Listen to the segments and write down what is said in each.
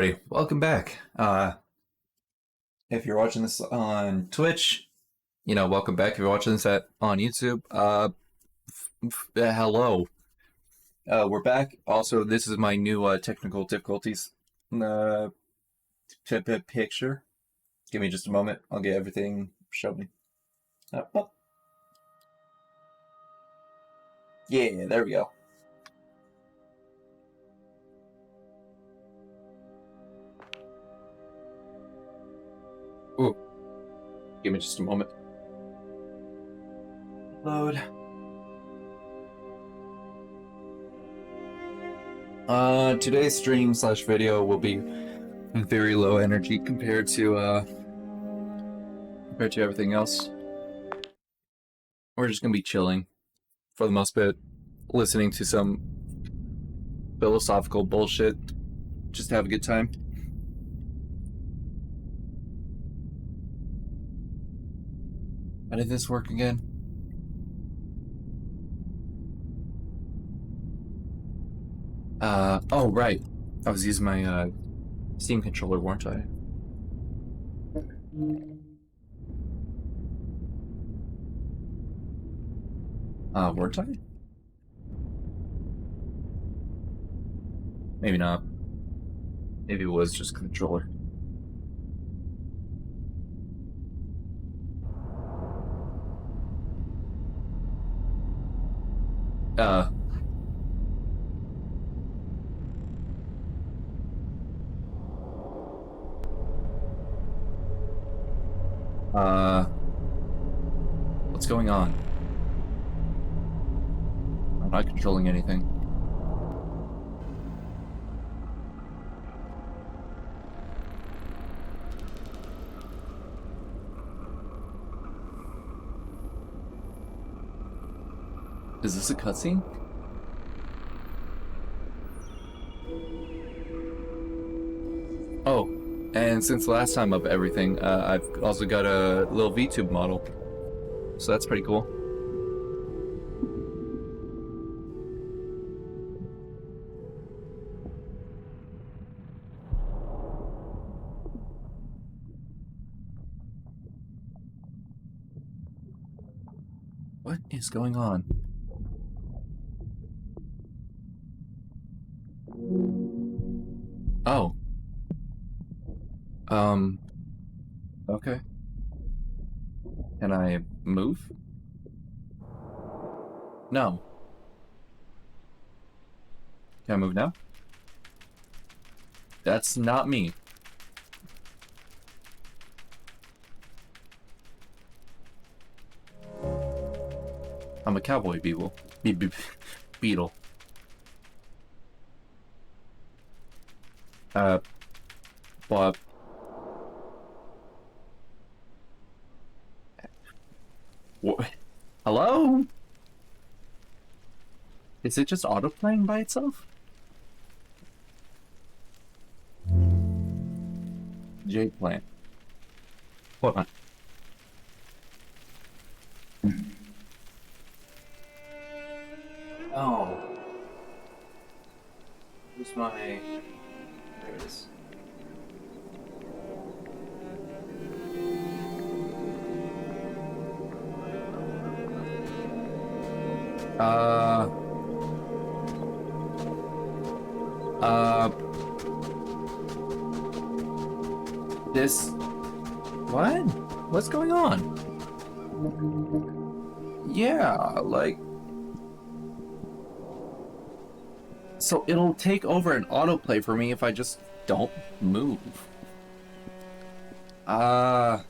Hey, welcome back. If you're watching this on Twitch, welcome back. If you're watching this on YouTube, hello. We're back. Also, this is my new technical difficulties picture. Give me just a moment. I'll get everything shown me. Up. Yeah, there we go. Ooh. Give me just a moment. Load. Today's stream / video will be very low energy compared to everything else. We're just gonna be chilling for the most bit, listening to some philosophical bullshit, just to have a good time. How did this work again? Oh right, I was using my Steam controller, weren't I? Weren't I? Maybe not. Maybe it was just controller. What's going on? I'm not controlling anything. Is this a cutscene? Oh, and since the last time of everything, I've also got a little VTube model. So that's pretty cool. What is going on? Oh. Okay. Can I move? No. Can I move now? That's not me. I'm a cowboy beetle. Beetle. But... What? Hello? Is it just auto-playing by itself? J-Plant. Hold on. Oh. Where's my... There it is. This... What? What's going on? Yeah, like... So it'll take over an autoplay for me if I just don't move. No,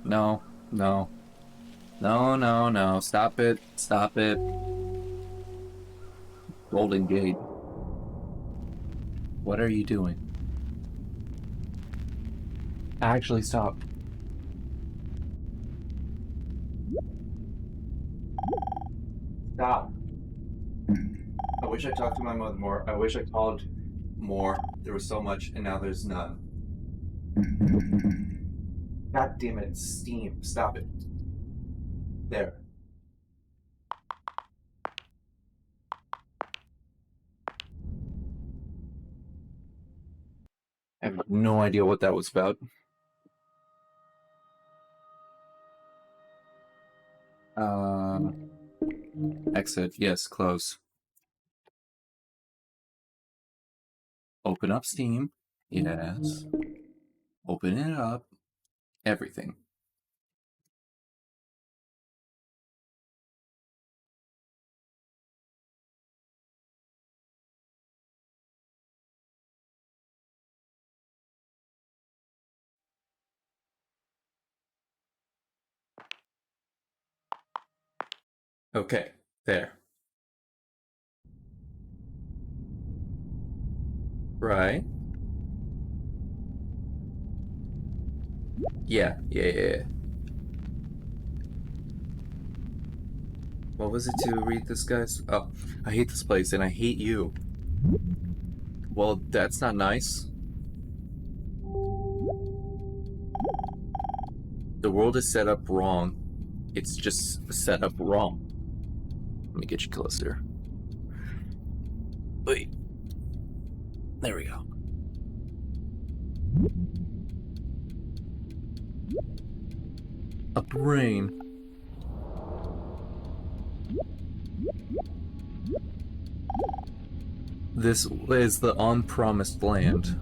no, no. No, no, no. Stop it. Stop it. Golden Gate. What are you doing? Actually, stop. Stop. I wish I talked to my mother more. I wish I called more. There was so much, and now there's none. God damn it, Steam. Stop it. There. I have no idea what that was about. Exit. Yes, close. Open up Steam. Yes. Open it up. Everything. Okay, there. Right. Yeah. What was it to read this, guys? Oh, I hate this place and I hate you. Well, that's not nice. The world is set up wrong. It's just set up wrong. Let me get you closer. Wait. There we go. A brain. This is the unpromised land.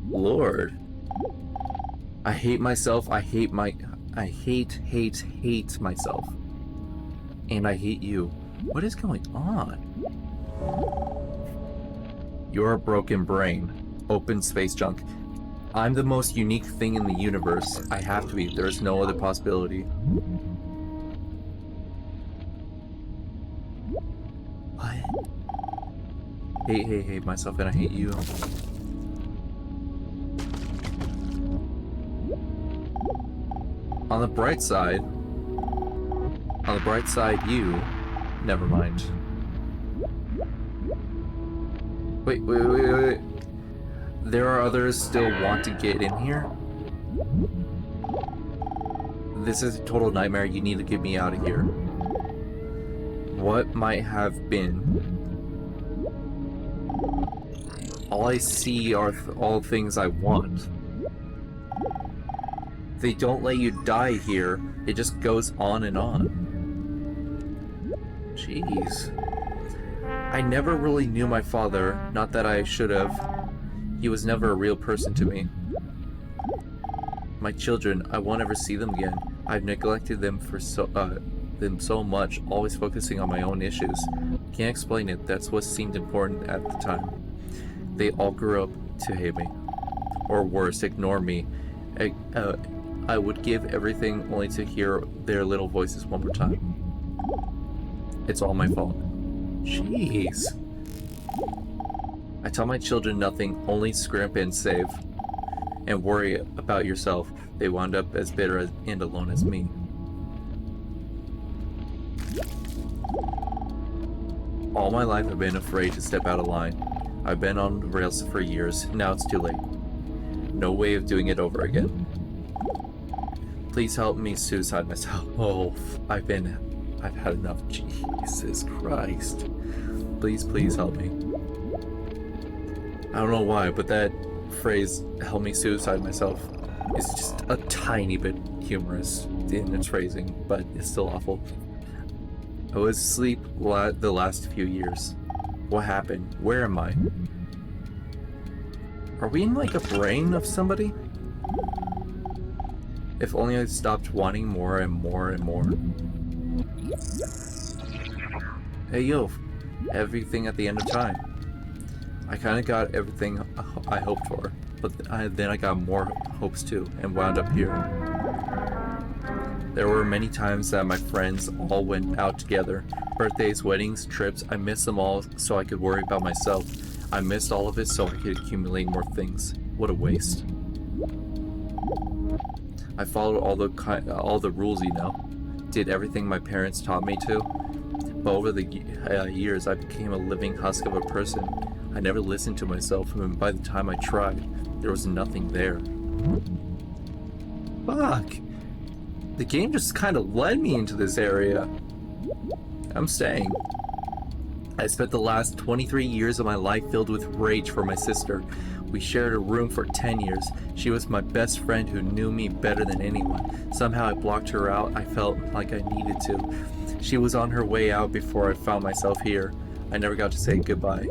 Lord. I hate myself. I hate myself. And I hate you. What is going on? You're a broken brain. Open space junk. I'm the most unique thing in the universe. I have to be. There's no other possibility. What? Hate myself and I hate you. On the bright side, you. Never mind. Wait. There are others still want to get in here? This is a total nightmare. You need to get me out of here. What might have been? All I see are all things I want. They don't let you die here. It just goes on and on. Jeez. I never really knew my father. Not that I should have. He was never a real person to me. My children, I won't ever see them again. I've neglected them for so much, always focusing on my own issues. Can't explain it. That's what seemed important at the time. They all grew up to hate me. Or worse, ignore me. I would give everything only to hear their little voices one more time. It's all my fault. Jeez. I tell my children nothing, only scrimp and save. And worry about yourself. They wound up as bitter and alone as me. All my life I've been afraid to step out of line. I've been on the rails for years. Now it's too late. No way of doing it over again. Please help me suicide myself. Oh, I've had enough. Jesus Christ. Please help me. I don't know why, but that phrase, help me suicide myself, is just a tiny bit humorous in its phrasing, but it's still awful. I was asleep the last few years. What happened? Where am I? Are we in like a brain of somebody? If only I stopped wanting more and more and more. Hey yo, everything at the end of time. I kinda got everything I hoped for, but then I got more hopes too, and wound up here. There were many times that my friends all went out together. Birthdays, weddings, trips, I missed them all so I could worry about myself. I missed all of it so I could accumulate more things. What a waste. I followed all the rules, you know. Did everything my parents taught me to. But over the years, I became a living husk of a person. I never listened to myself, and by the time I tried, there was nothing there. Fuck. The game just kind of led me into this area. I'm saying. I spent the last 23 years of my life filled with rage for my sister. We shared a room for 10 years. She was my best friend who knew me better than anyone. Somehow I blocked her out. I felt like I needed to. She was on her way out before I found myself here. I never got to say goodbye.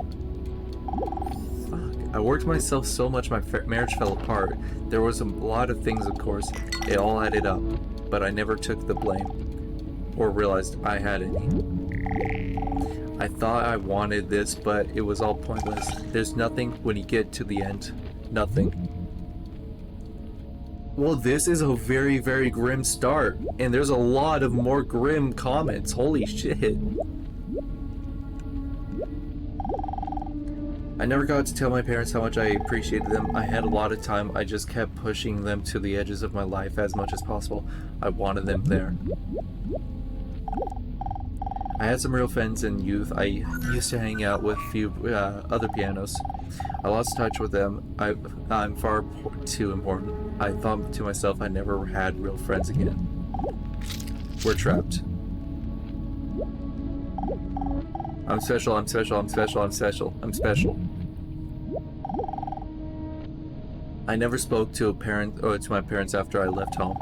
Fuck. I worked myself so much my marriage fell apart. There was a lot of things, of course. It all added up. But I never took the blame. Or realized I had any. I thought I wanted this, but it was all pointless. There's nothing when you get to the end. Nothing. Well, this is a very, very grim start. And there's a lot of more grim comments. Holy shit. I never got to tell my parents how much I appreciated them. I had a lot of time. I just kept pushing them to the edges of my life as much as possible. I wanted them there. I had some real friends in youth. I used to hang out with a few other pianos. I lost touch with them. I'm far too important. I thought to myself I never had real friends again. We're trapped. I'm special, I'm special, I'm special, I'm special, I'm special. I never spoke to my parents after I left home.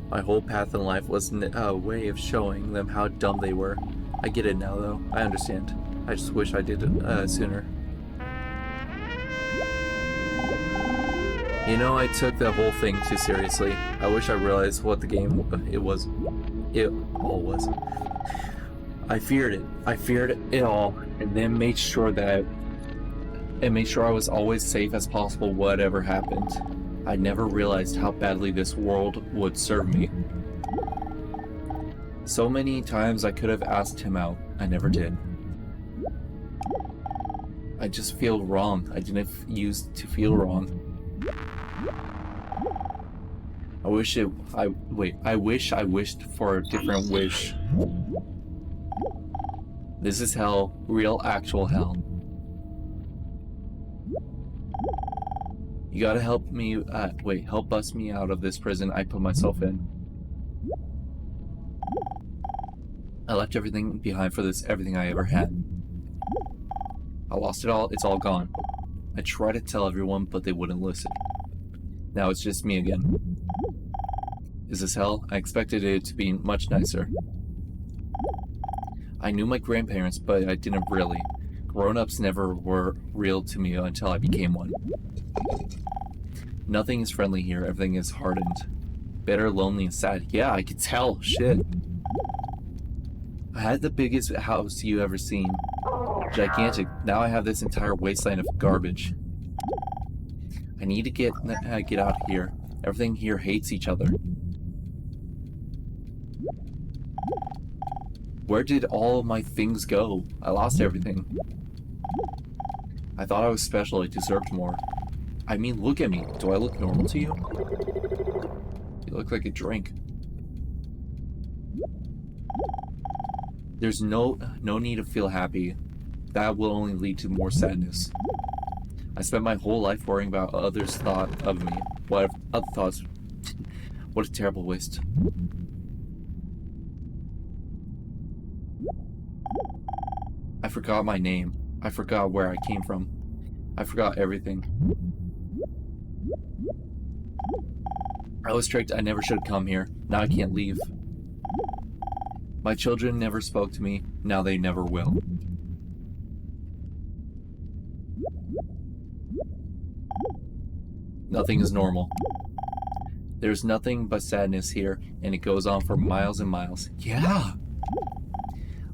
My whole path in life was a way of showing them how dumb they were. I get it now, though. I understand. I just wish I did it sooner. You know, I took the whole thing too seriously. I wish I realized what the game it all was. I feared it. I feared it all, and then made sure I was always safe as possible whatever happened. I never realized how badly this world would serve me. So many times I could have asked him out. I never did. I just feel wrong. I didn't used to feel wrong. I wish I wished for a different wish. This is hell. Real, actual hell. You gotta help me, help bust me out of this prison I put myself in. I left everything behind for this, everything I ever had. I lost it all, it's all gone. I tried to tell everyone, but they wouldn't listen. Now it's just me again. Is this hell? I expected it to be much nicer. I knew my grandparents, but I didn't really. Grown-ups never were real to me until I became one. Nothing is friendly here, everything is hardened. Bitter, lonely, and sad. Yeah, I could tell, shit. I had the biggest house you ever seen. Gigantic. Now I have this entire wasteland of garbage. I need to get out of here. Everything here hates each other. Where did all of my things go? I lost everything. I thought I was special. I deserved more. I mean, look at me. Do I look normal to you? You look like a drink. There's no need to feel happy. That will only lead to more sadness. I spent my whole life worrying about others' thought of me. What other thoughts? What a terrible waste. I forgot my name. I forgot where I came from. I forgot everything. I was tricked. I never should have come here. Now I can't leave. My children never spoke to me. Now they never will. Nothing is normal. There's nothing but sadness here, and it goes on for miles and miles. Yeah!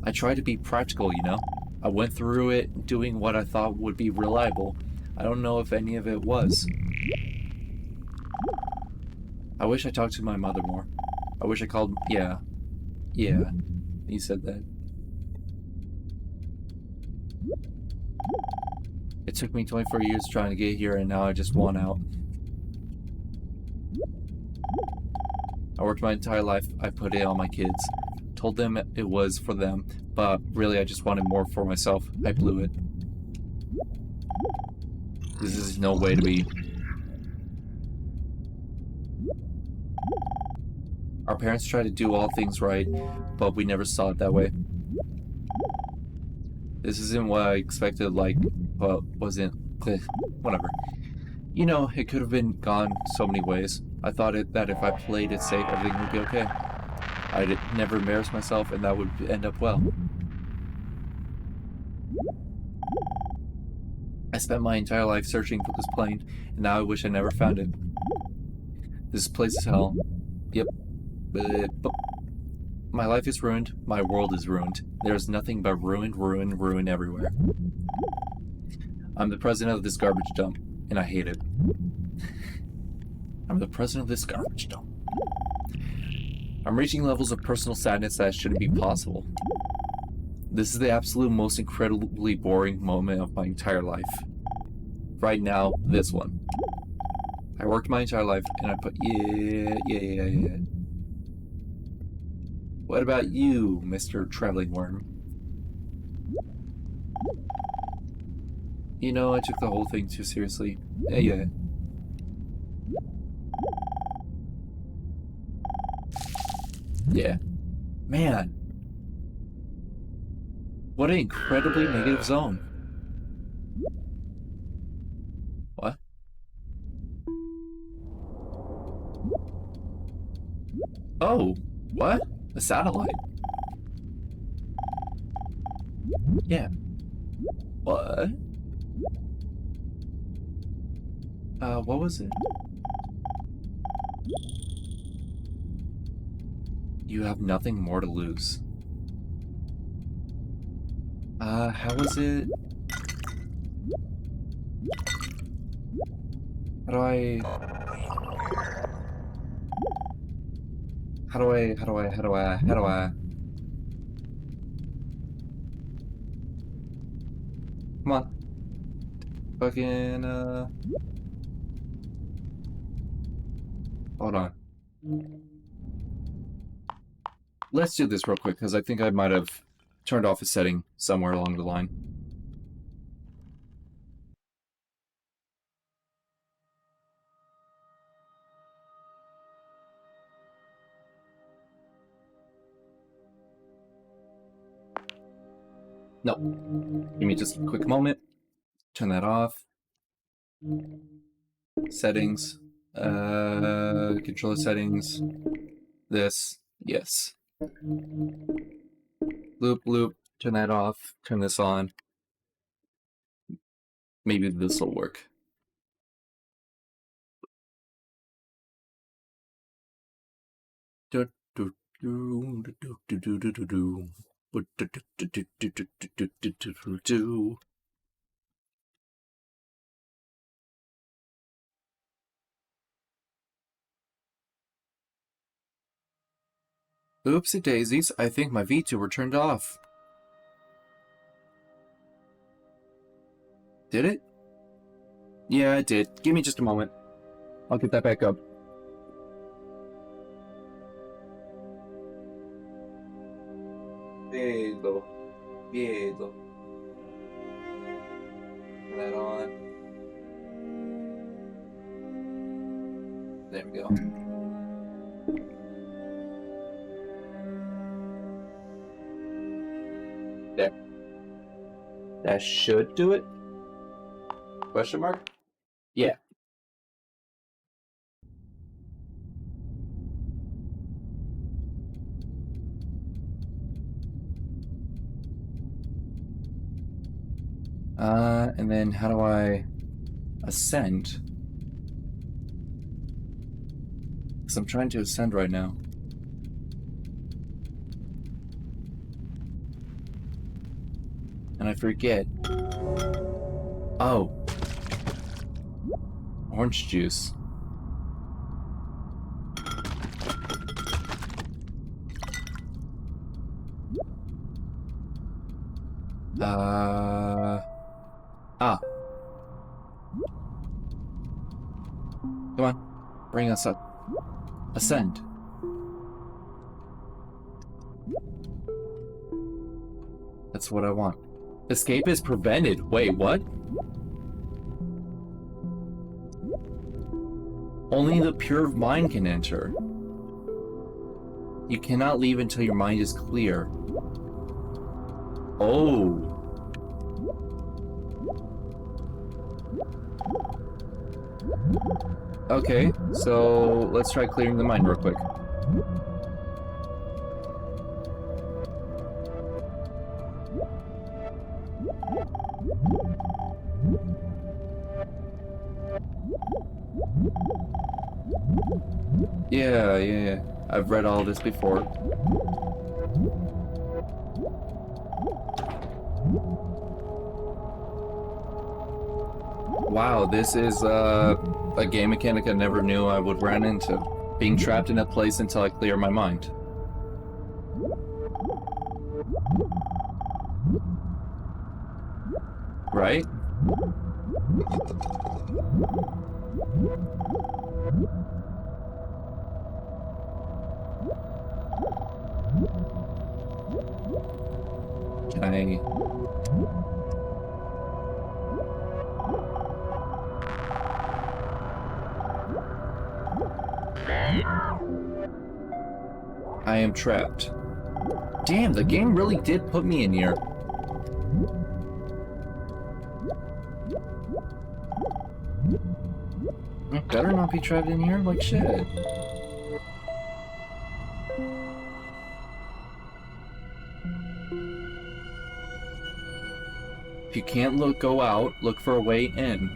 I try to be practical, you know? I went through it doing what I thought would be reliable. I don't know if any of it was. I wish I talked to my mother more. I wish I called... Yeah, he said that. It took me 24 years trying to get here, and now I just want out. I worked my entire life. I put it on my kids. Told them it was for them, but really I just wanted more for myself. I blew it. This is no way to be. Our parents tried to do all things right, but we never saw it that way. This isn't what I expected, like, well, wasn't, whatever. You know, it could have been gone so many ways. I thought that if I played it safe, everything would be okay. I'd never embarrass myself, and that would end up well. I spent my entire life searching for this plane, and now I wish I never found it. This place is hell. Yep. But my life is ruined. My world is ruined. There's nothing but ruin everywhere. I'm the president of this garbage dump, and I hate it. I'm the president of this garbage dump. I'm reaching levels of personal sadness that shouldn't be possible. This is the absolute most incredibly boring moment of my entire life. Right now, this one. I worked my entire life, and I put, yeah. What about you, Mr. Traveling Worm? You know, I took the whole thing too seriously. Yeah. Yeah. Man. What an incredibly negative zone. What? Oh, what? A satellite. Yeah. What? What was it? You have nothing more to lose. How was it? How do I... Come on. Fucking, hold on. Let's do this real quick, because I think I might have turned off a setting somewhere along the line. No. Give me just a quick moment. Turn that off. Settings. Controller settings. This. Yes. Loop. Turn that off. Turn this on. Maybe this will work. Oopsie daisies, I think my VTuber turned off. Did it? Yeah, it did. Give me just a moment. I'll get that back up. Vedo. Turn that on. There we go. There. That should do it? Question mark? Yeah. And then how do I ascend? Because I'm trying to ascend right now. And I forget. Oh. Orange juice. Ah. Come on. Bring us up. Ascend. That's what I want. Escape is prevented. Wait, what? Only the pure of mind can enter. You cannot leave until your mind is clear. Oh. Okay, so let's try clearing the mind real quick. Yeah. I've read all this before. Wow, this is a game mechanic I never knew I would run into. Being trapped in a place until I clear my mind. Right? Can I... I am trapped. Damn, the game really did put me in here. I better not be trapped in here, like shit. If you can't go out, look for a way in.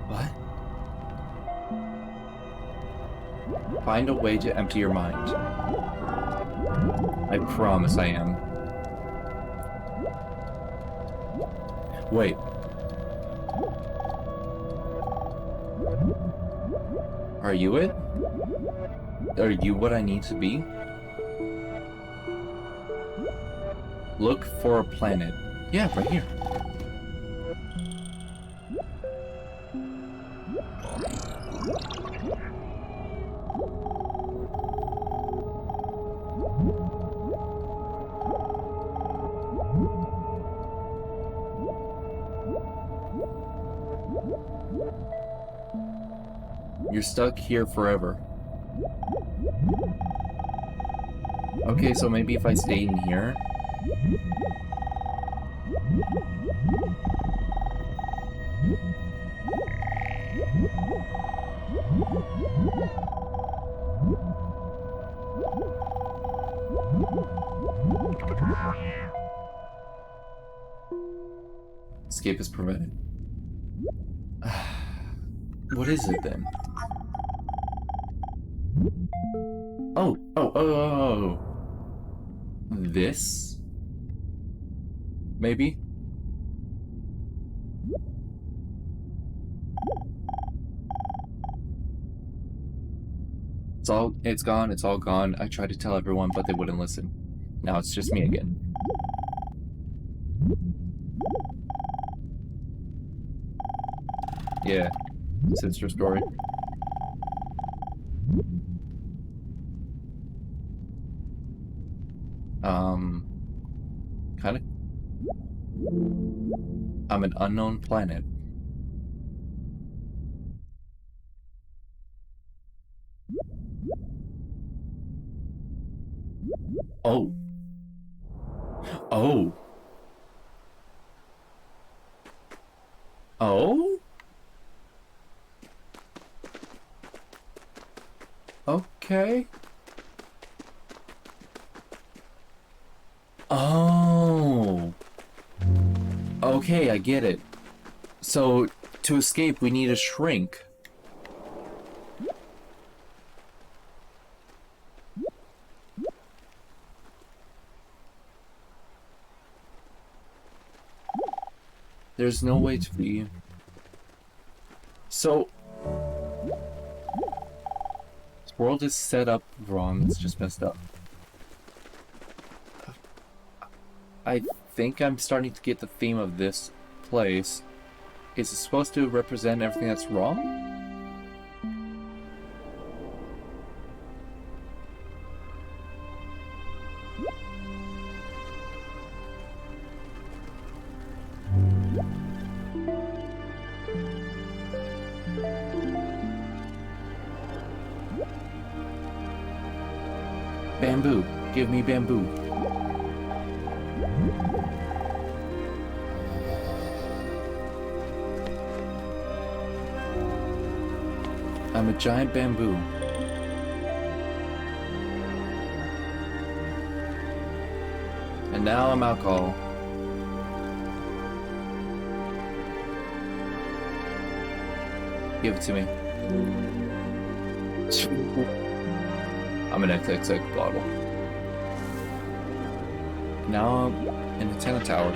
What? Find a way to empty your mind. I promise I am. Wait. Are you it? Are you what I need to be? Look for a planet. Yeah, right here. You're stuck here forever. Okay, so maybe if I stay in here... Escape is prevented. What is it then? Oh. This? Maybe? It's gone, it's all gone. I tried to tell everyone, but they wouldn't listen. Now it's just me again. Yeah. Sister story. Kinda. I'm an unknown planet. Oh. Oh. Oh? Okay. Oh. Okay, I get it. So, to escape, we need a shrink. There's no way to be... So... This world is set up wrong, it's just messed up. I think I'm starting to get the theme of this place. Is it supposed to represent everything that's wrong? Bamboo. Give me bamboo. I'm a giant bamboo. And now I'm alcohol. Give it to me. I'm an XXX bottle. Now I'm in the tenant tower.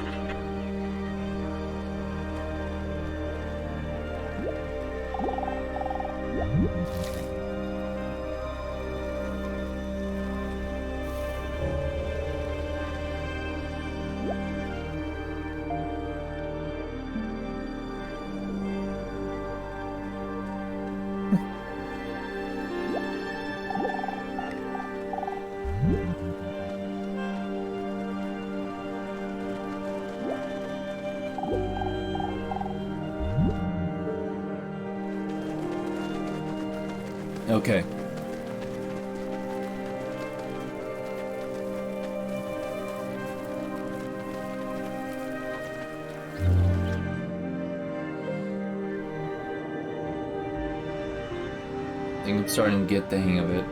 Okay. I think I'm starting to get the hang of it.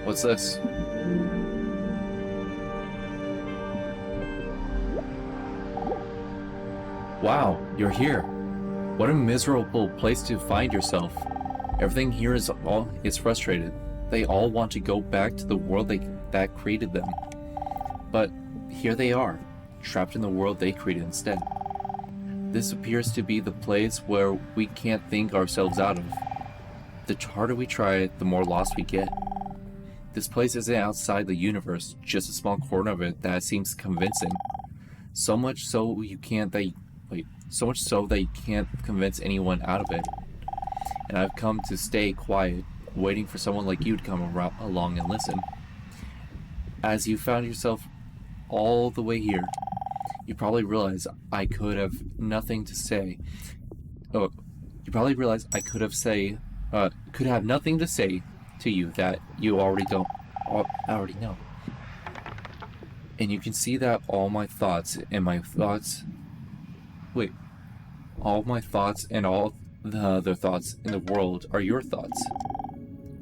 What's this? Wow, you're here. What a miserable place to find yourself. Everything here is frustrated. They all want to go back to the world that created them. But here they are, trapped in the world they created instead. This appears to be the place where we can't think ourselves out of. The harder we try, the more lost we get. This place isn't outside the universe, just a small corner of it that seems convincing. So much so that you can't convince anyone out of it. And I've come to stay quiet, waiting for someone like you to come along and listen. As you found yourself all the way here, you probably realize I could have nothing to say. Oh, you probably realize I could have nothing to say to you that you already know. And you can see that all my thoughts and all the other thoughts in the world are your thoughts.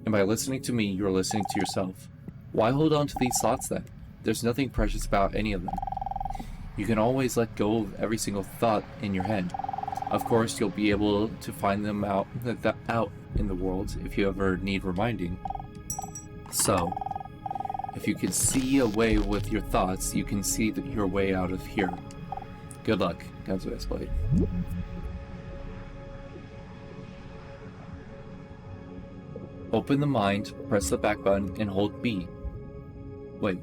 And by listening to me, you're listening to yourself. Why hold on to these thoughts then? There's nothing precious about any of them. You can always let go of every single thought in your head. Of course, you'll be able to find them out in the world if you ever need reminding. So, if you can see a way with your thoughts, you can see your way out of here. Good luck, Guns with Blade. Open the mind, press the back button, and hold B. Wait,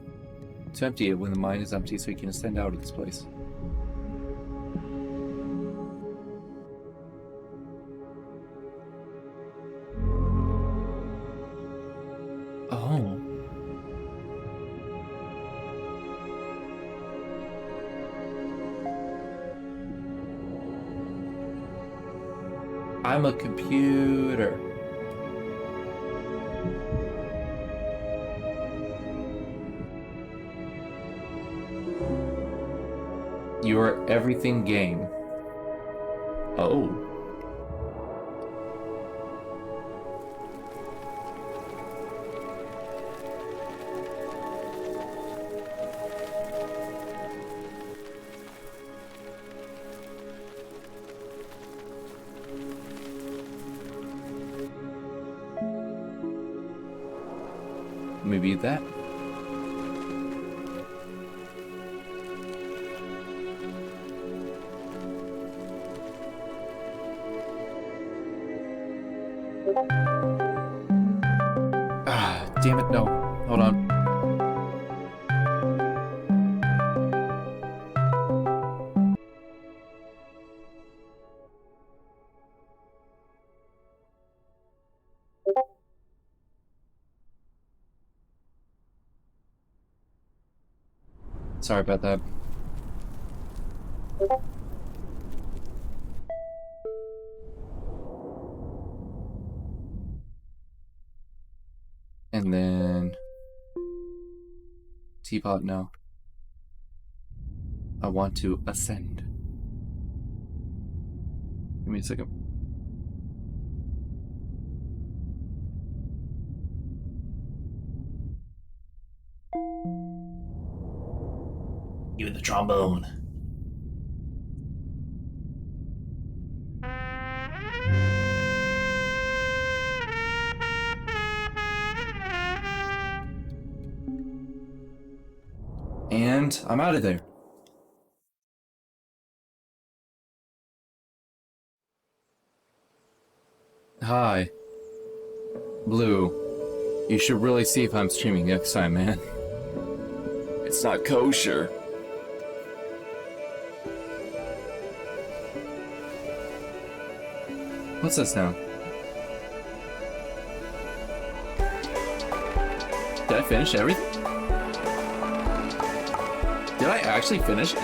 to empty it when the mind is empty so you can ascend out of this place. Oh. I'm a computer. Your everything game. Oh. Maybe that. Ah, damn it, no. Hold on. Sorry about that. And then... Teapot, no. I want to ascend. Give me a second. Give me the trombone. And I'm out of there. Hi. Blue. You should really see if I'm streaming next time, man. It's not kosher. What's this now? Did I finish everything? Did I actually finish it?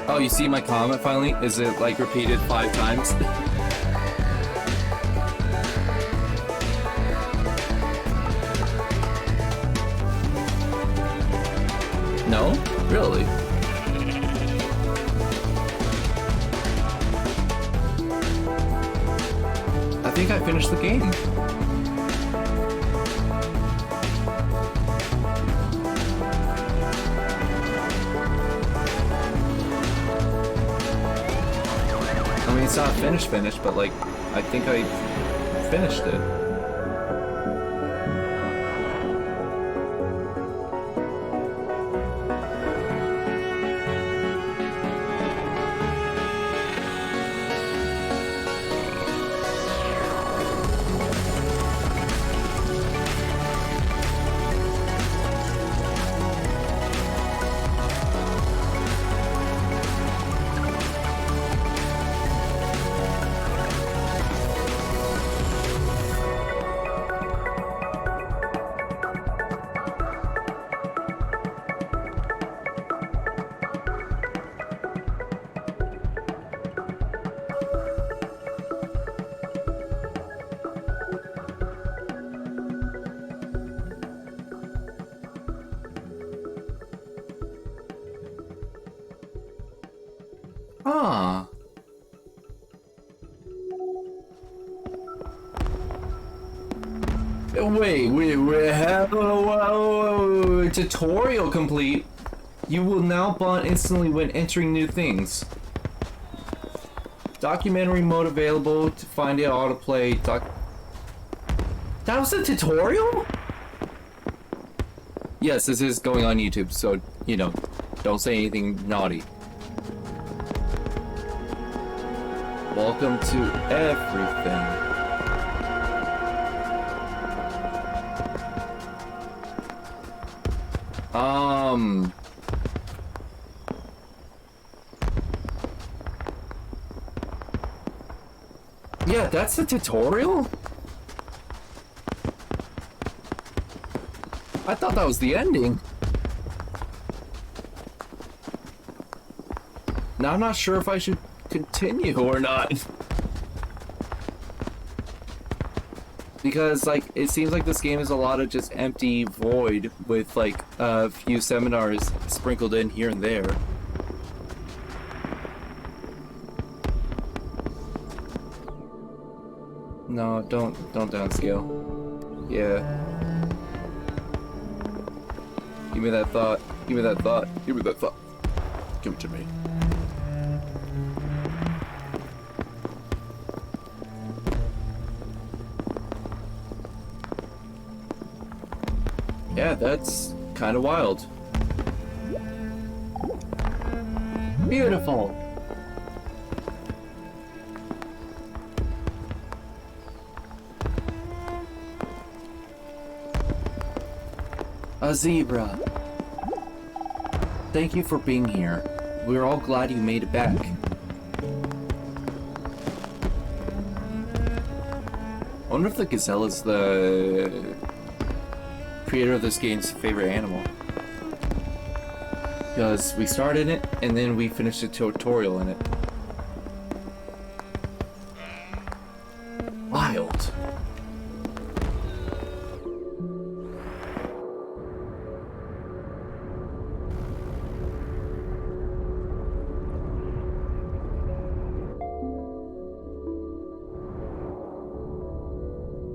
Oh, you see my comment finally? Is it like repeated 5 times? No? Really? I think I finished the game. I mean, it's not finished, but like, I think I finished it. Ah. Wait, tutorial complete. You will now bond instantly when entering new things. Documentary mode available to find out how to play That was a tutorial? Yes, this is going on YouTube, so, you know, don't say anything naughty. Welcome to everything. Yeah, that's the tutorial? I thought that was the ending. Now I'm not sure if I should continue or not. Because, like, it seems like this game is a lot of just empty void with, like, a few seminars sprinkled in here and there. No, don't downscale. Yeah. Give me that thought. Give me that thought. Give me that thought. Give it to me. Yeah, that's kind of wild. Beautiful. A zebra. Thank you for being here. We're all glad you made it back. I wonder if the gazelle is the creator of this game's favorite animal. Because we started it, and then we finished the tutorial in it. Wild.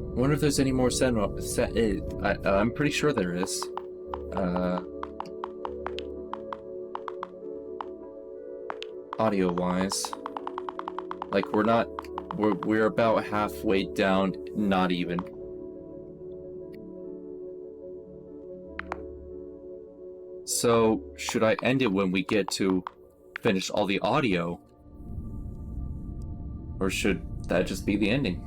I wonder if there's any more I'm pretty sure there is. Audio-wise. Like, we're about halfway down, not even. So, should I end it when we get to finish all the audio? Or should that just be the ending?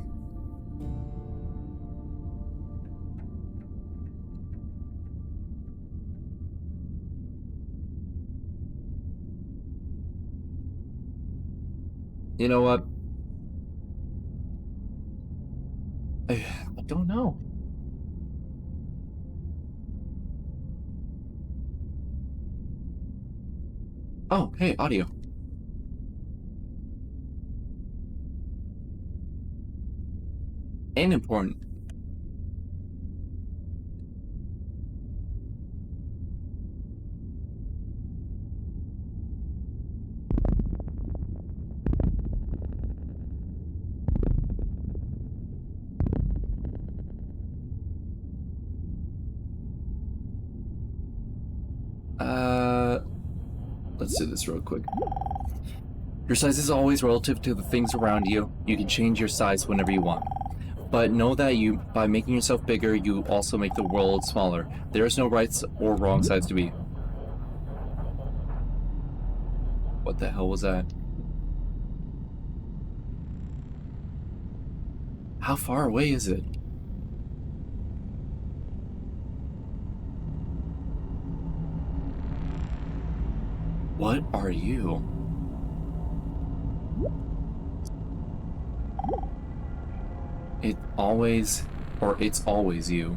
You know what? I don't know. Oh, hey, audio. And important. Let's do this real quick. Your size is always relative to the things around you. You can change your size whenever you want. But know that by making yourself bigger, you also make the world smaller. There is no right or wrong size to be. What the hell was that? How far away is it? What are you? It's always you.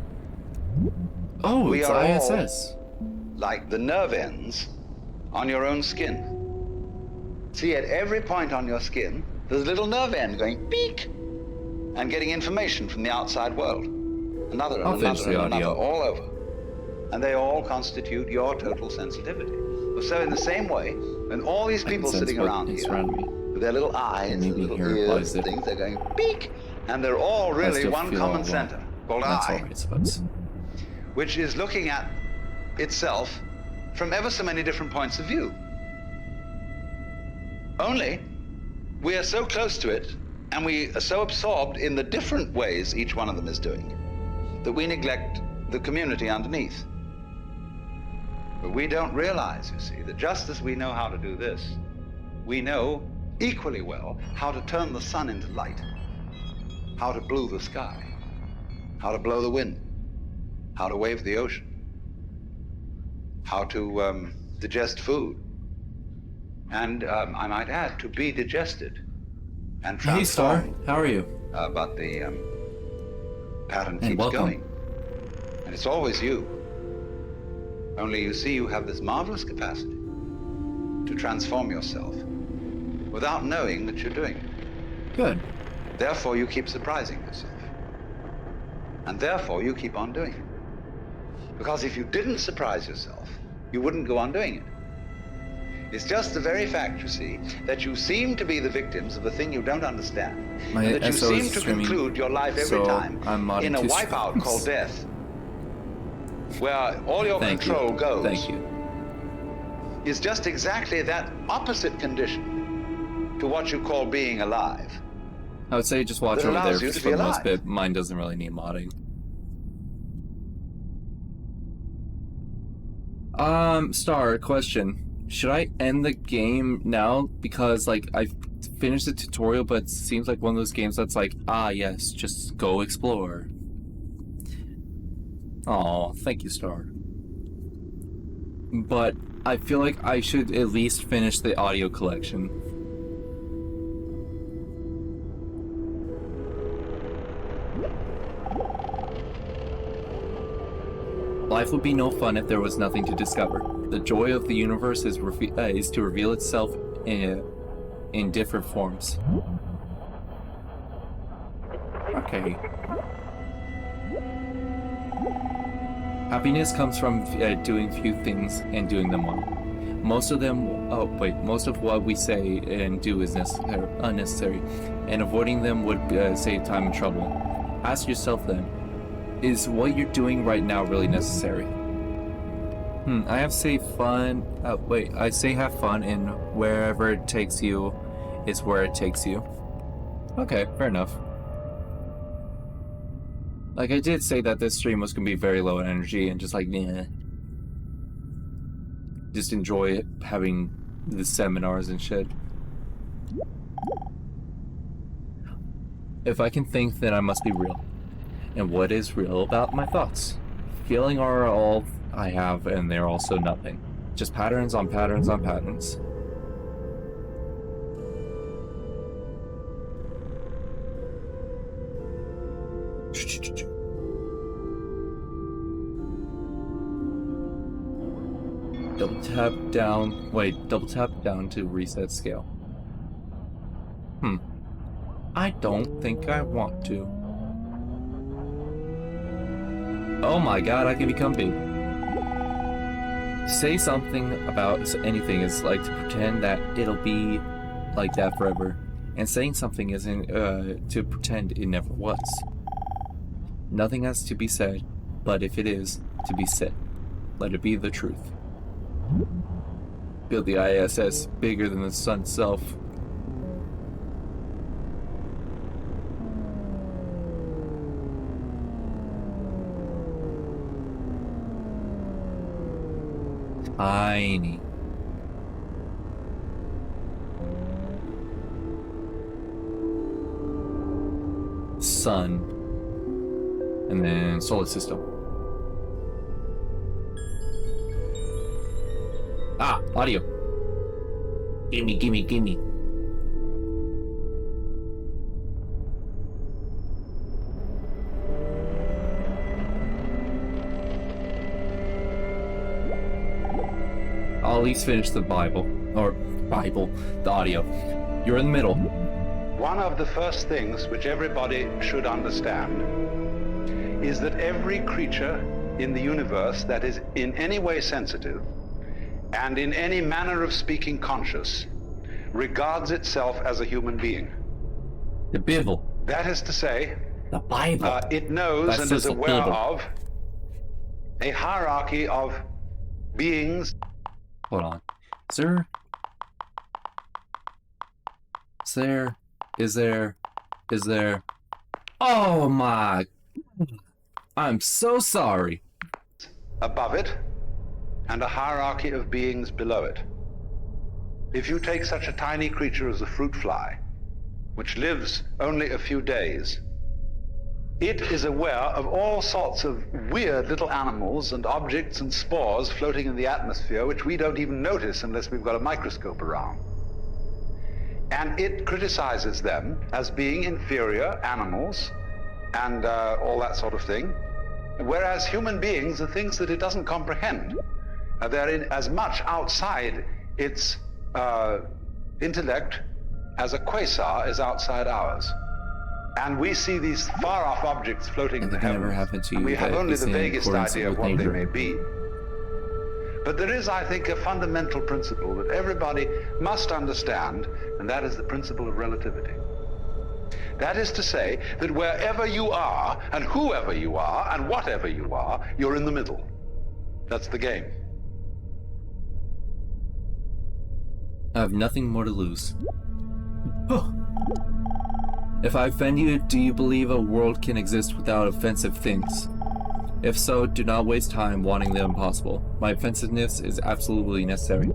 Oh, We it's are ISS. like the nerve ends on your own skin. See, at every point on your skin, there's a little nerve end going beep and getting information from the outside world. Another I'll and finish another the and audio. another, all over. And they all constitute your total sensitivity. So in the same way, when all these people sitting around here, with their little eyes and maybe little here ears applies and it. things, they're going beep, and they're all I really still one feel common all center, called That's I, alright, I suppose. which is looking at itself from ever so many different points of view. Only, we are so close to it, and we are so absorbed in the different ways each one of them is doing, that we neglect the community underneath. But we don't realize, you see, that just as we know how to do this, we know equally well how to turn the sun into light, how to blue the sky, how to blow the wind, how to wave the ocean, how to digest food, and I might add, to be digested and transformed. Hey, Star. How are you? But the pattern And keeps welcome. going, and it's always you. Only you see, you have this marvelous capacity to transform yourself without knowing that you're doing it. Good. Therefore, you keep surprising yourself. And therefore, you keep on doing it. Because if you didn't surprise yourself, you wouldn't go on doing it. It's just the very fact, you see, that you seem to be the victims of a thing you don't understand. My And that you SO seem is to streaming, conclude your life every so time I'm modding in a two wipeout streams. called death, where all your Thank control you. goes. Thank you. Is just exactly that opposite condition to what you call being alive. I would say just watch That over there allows you to for be the most alive. bit. Mine doesn't really need modding. Star, question. Should I end the game now? Because, like, I've finished the tutorial, but it seems like one of those games that's like, ah, yes, just go explore. Aw, thank you, Star. But I feel like I should at least finish the audio collection. Life would be no fun if there was nothing to discover. The joy of the universe is to reveal itself in different forms. Okay. Happiness comes from doing few things and doing them well. Most of what we say and do is unnecessary, and avoiding them would save time and trouble. Ask yourself then, is what you're doing right now really necessary? I say have fun, and wherever it takes you is where it takes you. Okay, fair enough. Like, I did say that this stream was gonna be very low in energy and just like, nah. Just enjoy having the seminars and shit. If I can think, then I must be real. And what is real about my thoughts? Feeling are all I have, and they're also nothing. Just patterns on patterns on patterns. Double tap down to reset scale. I don't think I want to. Oh my god, I can become big. Say something about anything is like to pretend that it'll be like that forever. And saying something isn't to pretend it never was. Nothing has to be said, but if it is to be said, let it be the truth. Build the ISS bigger than the sun itself. Tiny. Sun. And then solar system. Ah, audio. Gimme, gimme, gimme. I'll at least finish the Bible. The audio. You're in the middle. One of the first things which everybody should understand is that every creature in the universe that is in any way sensitive and in any manner of speaking conscious regards itself as a human being. The Bible. That is to say, The Bible. it knows That's and just is the aware Bible. of a hierarchy of beings. Hold on. Sir? Is there... Oh my... I'm so sorry. Above it, and a hierarchy of beings below it. If you take such a tiny creature as a fruit fly, which lives only a few days, it is aware of all sorts of weird little animals and objects and spores floating in the atmosphere which we don't even notice unless we've got a microscope around. And it criticizes them as being inferior animals and all that sort of thing, whereas human beings are things that it doesn't comprehend. They're as much outside its intellect as a quasar is outside ours. And we see these far-off objects floating in the Anything ever heavens, happened to you and we have that only is the in vaguest accordance idea of with what they nature? may be. But there is, I think, a fundamental principle that everybody must understand, and that is the principle of relativity. That is to say that wherever you are, and whoever you are, and whatever you are, you're in the middle. That's the game. I have nothing more to lose. If I offend you, do you believe a world can exist without offensive things? If so, do not waste time wanting the impossible. My offensiveness is absolutely necessary.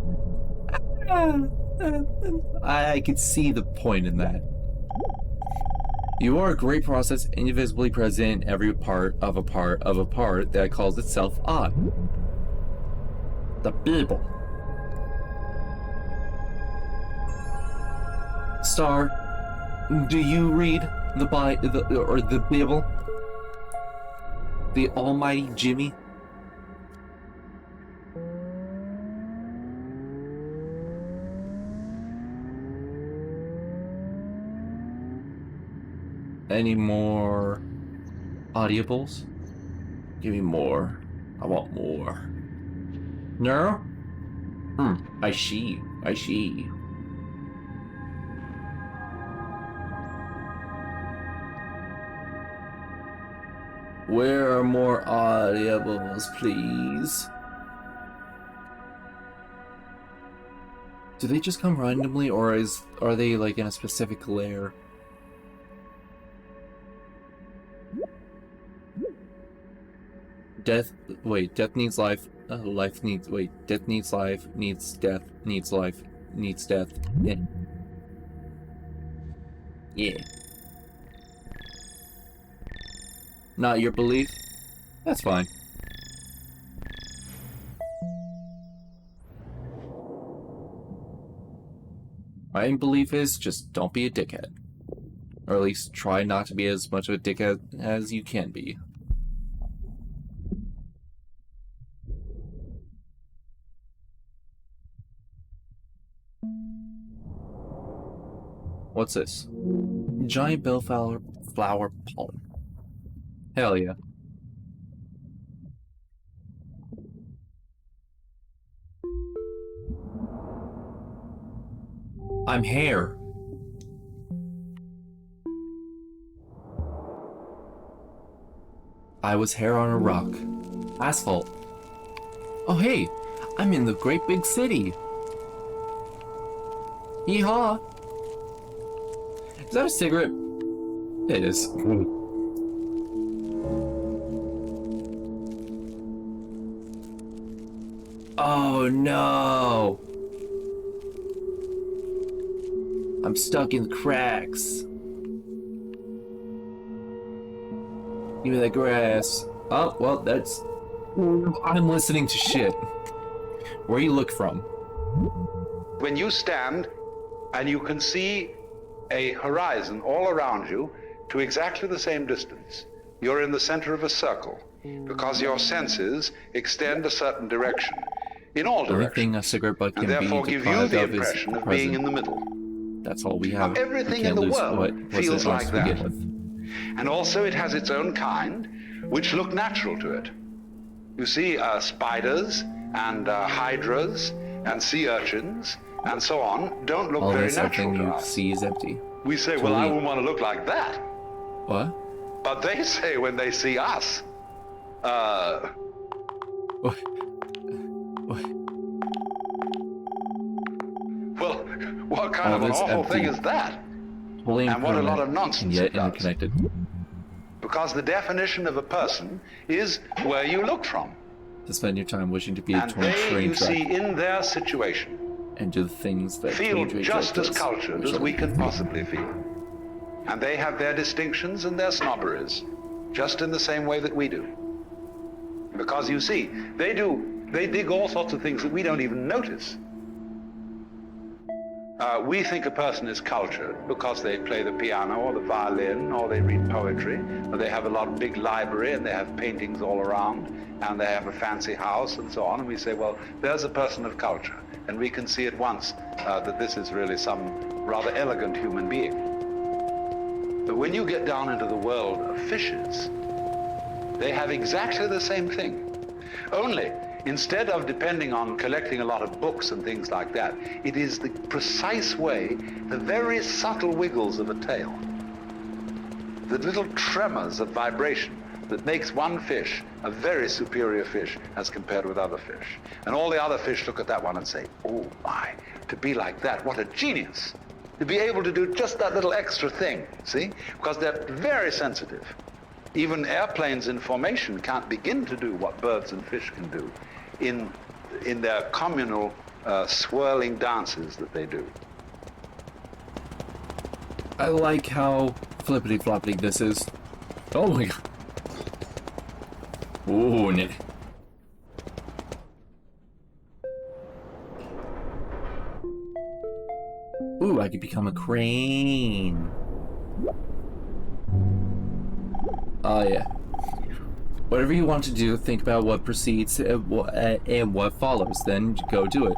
I could see the point in that. You are a great process, indivisibly present in every part of a part of a part that calls itself I. The Bible. Star, do you read the Bible? The Almighty Jimmy? Any more audibles? Give me more. I want more. No? I see. I see. Where are more audibles, please? Do they just come randomly, or are they like in a specific layer? Death needs life. Life needs. Death needs life. Needs death. Needs life. Needs death. Yeah. Yeah. Not your belief? That's fine. My belief is just don't be a dickhead. Or at least try not to be as much of a dickhead as you can be. What's this? Giant bellflower pollen. Hell yeah. I'm hair. I was hair on a rock. Asphalt. Oh hey, I'm in the great big city. Yeehaw. Is that a cigarette? It is. Oh no! I'm stuck in the cracks. Give me that grass. Oh, well, that's... I'm listening to shit. Where you look from? When you stand and you can see a horizon all around you to exactly the same distance, you're in the center of a circle because your senses extend a certain direction in all directions. Everything a cigarette butt can and therefore be give you deprived the of is impression of present. being in the middle. That's all we have. Everything we in the lose world what feels it like to that. begin with. And also it has its own kind, which look natural to it. You see spiders and hydras and sea urchins and so on don't look All very this natural everything to you us. see is empty. We say, well, I wouldn't want to look like that. What? But they say when they see us, What? What? well, what kind All of an this awful thing empty. is that? Totally And what a lot of impermanent, nonsense and yet it does. interconnected. Because the definition of a person is where you look from. To spend your time wishing to be a And torn they, train you track see, in their situation, and do the things that feel train track just as does, cultured which as are- we can possibly feel. And they have their distinctions and their snobberies, just in the same way that we do. Because you see, they dig all sorts of things that we don't even notice. We think a person is cultured because they play the piano or the violin or they read poetry or they have a lot of big library and they have paintings all around and they have a fancy house and so on, and we say, well, there's a person of culture, and we can see at once that this is really some rather elegant human being. But when you get down into the world of fishes, they have exactly the same thing. Only, instead of depending on collecting a lot of books and things like that, it is the precise way, the very subtle wiggles of a tail, the little tremors of vibration that makes one fish a very superior fish as compared with other fish. And all the other fish look at that one and say, oh my, to be like that, what a genius. To be able to do just that little extra thing, see? Because they're very sensitive. Even airplanes in formation can't begin to do what birds and fish can do in their communal swirling dances that they do. I like how flippity floppity this is. Oh my god. Ooh, Nick. Ooh, I could become a crane. Oh yeah. Whatever you want to do, think about what precedes and what follows, then go do it.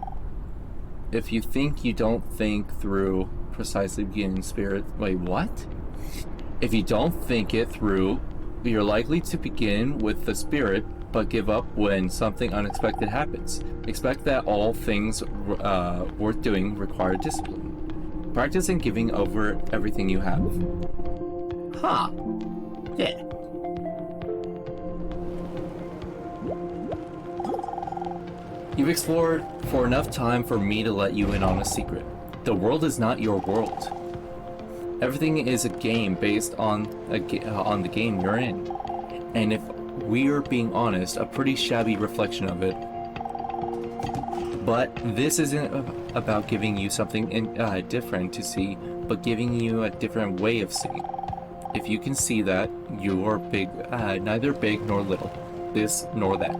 If you think you don't think through precisely beginning spirit... Wait, what? If you don't think it through, you're likely to begin with the spirit, but give up when something unexpected happens. Expect that all things worth doing require discipline. Practice in giving over everything you have. Huh. Yeah. You've explored for enough time for me to let you in on a secret. The world is not your world. Everything is a game based on the game you're in. And if we're being honest, a pretty shabby reflection of it. But this isn't about giving you something different to see, but giving you a different way of seeing. If you can see that, you're neither big nor little, this nor that.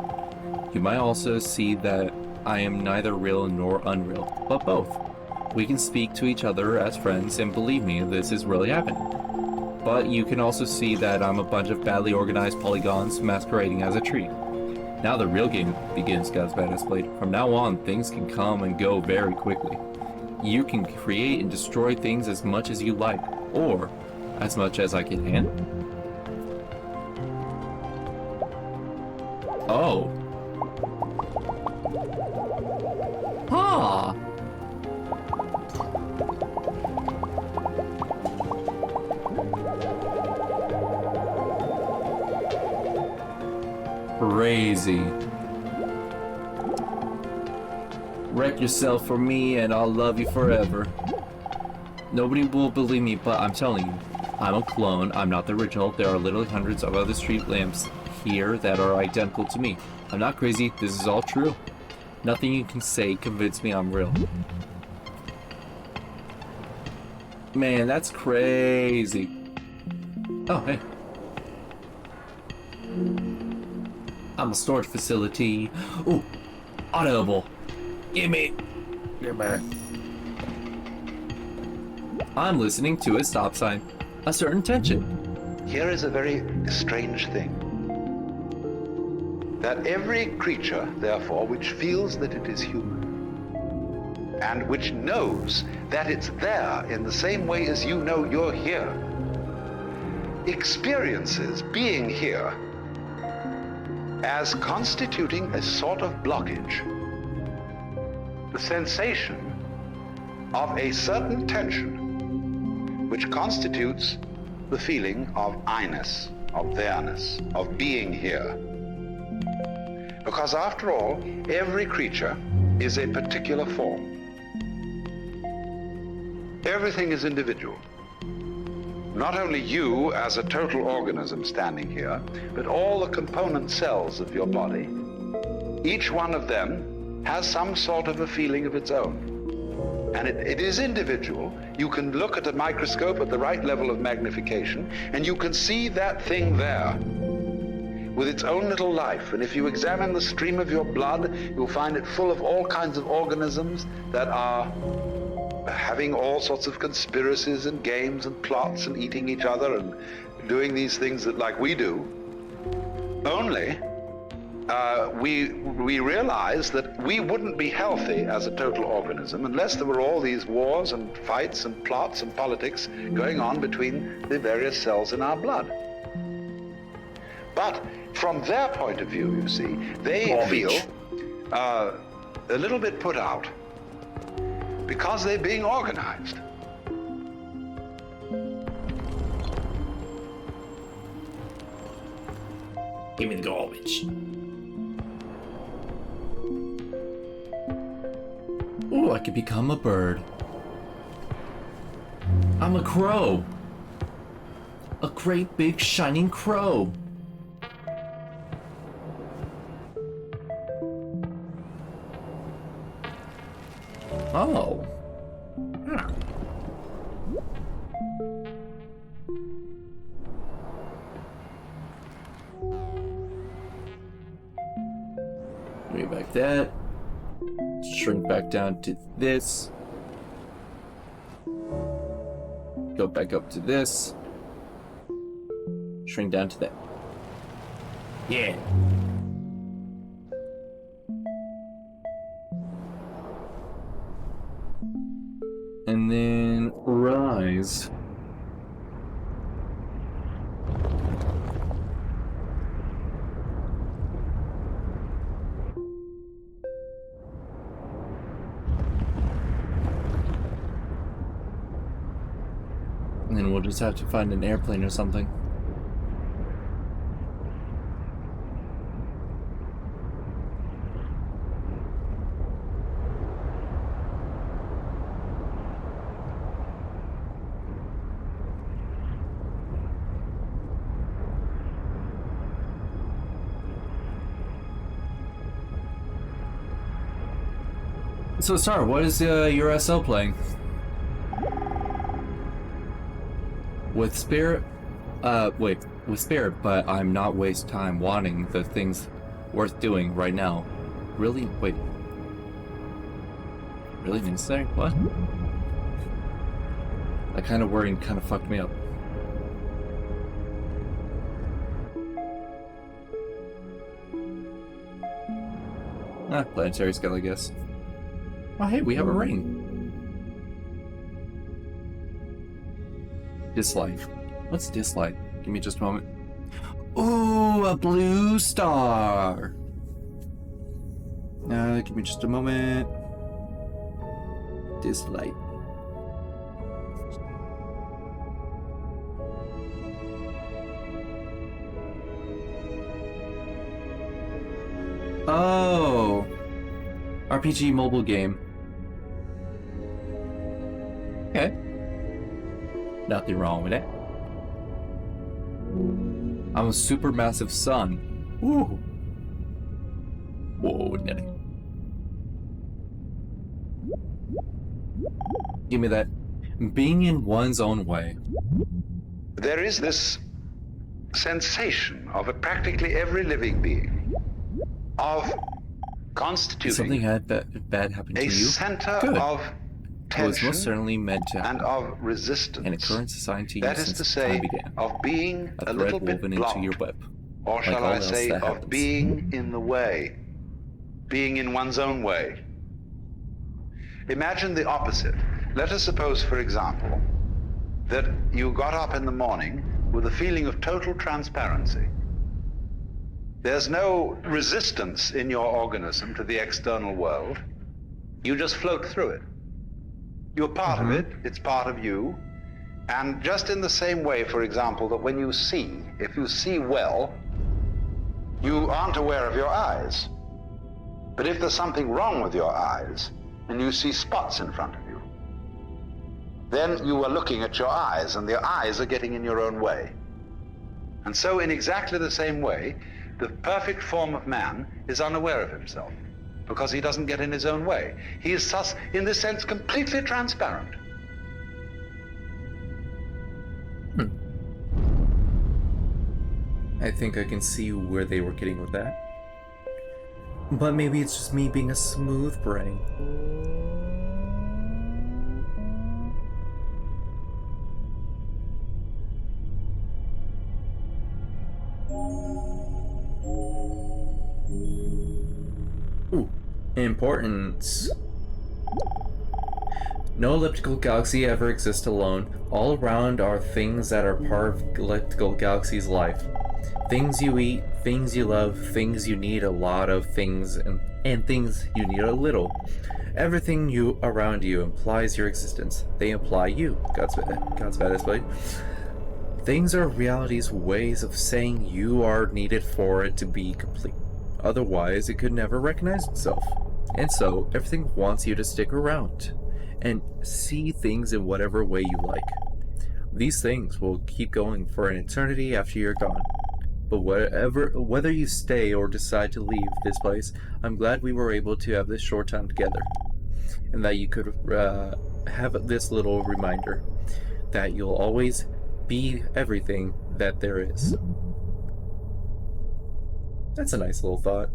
You might also see that I am neither real nor unreal, but both. We can speak to each other as friends, and believe me, this is really happening. But you can also see that I'm a bunch of badly organized polygons masquerading as a tree. Now the real game begins, God's Badass Blade. From now on, things can come and go very quickly. You can create and destroy things as much as you like, or as much as I can handle. Oh. Huh. Crazy. Wreck yourself for me and I'll love you forever. Nobody will believe me, but I'm telling you, I'm a clone, I'm not the original. There are literally hundreds of other street lamps here that are identical to me. I'm not crazy, this is all true. Nothing you can say convince me I'm real. Man, that's crazy. Oh, hey. I'm a storage facility. Ooh, audible. Gimme. Get back. I'm listening to a stop sign. A certain tension. Here is a very strange thing. That every creature, therefore, which feels that it is human, and which knows that it's there in the same way as you know you're here, experiences being here as constituting a sort of blockage. The sensation of a certain tension which constitutes the feeling of I-ness, of there-ness, of being here. Because after all, every creature is a particular form. Everything is individual. Not only you as a total organism standing here, but all the component cells of your body. Each one of them has some sort of a feeling of its own. And it is individual. You can look at a microscope at the right level of magnification, and you can see that thing there with its own little life. And if you examine the stream of your blood, you'll find it full of all kinds of organisms that are having all sorts of conspiracies and games and plots and eating each other and doing these things that like we do. Only we realize that we wouldn't be healthy as a total organism unless there were all these wars and fights and plots and politics going on between the various cells in our blood. But from their point of view, you see, they feel a little bit put out because they're being organized. Give me the garbage. Ooh, I could become a bird. I'm a crow. A great big shining crow. Oh. Huh. Bring back that. Shrink back down to this. Go back up to this. Shrink down to that. Yeah. And then rise. And then we'll just have to find an airplane or something. So, Star, what is your SL playing? With Spirit? Wait, with Spirit, but I'm not waste time wanting the things worth doing right now. Really? Wait. Really necessary? What? That kind of wording kind of fucked me up. Planetary scale, I guess. Oh, hey, we have a ring. Dislike. What's dislike? Give me just a moment. Ooh, a blue star. Give me just a moment. Dislike. Oh. RPG mobile game. Okay. Nothing wrong with it. I'm a supermassive sun. Ooh. Whoa, Nelly. Give me that. Being in one's own way. There is this sensation of practically every living being of constituting Something had bad happen to a you? center Good. of It was tension most certainly meant to and happen. of resistance. An occurrence assigned to you That is since to time say, began. of being A a little thread bit woven into blocked, your web. or like shall all I else say, that of happens. being in the way, being in one's own way. Imagine the opposite. Let us suppose, for example, that you got up in the morning with a feeling of total transparency. There's no resistance in your organism to the external world. You just float through it. You're part of it, it's part of you. And just in the same way, for example, that when you see, if you see well, you aren't aware of your eyes. But if there's something wrong with your eyes, and you see spots in front of you, then you are looking at your eyes, and the eyes are getting in your own way. And so in exactly the same way, the perfect form of man is unaware of himself, because he doesn't get in his own way. He is thus, in this sense, completely transparent. I think I can see where they were getting with that. But maybe it's just me being a smooth brain. Ooh, importance. No elliptical galaxy ever exists alone. All around are things that are part of elliptical galaxy's life. Things you eat, things you love, things you need a lot of things, and things you need a little. Everything you around you implies your existence. They imply you. God's baddest blade. Things are reality's ways of saying you are needed for it to be complete. Otherwise, it could never recognize itself. And so, everything wants you to stick around and see things in whatever way you like. These things will keep going for an eternity after you're gone. But whether you stay or decide to leave this place, I'm glad we were able to have this short time together. And that you could have this little reminder that you'll always be everything that there is. That's a nice little thought.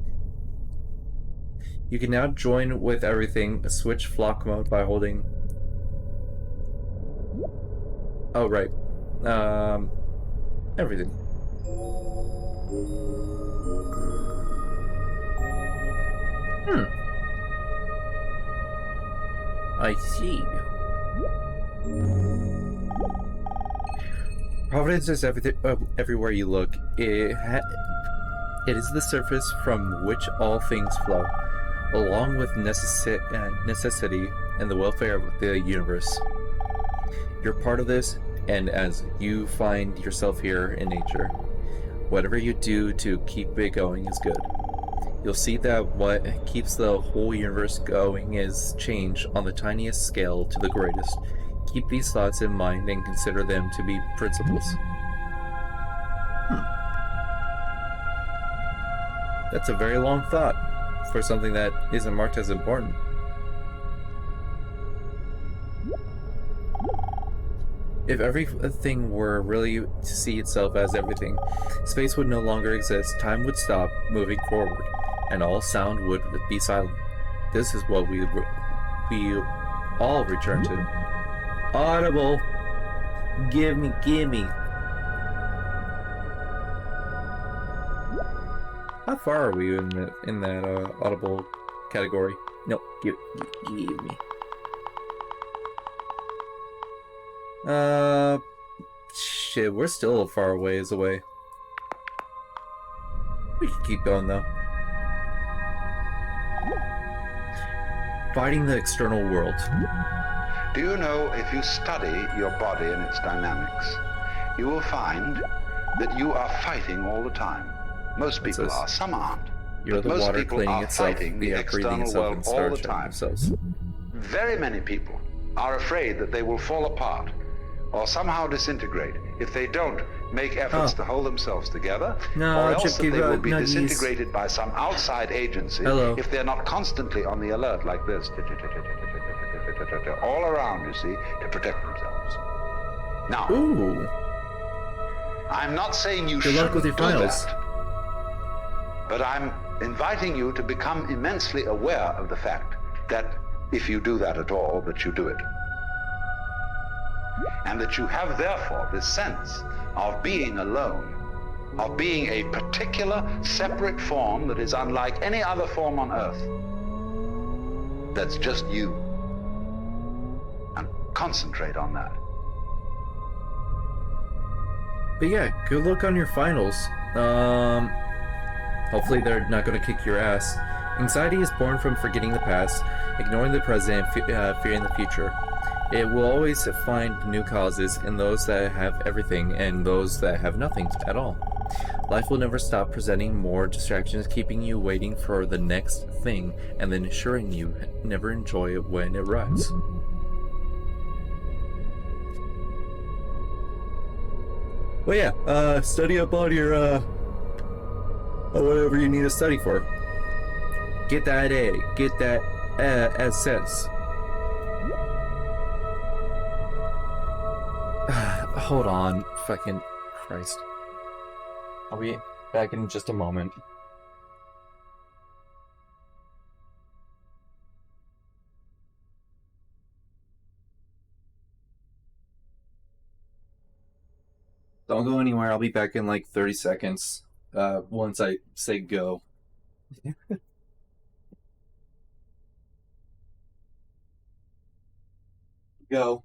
You can now join with everything, switch flock mode by holding... Oh, right. Everything. I see. Providence is everywhere you look. It is the surface from which all things flow, along with necessity and the welfare of the universe. You're part of this, And as you find yourself here in nature, whatever you do to keep it going is good. You'll see that what keeps the whole universe going is change on the tiniest scale to the greatest. Keep these thoughts in mind and consider them to be principles. That's a very long thought for something that isn't marked as important. If everything were really to see itself as everything, space would no longer exist, time would stop moving forward, and all sound would be silent. This is what we all return to. Audible! Gimme! How far are we in that audible category? No, give me. Shit, we're still a far ways away. We can keep going though. Fighting the external world. Do you know, if you study your body and its dynamics, you will find that you are fighting all the time. Most people are, some aren't. You're the most water people cleaning are itself, fighting the breathing external itself, world and all the starching time. themselves. Very many people are afraid that they will fall apart or somehow disintegrate if they don't make efforts to hold themselves together, No, or else that they will be nuggies. disintegrated by some outside agency if they're not constantly on the alert like this, all around, you see, to protect themselves. Now, Ooh. I'm not saying you Good luck with your do files. that, but I'm inviting you to become immensely aware of the fact that if you do that at all, that you do it. And that you have, therefore, this sense of being alone, of being a particular, separate form that is unlike any other form on Earth. That's just you. And concentrate on that. But yeah, good luck on your finals. Hopefully they're not going to kick your ass. Anxiety is born from forgetting the past, ignoring the present, and fearing the future. It will always find new causes in those that have everything and those that have nothing at all. Life will never stop presenting more distractions, keeping you waiting for the next thing, and then assuring you never enjoy it when it arrives. Well, yeah, study up on your, whatever you need to study for. Get that A, get that SS. Hold on, fucking Christ. I'll be back in just a moment. Don't go anywhere, I'll be back in like 30 seconds. Once I say go. Go.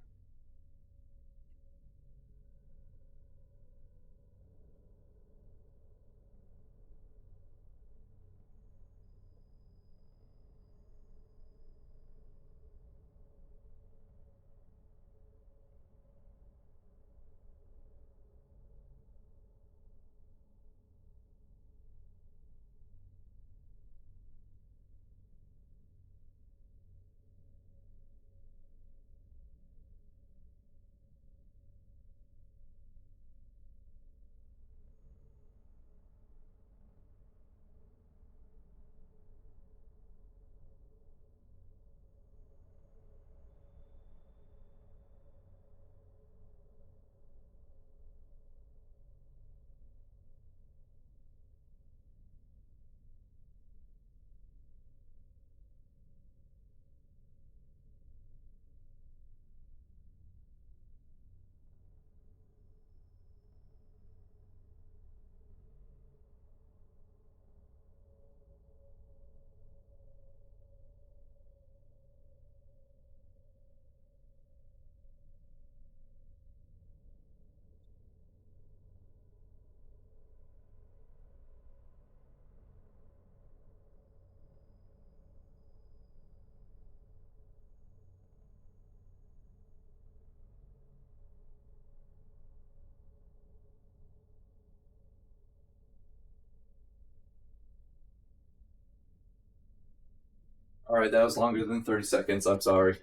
Alright, that was longer than 30 seconds. I'm sorry.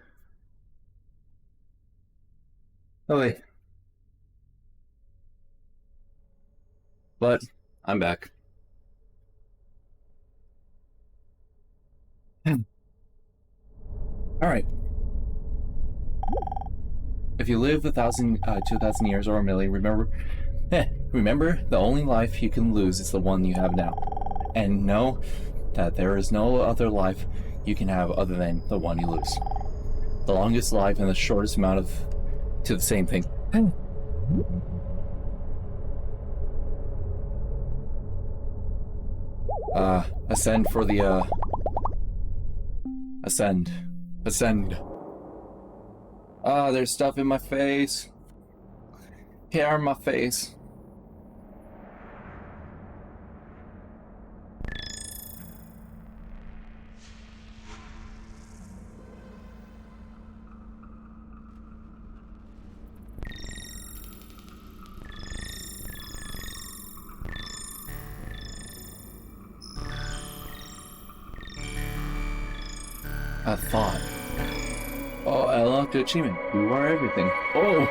Oh, wait. But I'm back. Alright. If you live 2,000 years or a million, remember, the only life you can lose is the one you have now. And know that there is no other life you can have other than the one you lose. The longest life and the shortest amount of... to the same thing. Ascend for the, Ascend. Ascend. Ah, there's stuff in my face. Hair in my face. I thought. Oh, I unlocked the achievement. You are everything. Oh!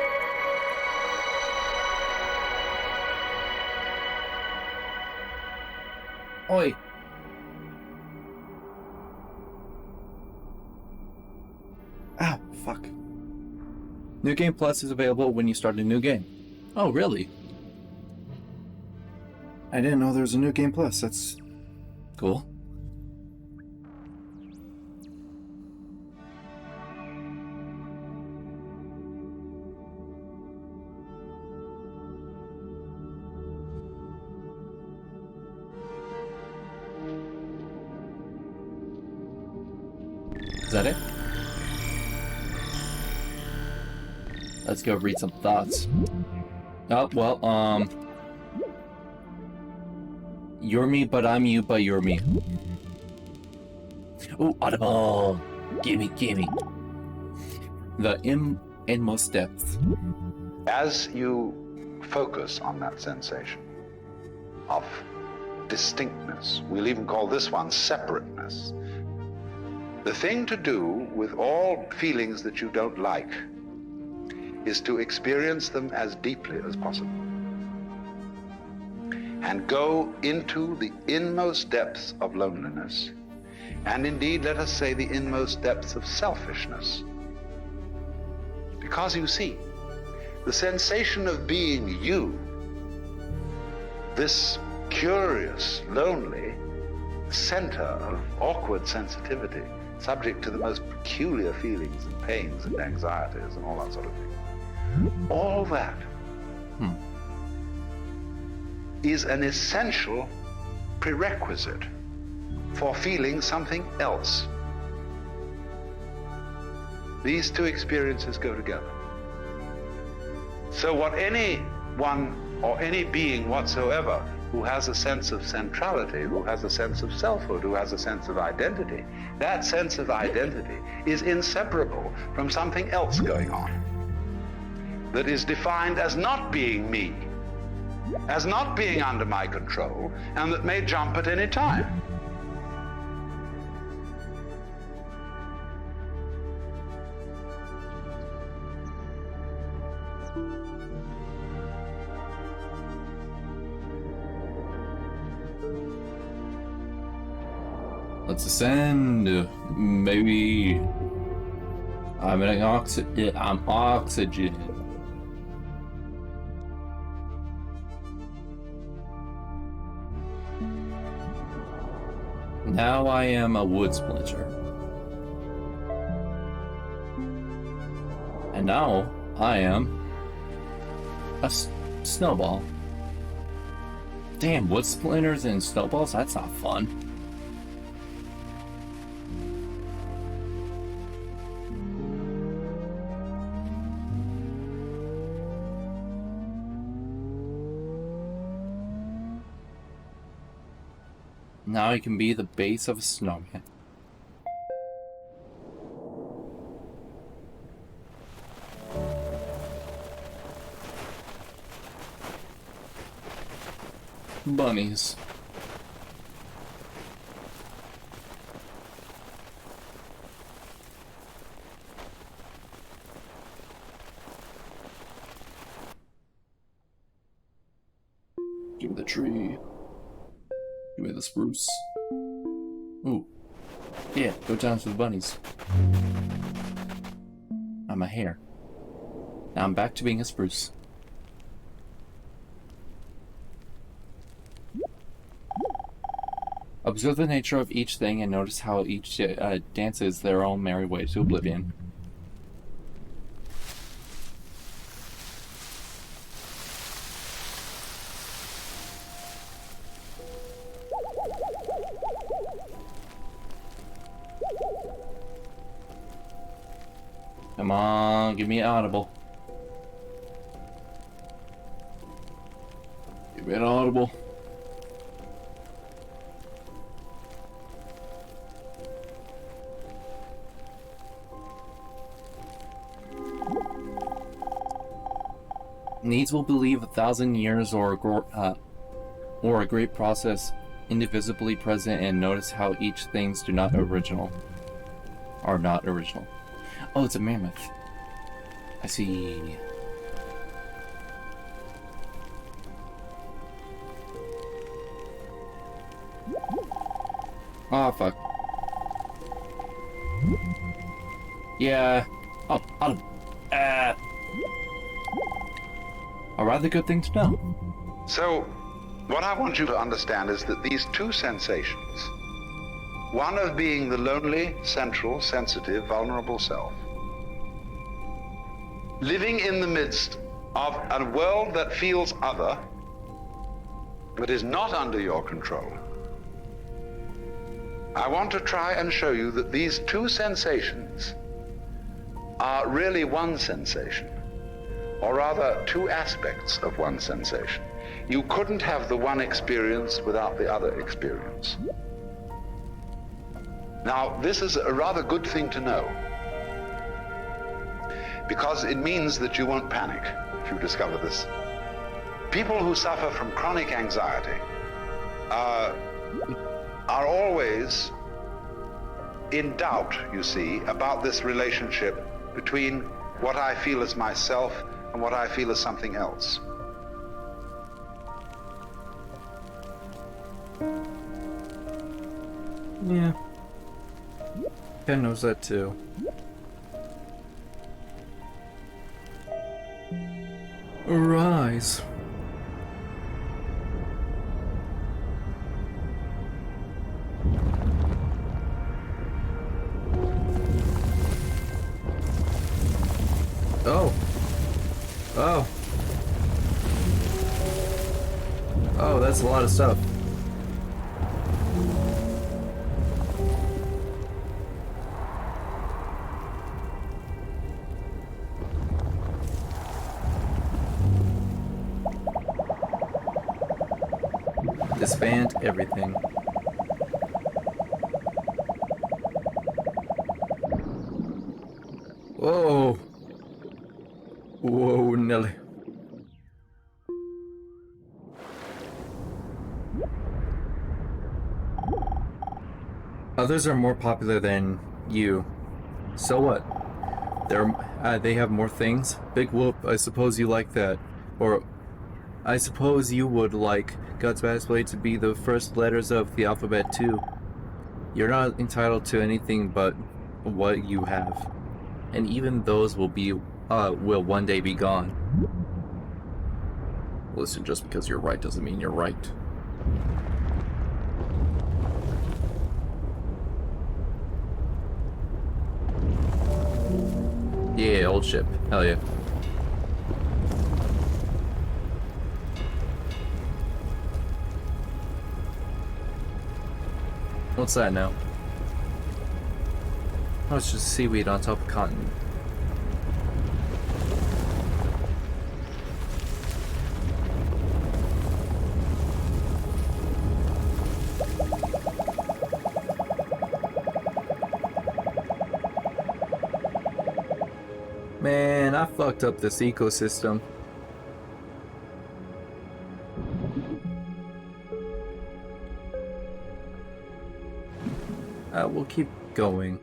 Oi! Ah, fuck. New Game Plus is available when you start a new game. Oh, really? I didn't know there was a New Game Plus. That's cool. Is that it? Let's go read some thoughts. Oh, well, you're me, but I'm you, but you're me. Ooh, audible! Gimme, gimme. The inmost depths. As you focus on that sensation of distinctness, we'll even call this one separateness, the thing to do with all feelings that you don't like is to experience them as deeply as possible and go into the inmost depths of loneliness, and indeed, let us say, the inmost depths of selfishness. Because you see, the sensation of being you, this curious, lonely center of awkward sensitivity, subject to the most peculiar feelings and pains and anxieties and all that sort of thing. All that is an essential prerequisite for feeling something else. These two experiences go together. So what anyone or any being whatsoever who has a sense of centrality, who has a sense of selfhood, who has a sense of identity, that sense of identity is inseparable from something else going on that is defined as not being me, as not being under my control, and that may jump at any time. Let's ascend. Maybe I'm oxygen. Now I am a wood splinter. And now I am a snowball. Damn, wood splinters and snowballs? That's not fun. Now I can be the base of a snowman. Bunnies. Give me the tree. Give me the spruce. Ooh. Yeah, go down to the bunnies. I'm a hare. Now I'm back to being a spruce. Observe the nature of each thing and notice how each dances their own merry way to oblivion. Come on, give me an audible. Give me an audible. Needs will believe 1,000 years or a great process indivisibly present, and notice how each things do not original. Are not original. Oh, it's a mammoth. I see. Oh, fuck. Yeah. Oh, Autumn. A rather good thing to know. So, what I want you to understand is that these two sensations, one of being the lonely, central, sensitive, vulnerable self, living in the midst of a world that feels other, but is not under your control. I want to try and show you that these two sensations are really one sensation, or rather two aspects of one sensation. You couldn't have the one experience without the other experience. Now, this is a rather good thing to know, because it means that you won't panic if you discover this. People who suffer from chronic anxiety are always in doubt, you see, about this relationship between what I feel as myself and what I feel as something else. Yeah. Ken knows that too. Arise. Oh. Oh. Oh, that's a lot of stuff. Disband everything. Whoa. Whoa, Nelly. Others are more popular than you. So what? They have more things. Big whoop, I suppose you like that. Or, I suppose you would like God's Baddest Blade to be the first letters of the alphabet too. You're not entitled to anything but what you have. And even those will one day be gone. Listen, just because you're right doesn't mean you're right. Yeah, old ship. Hell yeah. What's that now? Oh, it's just seaweed on top of cotton. Man, I fucked up this ecosystem. We'll keep going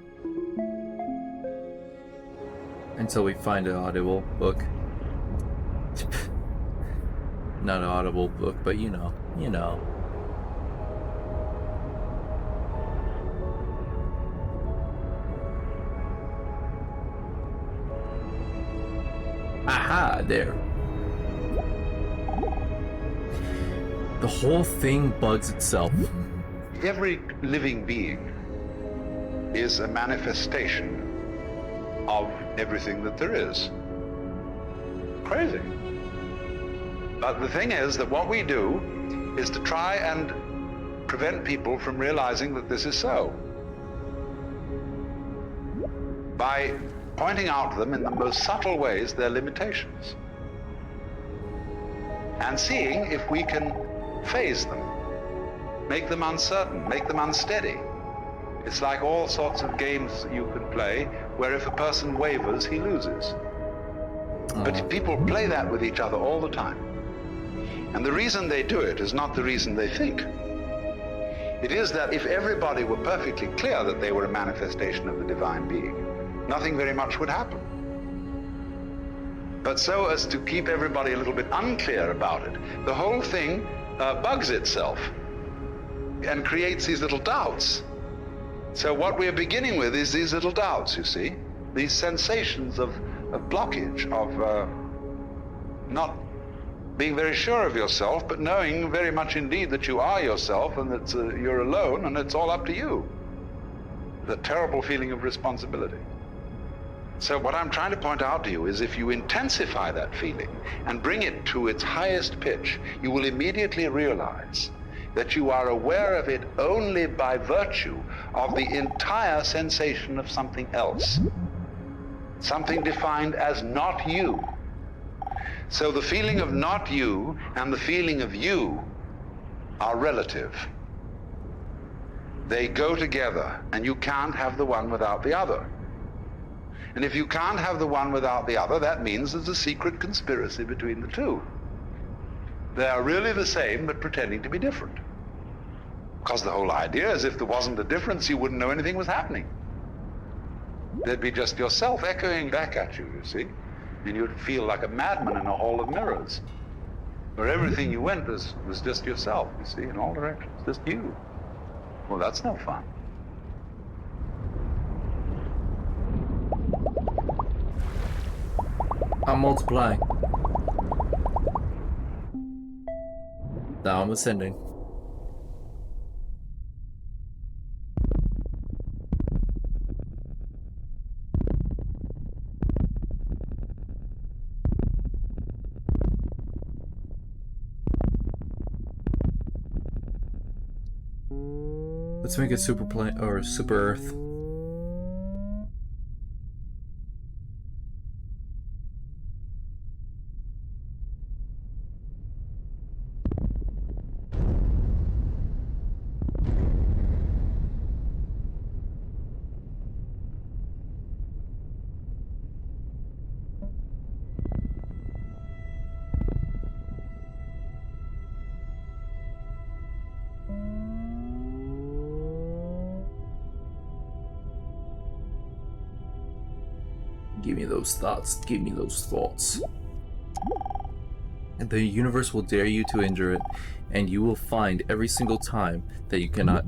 until we find an audible book. Not an Audible book, but you know. You know. Aha, there. The whole thing bugs itself. Every living being is a manifestation of everything that there is. Crazy. But the thing is that what we do is to try and prevent people from realizing that this is so, by pointing out to them in the most subtle ways their limitations, and seeing if we can phase them, make them uncertain, make them unsteady. It's like all sorts of games that you can play, where if a person wavers, he loses. But people play that with each other all the time. And the reason they do it is not the reason they think. It is that if everybody were perfectly clear that they were a manifestation of the divine being, nothing very much would happen. But so as to keep everybody a little bit unclear about it, the whole thing bugs itself and creates these little doubts. So what we're beginning with is these little doubts, you see, these sensations of blockage, of not being very sure of yourself, but knowing very much indeed that you are yourself and that you're alone and it's all up to you. The terrible feeling of responsibility. So what I'm trying to point out to you is if you intensify that feeling and bring it to its highest pitch, you will immediately realize that you are aware of it only by virtue of the entire sensation of something else. Something defined as not you. So the feeling of not you and the feeling of you are relative. They go together, and you can't have the one without the other. And if you can't have the one without the other, that means there's a secret conspiracy between the two. They are really the same, but pretending to be different. Because the whole idea is if there wasn't a difference, you wouldn't know anything was happening. There'd be just yourself echoing back at you, you see? And you'd feel like a madman in a hall of mirrors, where everything you went was just yourself, you see, in all directions, just you. Well, that's no fun. I'm multiplying. Now I'm ascending. Let's make it super plane or super Earth. Give me those thoughts. Give me those thoughts. And the universe will dare you to injure it, and you will find every single time that you cannot.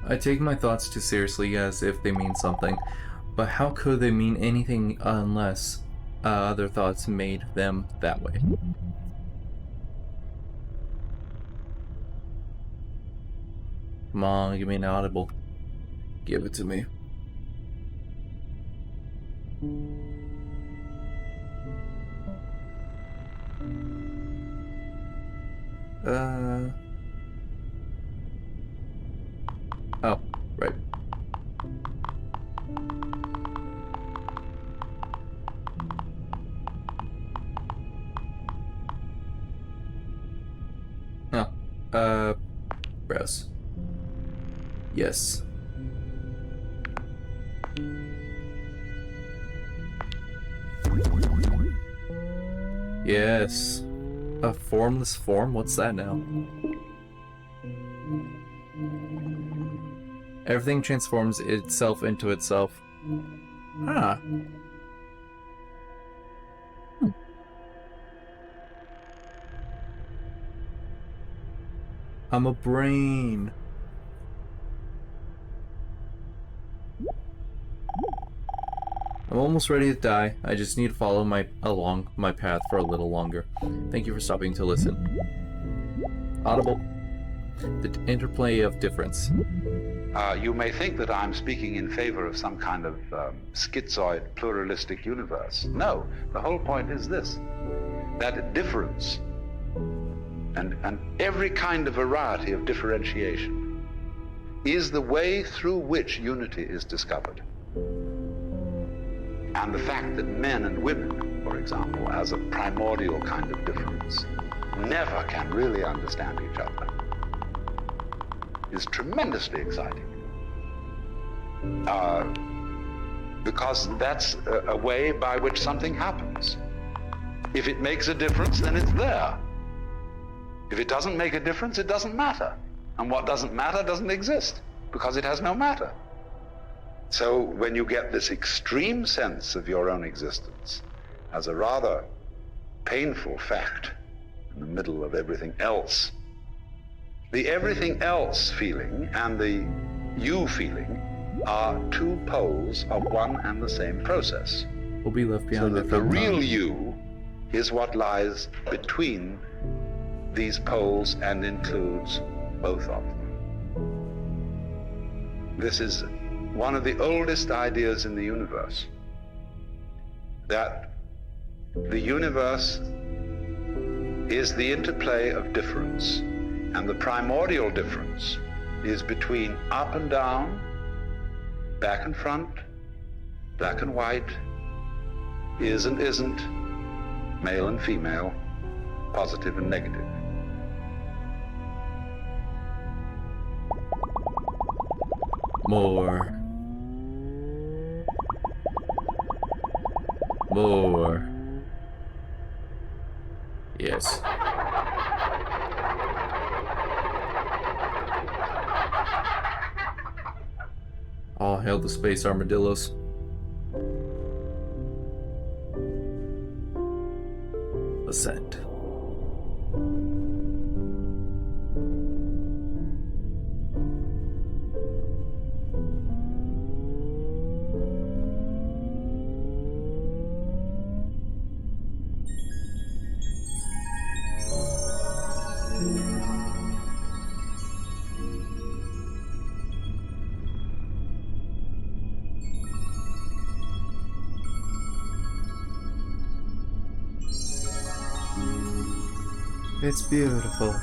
I take my thoughts too seriously as if they mean something, but how could they mean anything unless other thoughts made them that way? Come on, give me an audible. Give it to me. Oh, right. Oh, browse. Yes. Yes. A formless form? What's that now? Everything transforms itself into itself. Ah. I'm a brain. I'm almost ready to die. I just need to follow along my path for a little longer. Thank you for stopping to listen. Audible. The interplay of difference. You may think that I'm speaking in favor of some kind of schizoid, pluralistic universe. No, the whole point is this, that difference and every kind of variety of differentiation is the way through which unity is discovered. And the fact that men and women, for example, as a primordial kind of difference, never can really understand each other is tremendously exciting. Because that's a way by which something happens. If it makes a difference, then it's there. If it doesn't make a difference, it doesn't matter. And what doesn't matter doesn't exist, because it has no matter. So when you get this extreme sense of your own existence as a rather painful fact in the middle of everything else, the everything else feeling and the you feeling are two poles of one and the same process. We'll be left behind. So that the real you is what lies between these poles and includes both of them. This is one of the oldest ideas in the universe, that the universe is the interplay of difference, and the primordial difference is between up and down, back and front, black and white, is and isn't, male and female, positive and negative. More. More. Yes. All hail the space armadillos. Ascend. It's beautiful.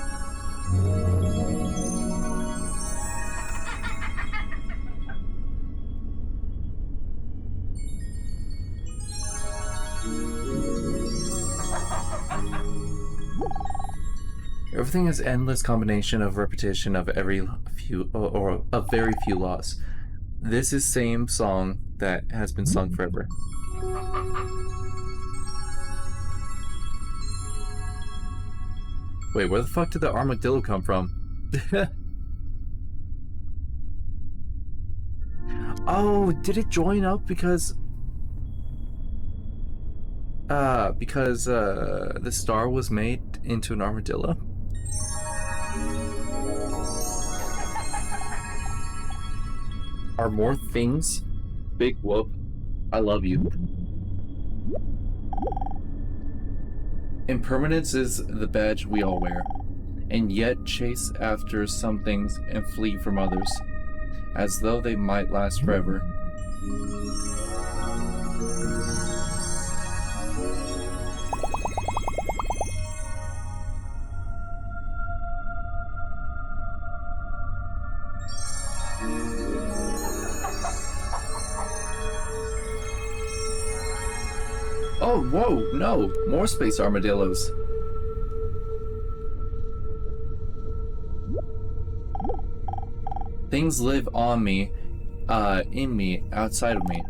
Everything is endless combination of repetition of every few or of very few laws. This is same song that has been sung forever. Wait, where the fuck did the armadillo come from? Oh, did it join up because the star was made into an armadillo? Are more things? Big whoop. I love you. Impermanence is the badge we all wear, and yet chase after some things and flee from others, as though they might last forever. Oh, whoa, no, more space armadillos. Things live on me, in me, outside of me.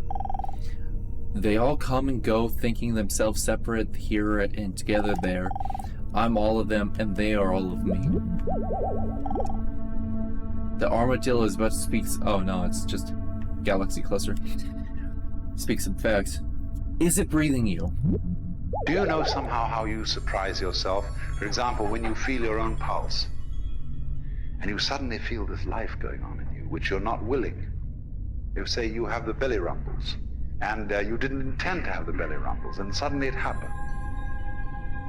They all come and go, thinking themselves separate here and together there. I'm all of them, and they are all of me. The armadillo is about to speak. Oh no, it's just galaxy cluster. Speaks some facts. Is it breathing you? Do you know somehow how you surprise yourself? For example, when you feel your own pulse, and you suddenly feel this life going on in you, which you're not willing. You say you have the belly rumbles, and you didn't intend to have the belly rumbles, and suddenly it happened.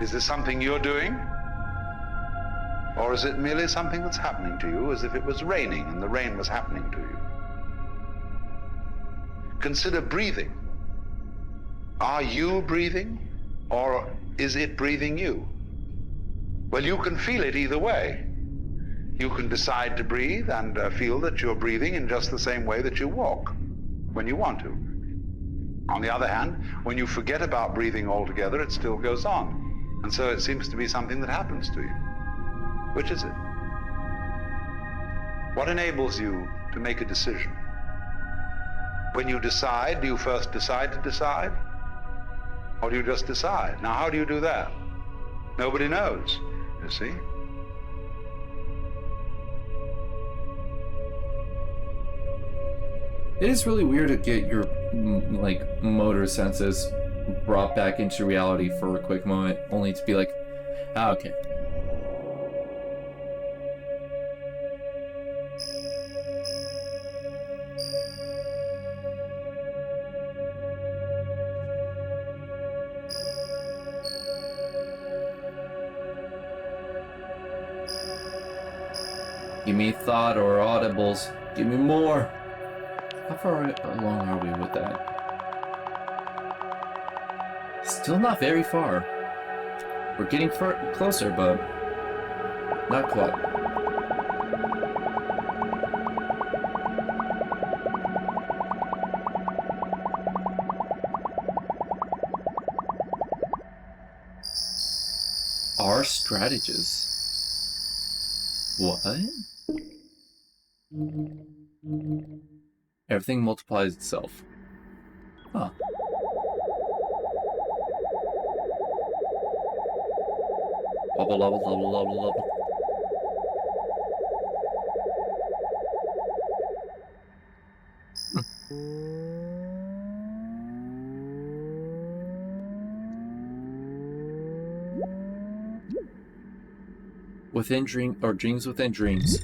Is this something you're doing? Or is it merely something that's happening to you, as if it was raining and the rain was happening to you? Consider breathing. Are you breathing, or is it breathing you? Well, you can feel it either way. You can decide to breathe and feel that you're breathing in just the same way that you walk when you want to. On the other hand, when you forget about breathing altogether, it still goes on. And so it seems to be something that happens to you. Which is it? What enables you to make a decision? When you decide, do you first decide to decide? Or do you just decide? Now, how do you do that? Nobody knows, you see? It is really weird to get your, like, motor senses brought back into reality for a quick moment, only to be like, ah, okay. Give me thought or audibles. Give me more. How far along are we with that? Still not very far. We're getting closer, but not quite. Our strategists. What? Everything multiplies itself. Huh. Bubble, bubble, bubble, bubble, bubble. Within dreams within dreams.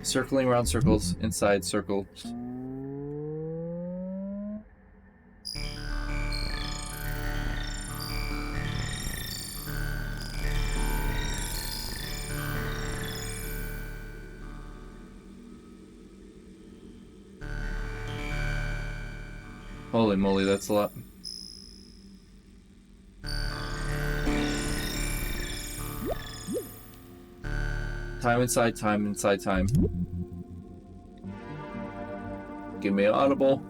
Circling around circles inside circles. Holy moly, that's a lot. Time inside time inside time. Give me an audible.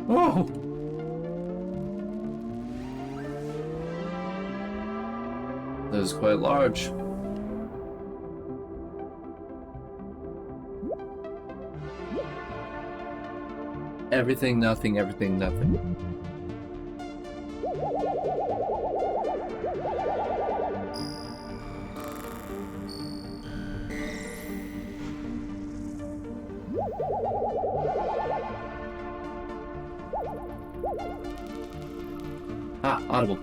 Oh! That is quite large. Everything, nothing, everything, nothing. Ah, audible.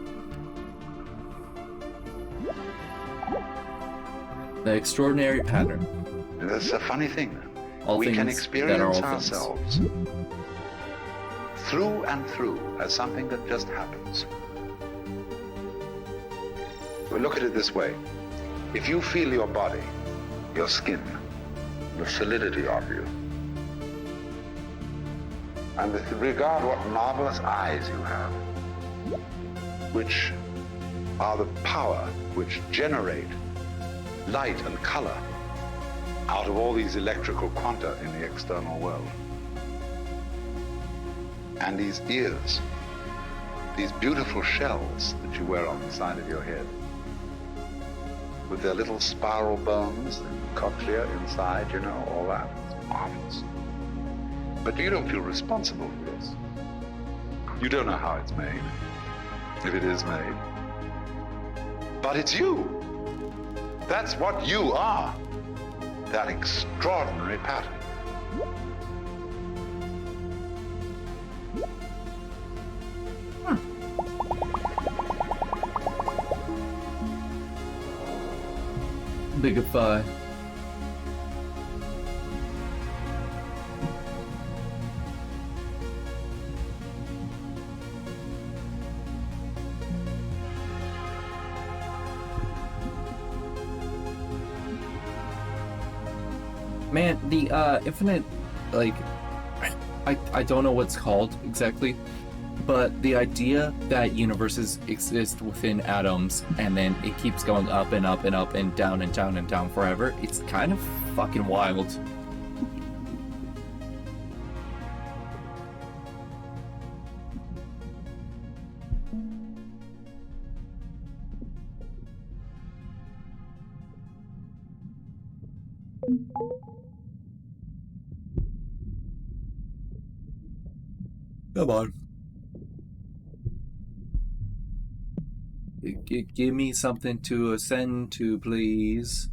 The extraordinary pattern. That's a funny thing. All we things can that are experience all ourselves through and through as something that just happens. We look at it this way. If you feel your body, your skin, the solidity of you, and regard what marvelous eyes you have, which are the power which generate light and color out of all these electrical quanta in the external world. And these ears, these beautiful shells that you wear on the side of your head, with their little spiral bones, the cochlea inside, you know, all that. It's marvelous. But you don't feel responsible for this. You don't know how it's made, if it is made. But it's you. That's what you are. That extraordinary pattern. Bigify. Man, the infinite, like, I don't know what's called exactly, but the idea that universes exist within atoms and then it keeps going up and up and up and down and down and down forever, it's kind of fucking wild. Come on. Give me something to ascend to, please.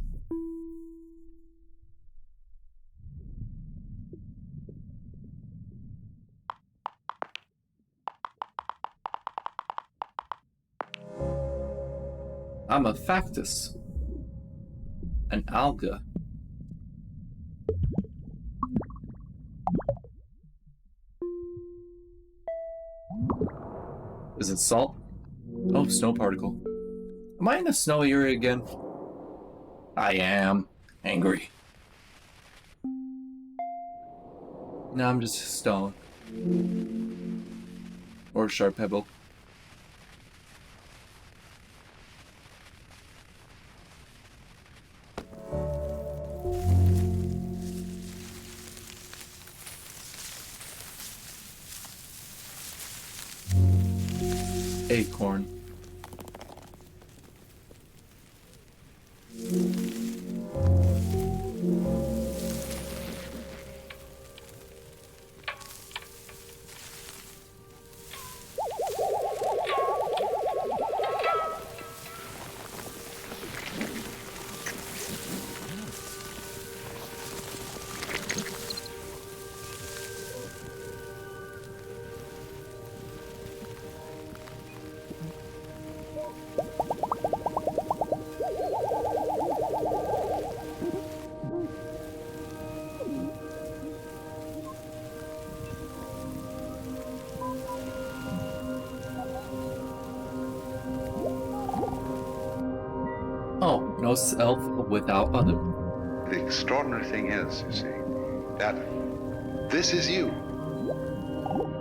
I'm a factus. An alga. Is it salt? Oh, snow particle. Am I in a snow area again? I am. Angry. No, I'm just stone. Or sharp pebble. Acorn. Oh, no self without other. The extraordinary thing is, you see, that this is you.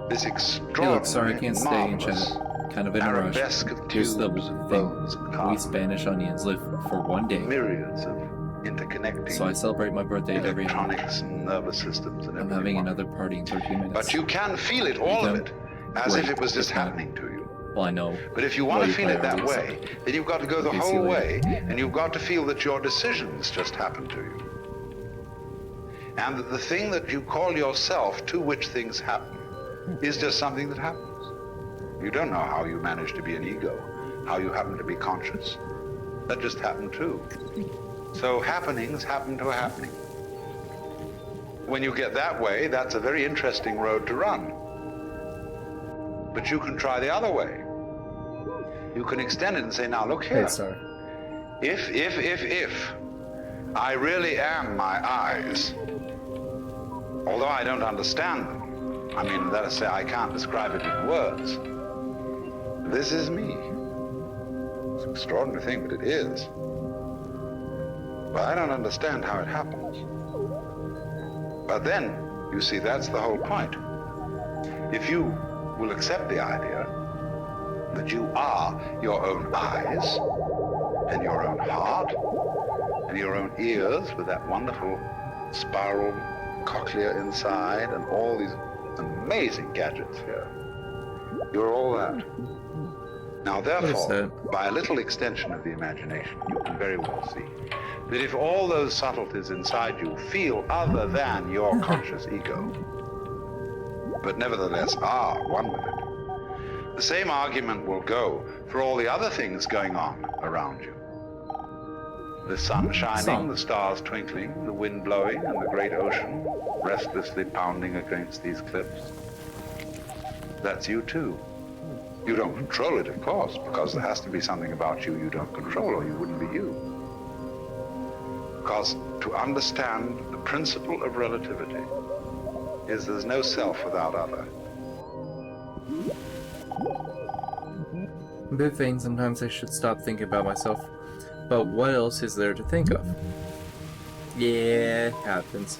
This Hey, extraordinary, look, sorry, I can't stay in marvelous chat. Kind of in a rush. arabesque of Here's the tubes and thing. bones and We carbon, Spanish onions live for one day. myriads of interconnecting So I celebrate my birthday every night. electronics and nervous systems and I'm everything. having another party in 13 minutes. But you can feel it, all of can it, as if wait it was just for time. happening to you. Well, I know. But if you want Well, to you feel it that prioritize way, then you've got to go the Okay, see whole you way, later. and you've got to feel that your decisions just happen to you. And that the thing that you call yourself, to which things happen, is just something that happens. You don't know how you manage to be an ego, how you happen to be conscious. That just happened too. So happenings happen to a happening. When you get that way, that's a very interesting road to run. But you can try the other way. You can extend it and say, now look here. Hey, sorry. If I really am my eyes, although I don't understand them, I mean, let us say I can't describe it in words, this is me. It's an extraordinary thing, but it is. But I don't understand how it happens. But then, you see, that's the whole point. If you will accept the idea that you are your own eyes, and your own heart, and your own ears with that wonderful spiral cochlea inside, and all these amazing gadgets here. You're all that. Now, is therefore, that? by a little extension of the imagination, you can very well see that if all those subtleties inside you feel other than your conscious ego, but nevertheless are one with it, the same argument will go for all the other things going on around you. The sun shining, the stars twinkling, the wind blowing, and the great ocean restlessly pounding against these cliffs. That's you too. You don't control it, of course, because there has to be something about you don't control, or you wouldn't be you. Because to understand the principle of relativity is there's no self without other. A bit vain, sometimes I should stop thinking about myself. But what else is there to think of? Yeah, it happens.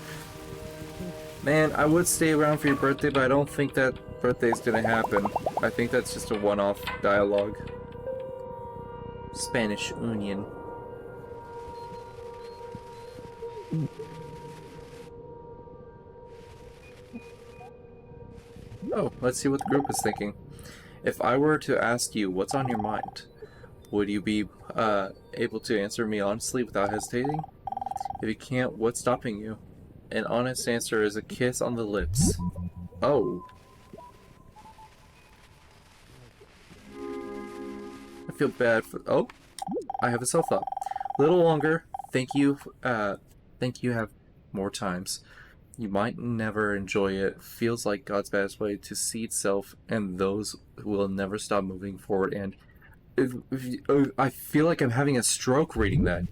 Man, I would stay around for your birthday, but I don't think that birthday's gonna happen. I think that's just a one-off dialogue. Spanish Union. Oh, let's see what the group is thinking. If I were to ask you what's on your mind, would you be able to answer me honestly without hesitating? If you can't, what's stopping you? An honest answer is a kiss on the lips. Oh. I feel bad for... Oh, I have a self-thought. A little longer. Thank you have more times. You might never enjoy it. Feels like God's best way to see itself, and those will never stop moving forward. And I feel like I'm having a stroke reading that.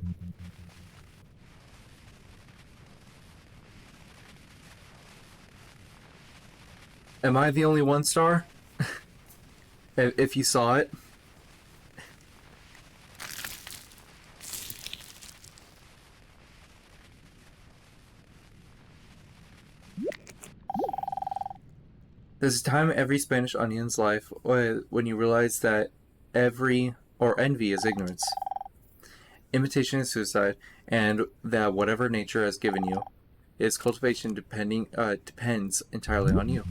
Am I the only one star? If you saw it. There's a time in every Spanish onion's life when you realize that envy is ignorance, imitation is suicide, and that whatever nature has given you, its cultivation depends entirely on you.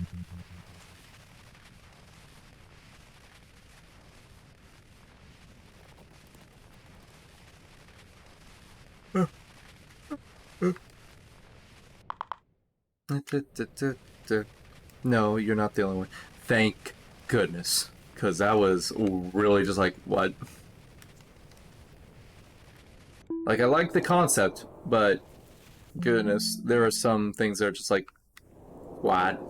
No, you're not the only one. Thank goodness. Because that was really just like, what? Like, I like the concept, but goodness, there are some things that are just like, what?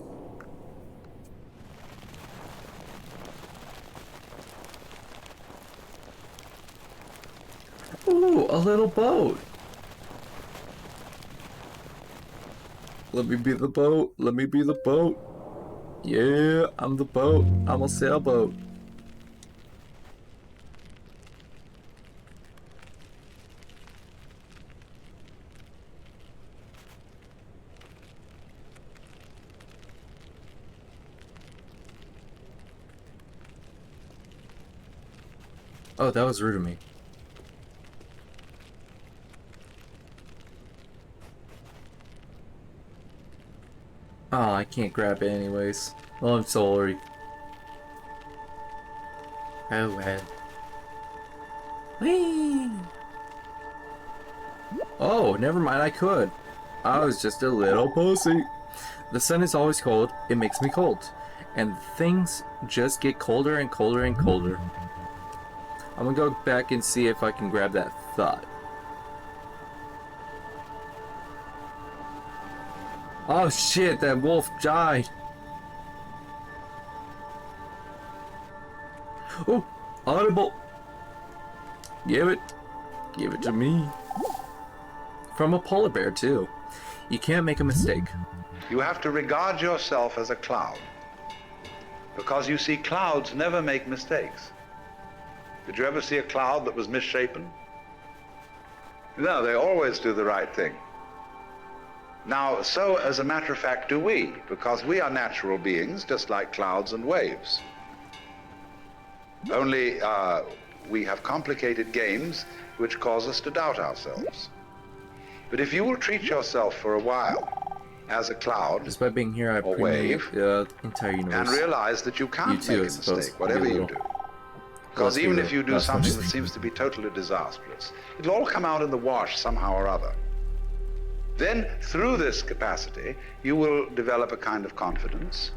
Ooh, a little boat. Let me be the boat. Let me be the boat. Yeah, I'm the boat. I'm a sailboat. Oh, that was rude of me. Oh, I can't grab it anyways. Well, I'm sorry. Oh well. Whee! Oh, never mind, I could. I was just a little pussy. The sun is always cold, it makes me cold. And things just get colder and colder and colder. I'm gonna go back and see if I can grab that thought. Oh shit, that wolf died. Oh, audible. Give it to me. From a polar bear too. You can't make a mistake. You have to regard yourself as a cloud. Because you see, clouds never make mistakes. Did you ever see a cloud that was misshapen? No, they always do the right thing. Now, so as a matter of fact do we, because we are natural beings, just like clouds and waves. Only we have complicated games which cause us to doubt ourselves. But if you will treat yourself for a while as a cloud Just by being here, I or permeate wave, the entire universe. and realize that you can't You too, make I a suppose. mistake, whatever Maybe a you little. do. Because Let's be even real, if you do not as much something as that you seems do. to be totally disastrous, it'll all come out in the wash somehow or other. Then, through this capacity, you will develop a kind of confidence.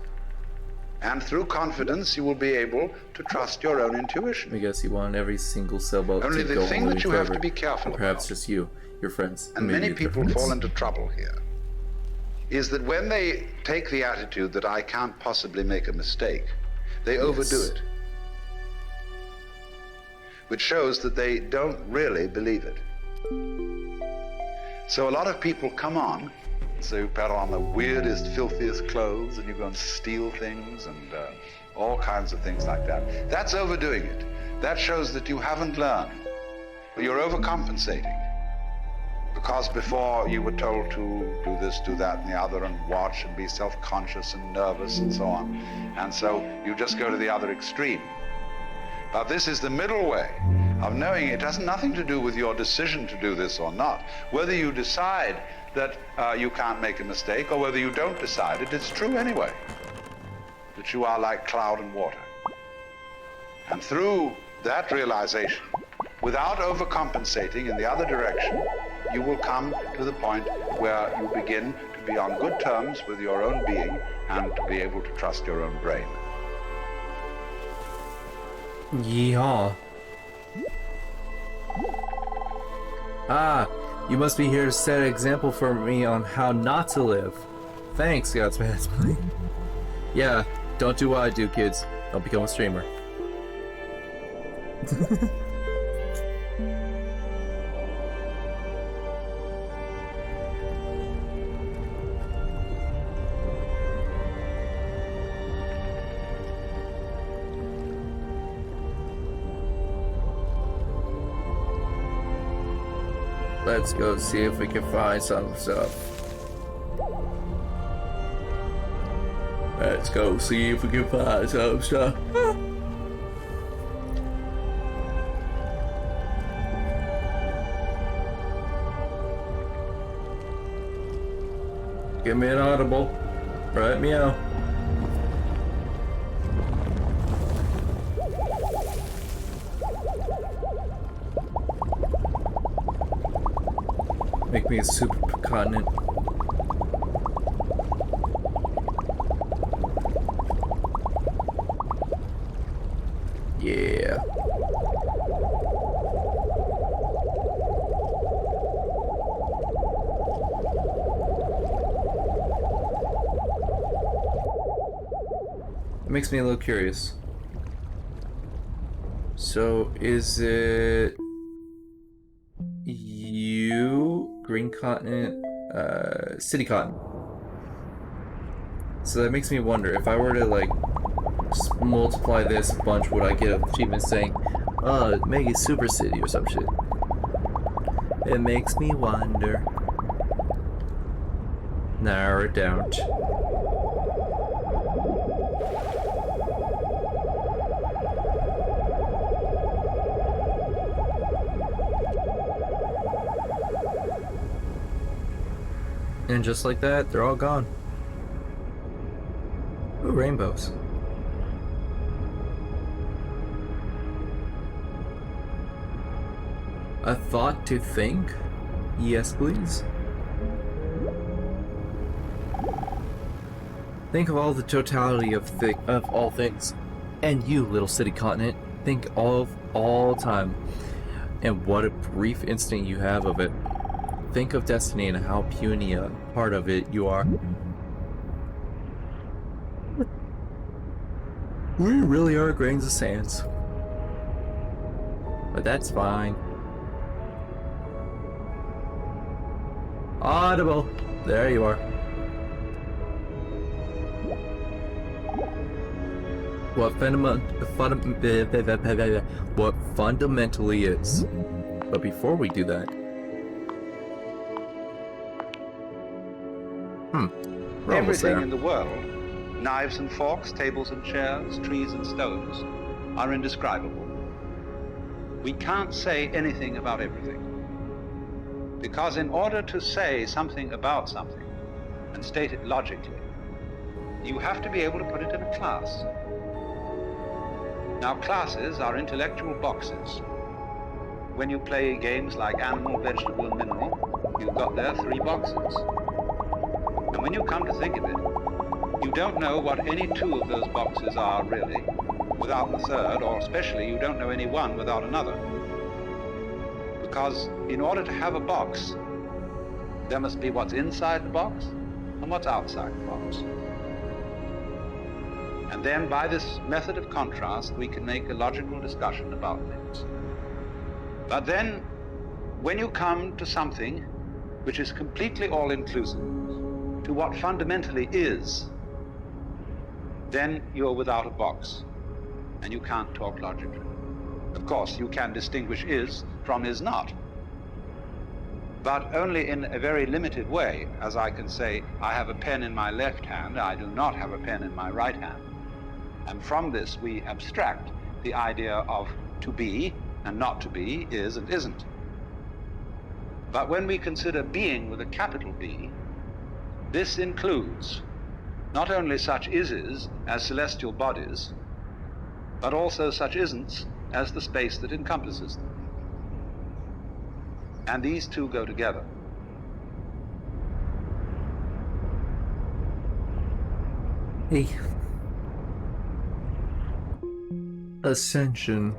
And through confidence, you will be able to trust your own intuition. I guess you want every single sailboat Only to the go thing on that living you have forever. to be careful Or perhaps about, just you, your friends, and maybe many your people friends. fall into trouble here, is that when they take the attitude that I can't possibly make a mistake, they overdo Yes. it. Which shows that they don't really believe it. So a lot of people come on, so you put on the weirdest, filthiest clothes, and you go and steal things, and all kinds of things like that. That's overdoing it. That shows that you haven't learned. You're overcompensating. Because before you were told to do this, do that, and the other, and watch, and be self-conscious and nervous, and so on. And so you just go to the other extreme. But this is the middle way of knowing it has nothing to do with your decision to do this or not. Whether you decide that you can't make a mistake, or whether you don't decide it, it's true anyway. That you are like cloud and water. And through that realization, without overcompensating in the other direction, you will come to the point where you begin to be on good terms with your own being and to be able to trust your own brain. Yeehaw. Ah, you must be here to set an example for me on how not to live. Thanks, Godsmansplaining. Yeah, don't do what I do, kids. Don't become a streamer. Let's go see if we can find some stuff. Let's go see if we can find some stuff. Give me an audible. Right, meow. Make me a super continent. Yeah. It makes me a little curious. So, is it you, Green Continent, City Cotton? So that makes me wonder, if I were to like just multiply this a bunch, would I get an achievement saying, make it Super City or some shit? It makes me wonder. Narrow it down. And just like that, they're all gone. Ooh, rainbows. A thought to think? Yes, please. Think of all the totality of all things. And you, little city continent, think of all time. And what a brief instant you have of it. Think of destiny and how puny a part of it you are. We really are grains of sands. But that's fine. Audible. There you are. What fundamentally is. But before we do that, we're almost Everything there. in the world, knives and forks, tables and chairs, trees and stones, are indescribable. We can't say anything about everything. Because in order to say something about something, and state it logically, you have to be able to put it in a class. Now, classes are intellectual boxes. When you play games like animal, vegetable, and mineral, you've got there 3 boxes. And when you come to think of it, you don't know what any 2 of those boxes are really, without the third, or especially you don't know any one without another. Because in order to have a box, there must be what's inside the box and what's outside the box. And then by this method of contrast, we can make a logical discussion about things. But then, when you come to something which is completely all-inclusive, to what fundamentally is, then you're without a box, and you can't talk logically. Of course, you can distinguish is from is not, but only in a very limited way, as I can say, I have a pen in my left hand, I do not have a pen in my right hand. And from this, we abstract the idea of to be and not to be, is and isn't. But when we consider being with a capital B, this includes not only such ises as celestial bodies, but also such isn'ts as the space that encompasses them. And these 2 go together. Hey. Ascension.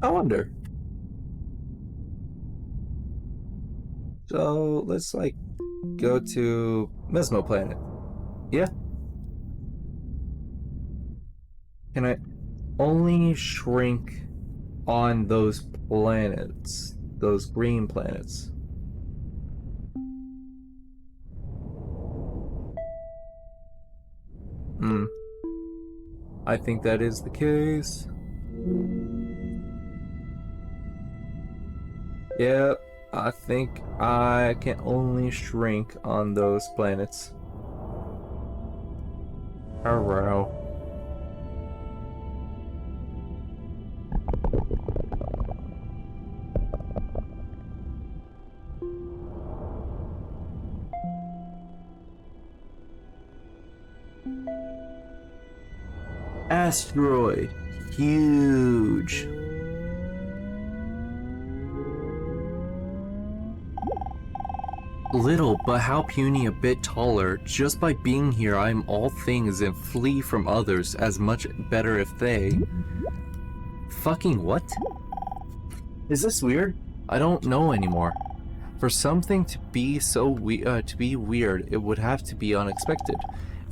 I wonder. So let's go to Mesmo Planet. Yeah? Can I only shrink on those planets? Those green planets? I think that is the case. Yeah, I think I can only shrink on those planets. Hello. Asteroid. Huge. Little, but how puny a bit taller. Just by being here, I am all things and flee from others as much better if they... Fucking what? Is this weird? I don't know anymore. For something to be so weird, it would have to be unexpected.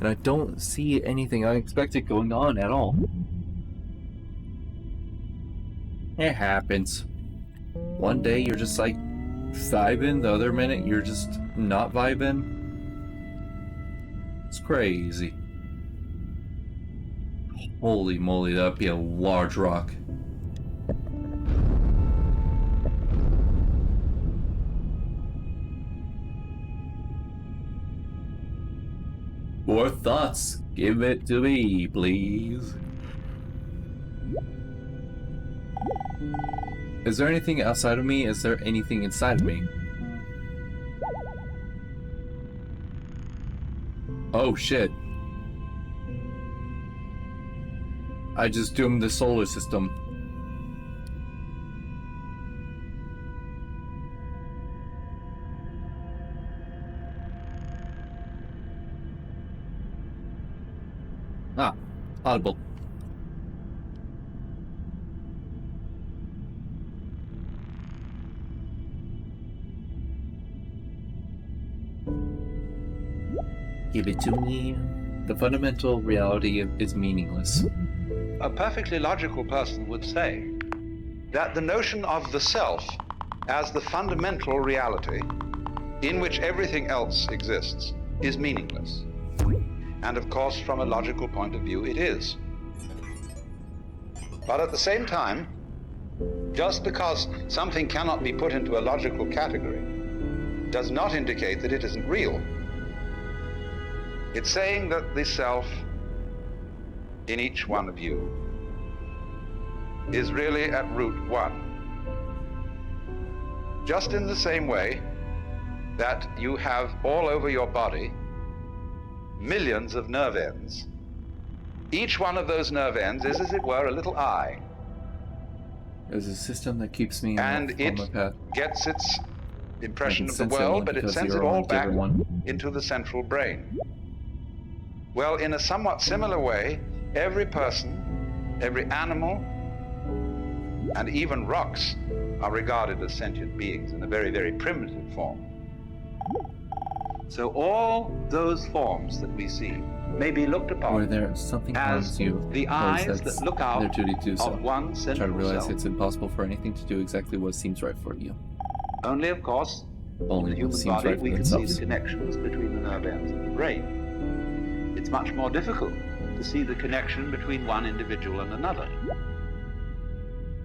And I don't see anything unexpected going on at all. It happens. One day you're just vibing, the other minute you're just not vibing. It's crazy. Holy moly, that'd be a large rock. More thoughts. Give it to me, please. Is there anything outside of me? Is there anything inside of me? Oh shit. I just doomed the solar system. Ah, audible. Give it to me. The fundamental reality is meaningless. A perfectly logical person would say that the notion of the self as the fundamental reality in which everything else exists is meaningless. And of course, from a logical point of view, it is. But at the same time, just because something cannot be put into a logical category does not indicate that it isn't real. It's saying that the self in each one of you is really at root one. Just in the same way that you have all over your body millions of nerve ends. Each one of those nerve ends is, as it were, a little eye. There's a system that keeps me And on it my path. gets its impression I of can the sense it only world, but it because sends you're it all on the back other one. into the central brain. Well, in a somewhat similar way, every person, every animal, and even rocks are regarded as sentient beings in a very, very primitive form. So all those forms that we see may be looked upon Where there something harms as you, the or eyes that's that look out their duty to do so. of one Try to central realize cell. it's impossible for anything to do exactly what seems right for you. Only, of course, in Only the what human seems body right for we can see themselves. the connections between the nerve ends and the brain. It's much more difficult to see the connection between one individual and another.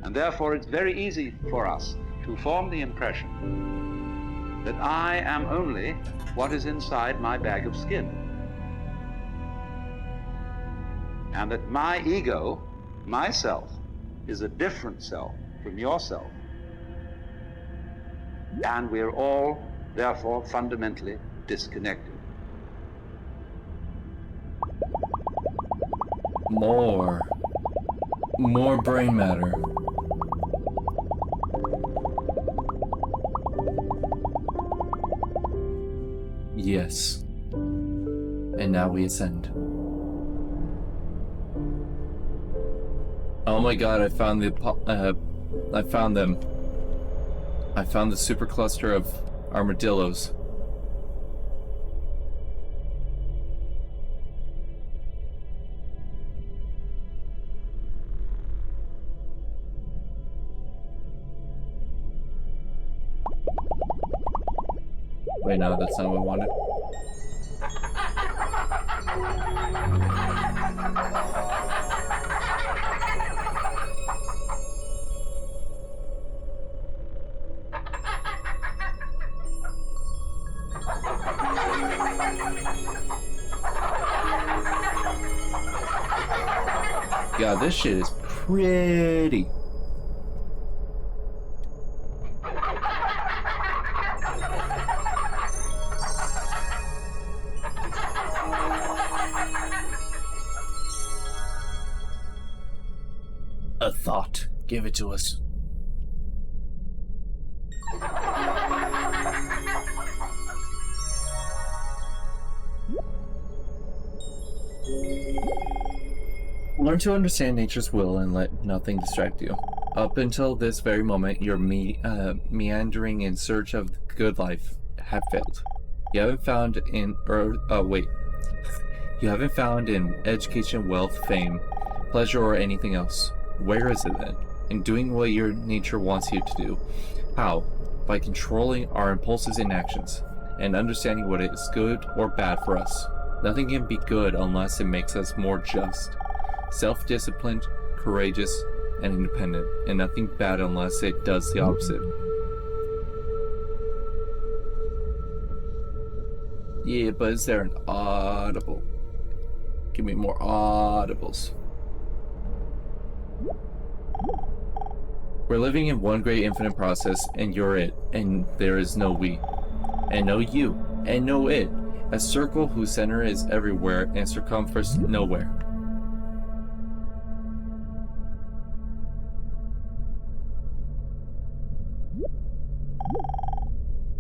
And therefore it's very easy for us to form the impression that I am only what is inside my bag of skin. And that my ego, myself, is a different self from yourself. And we're all, therefore, fundamentally disconnected. More brain matter. Yes. And now we ascend. Oh my god, I found them. I found the supercluster of armadillos. Wait, no, that's not what I wanted. God, this shit is pretty. A thought. Give it to us. Learn to understand nature's will and let nothing distract you. Up until this very moment, your meandering in search of the good life have failed. You haven't found in You haven't found in education, wealth, fame, pleasure, or anything else. Where is it then? In doing what your nature wants you to do. How? By controlling our impulses and actions, and understanding what is good or bad for us. Nothing can be good unless it makes us more just, self-disciplined, courageous, and independent, and nothing bad unless it does the opposite. Yeah, but is there an audible? Give me more audibles. We're living in one great infinite process, and you're it, and there is no we, and no you, and no it. A circle whose center is everywhere and circumference nowhere.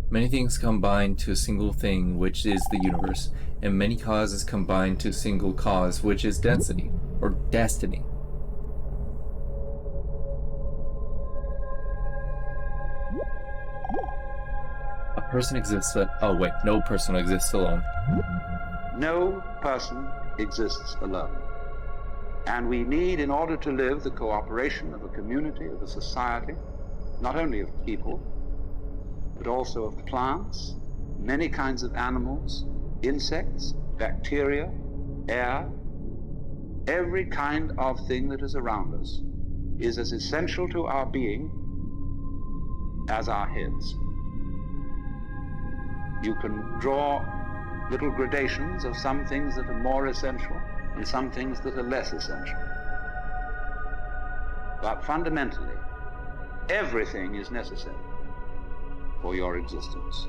Many things combine to a single thing, which is the universe, and many causes combine to a single cause, which is density, or destiny. A person exists no person exists alone. No person exists alone. And we need, in order to live, the cooperation of a community, of a society, not only of people, but also of plants, many kinds of animals, insects, bacteria, air. Every kind of thing that is around us is as essential to our being as our heads. You can draw little gradations of some things that are more essential and some things that are less essential. But fundamentally, everything is necessary for your existence.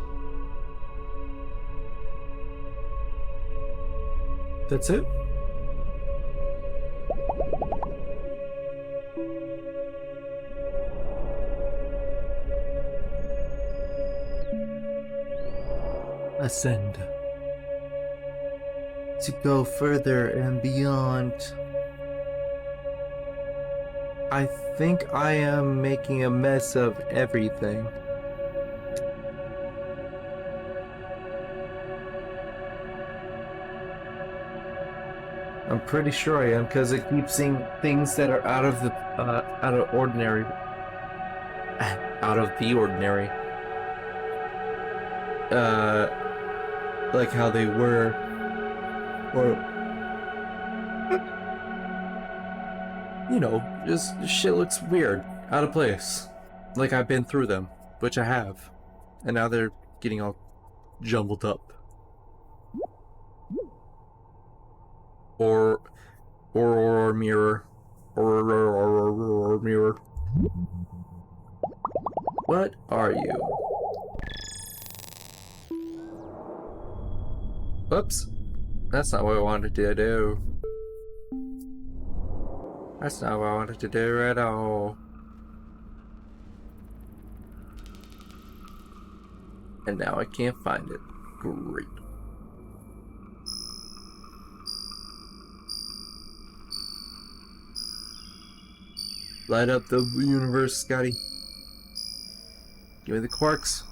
That's it? Ascend. To go further and beyond. I think I am making a mess of everything. I'm pretty sure I am, because it keeps seeing things that are out of the ordinary. Out of the ordinary. Like how they were, or you know, just shit looks weird, out of place. Like I've been through them, which I have, and now they're getting all jumbled up. Or mirror, or mirror. What are you? Oops. That's not what I wanted to do. That's not what I wanted to do at all. And now I can't find it. Great. Light up the universe, Scotty. Give me the quarks.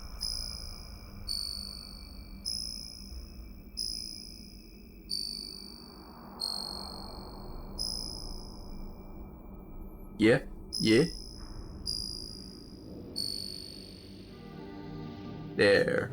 Yeah, yeah. There.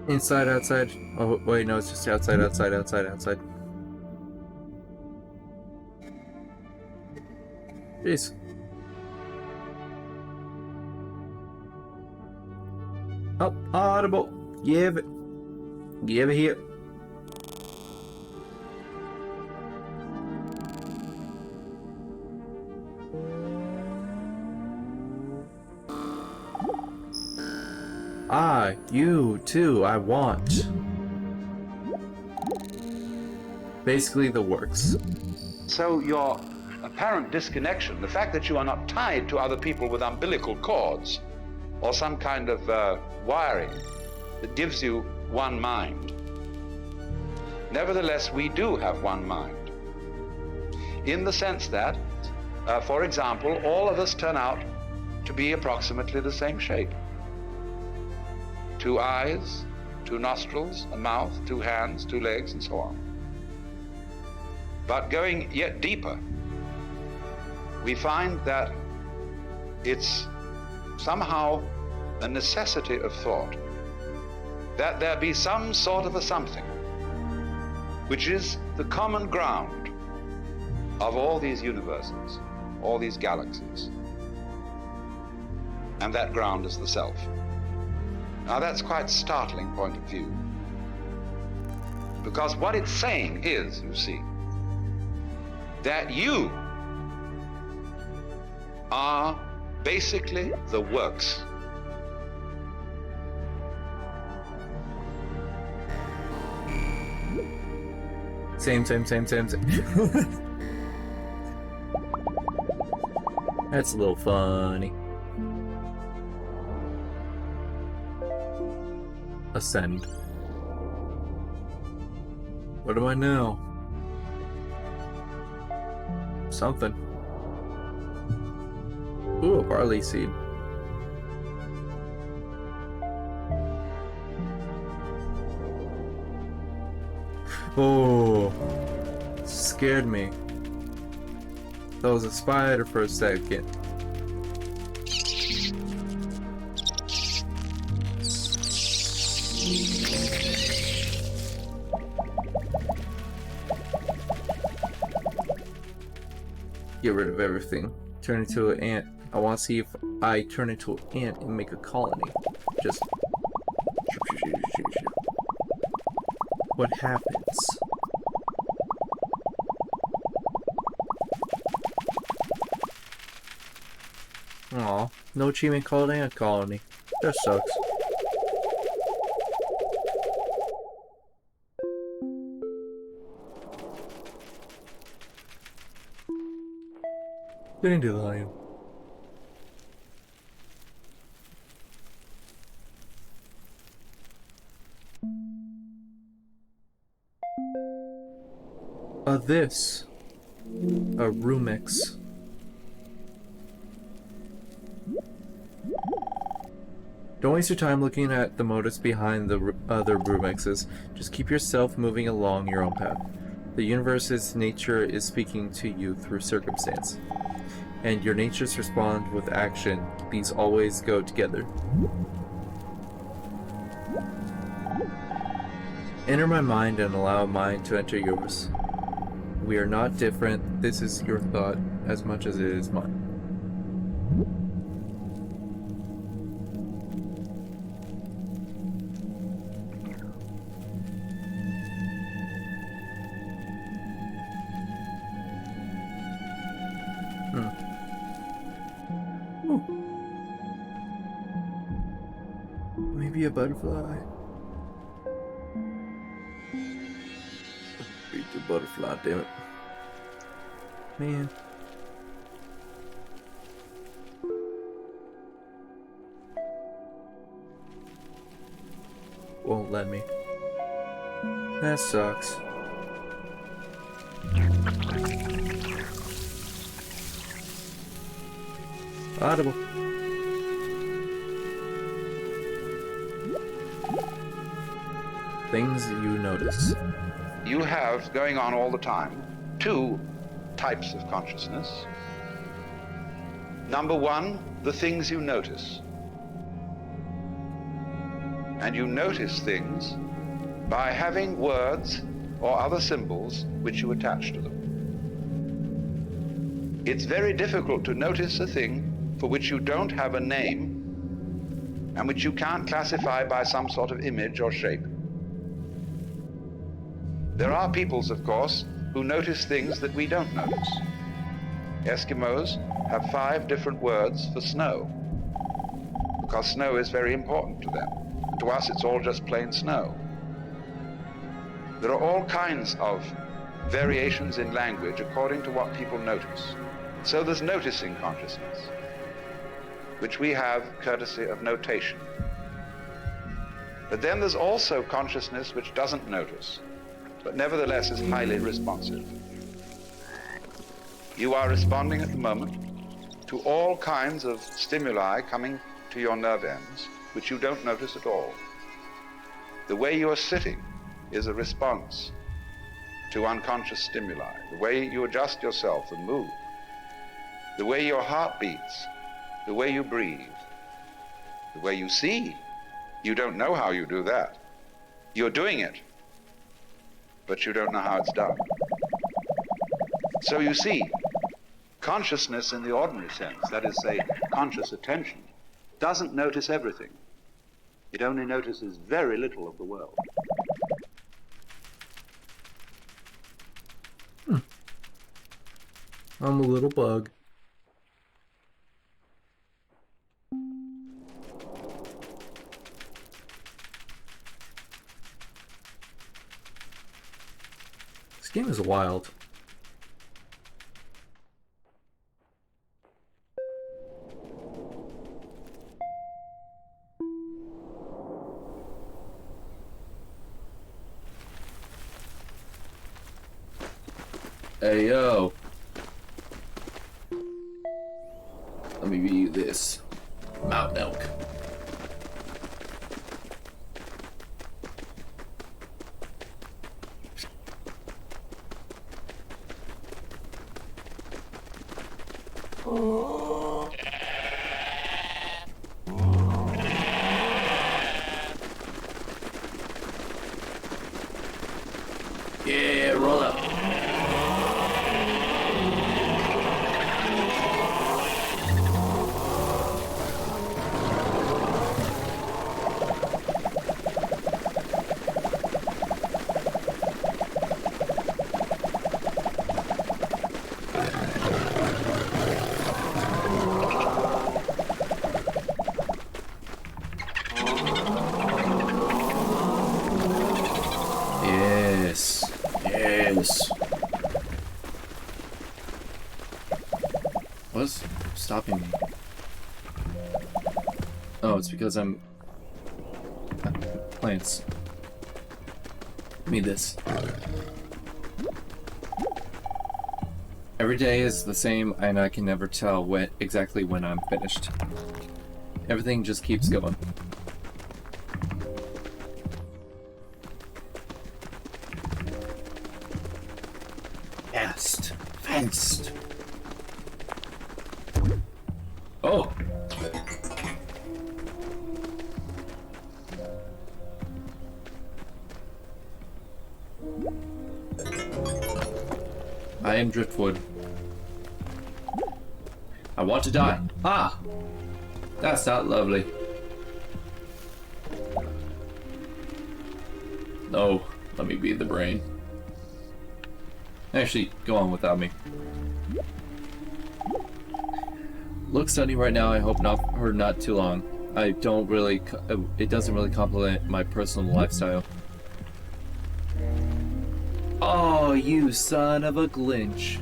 Inside, outside. Oh, wait, no, it's just outside, outside, outside, outside. Jeez. Oh, audible. Give it. Give it here. Ah, you too, I want. Basically the works. So your apparent disconnection, the fact that you are not tied to other people with umbilical cords or some kind of wiring that gives you one mind. Nevertheless, we do have one mind. In the sense that, for example, all of us turn out to be approximately the same shape. 2 eyes, 2 nostrils, a mouth, 2 hands, 2 legs, and so on. But going yet deeper, we find that it's somehow a necessity of thought that there be some sort of a something which is the common ground of all these universes, all these galaxies. And that ground is the self. Now that's quite a startling point of view, because what it's saying is, you see, that you are basically the works. Same. That's a little funny. Ascend. What do I know? Something. Ooh, a barley seed. Oh, scared me. That was a spider for a second. Get rid of everything. Turn into an ant. I want to see if I turn into an ant and make a colony. Just... what happens? Aw, no achievement called ant colony. That sucks. Dandelion. This. A Rumix. Don't waste your time looking at the motives behind the other Rumixes. Just keep yourself moving along your own path. The universe's nature is speaking to you through circumstance. And your natures respond with action. These always go together. Enter my mind and allow mine to enter yours. We are not different. This is your thought as much as it is mine. Maybe a butterfly. Beat the butterfly, damn it. Man. Won't let me. That sucks. Audible. Things you notice. You have, going on all the time, two types of consciousness. Number one, the things you notice. And you notice things by having words or other symbols which you attach to them. It's very difficult to notice a thing for which you don't have a name and which you can't classify by some sort of image or shape. There are peoples, of course, who notice things that we don't notice. Eskimos have 5 different words for snow, because snow is very important to them. To us, it's all just plain snow. There are all kinds of variations in language according to what people notice. So there's noticing consciousness, which we have courtesy of notation. But then there's also consciousness which doesn't notice, but nevertheless is highly responsive. You are responding at the moment to all kinds of stimuli coming to your nerve ends, which you don't notice at all. The way you are sitting is a response to unconscious stimuli. The way you adjust yourself and move, the way your heart beats, the way you breathe, the way you see. You don't know how you do that. You're doing it, but you don't know how it's done. So you see, consciousness in the ordinary sense, that is, say, conscious attention, doesn't notice everything. It only notices very little of the world. I'm a little bug. This game is wild. Hey yo. Let me review this. Mountain elk. Yeah, roll up. Yes. Yes. What's stopping me? Oh, it's because I'm plants. Give me this. Every day is the same, and I can never tell exactly when I'm finished. Everything just keeps going. Fast. Fast. Oh! I am Driftwood. I want to die. Ah! That's not lovely. No, let me be the brain. Actually, go on without me. Look stunning right now. I hope not for not too long. I don't really. It doesn't really complement my personal lifestyle. Oh, you son of a Glinch!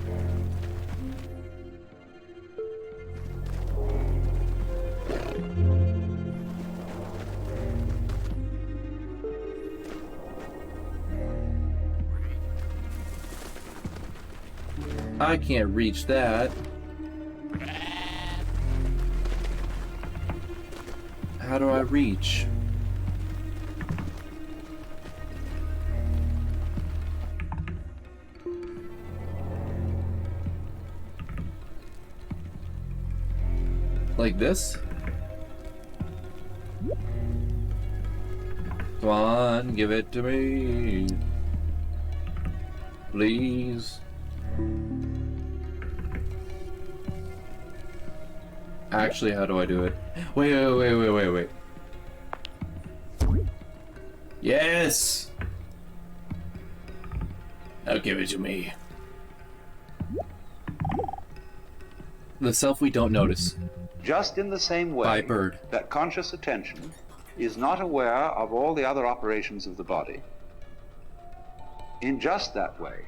I can't reach that. How do I reach? Like this? Come on, give it to me. Please. Actually, how do I do it? Wait. Yes! Now give it to me. The self we don't notice. Just in the same way By bird. that conscious attention is not aware of all the other operations of the body, in just that way,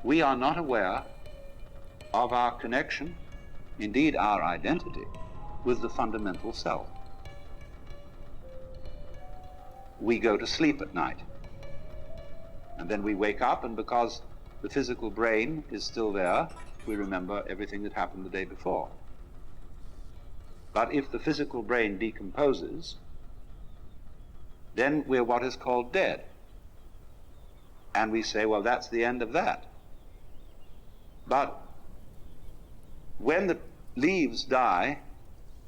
we are not aware of our connection, indeed our identity, with the fundamental self. We go to sleep at night, and then we wake up, and because the physical brain is still there, we remember everything that happened the day before. But if the physical brain decomposes, then we're what is called dead. And we say, well, that's the end of that. But when the leaves die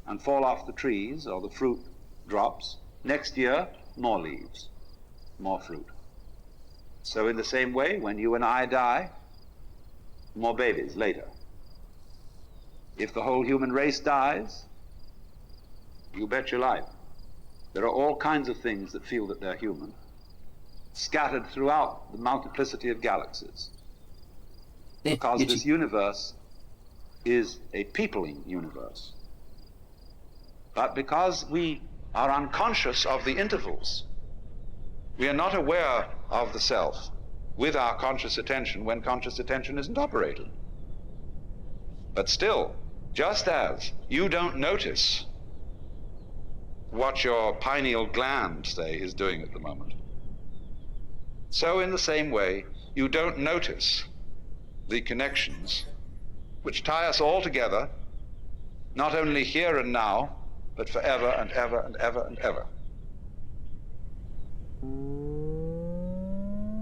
and fall off the trees, or the fruit drops, next year, more leaves, more fruit. So in the same way, when you and I die, more babies later. If the whole human race dies, you bet your life. There are all kinds of things that feel that they're human, scattered throughout the multiplicity of galaxies. Because this universe is a peopling universe. But because we are unconscious of the intervals, we are not aware of the self with our conscious attention when conscious attention isn't operating. But still, just as you don't notice what your pineal gland, say, is doing at the moment, so in the same way, you don't notice the connections which tie us all together, not only here and now, but forever and ever and ever and ever.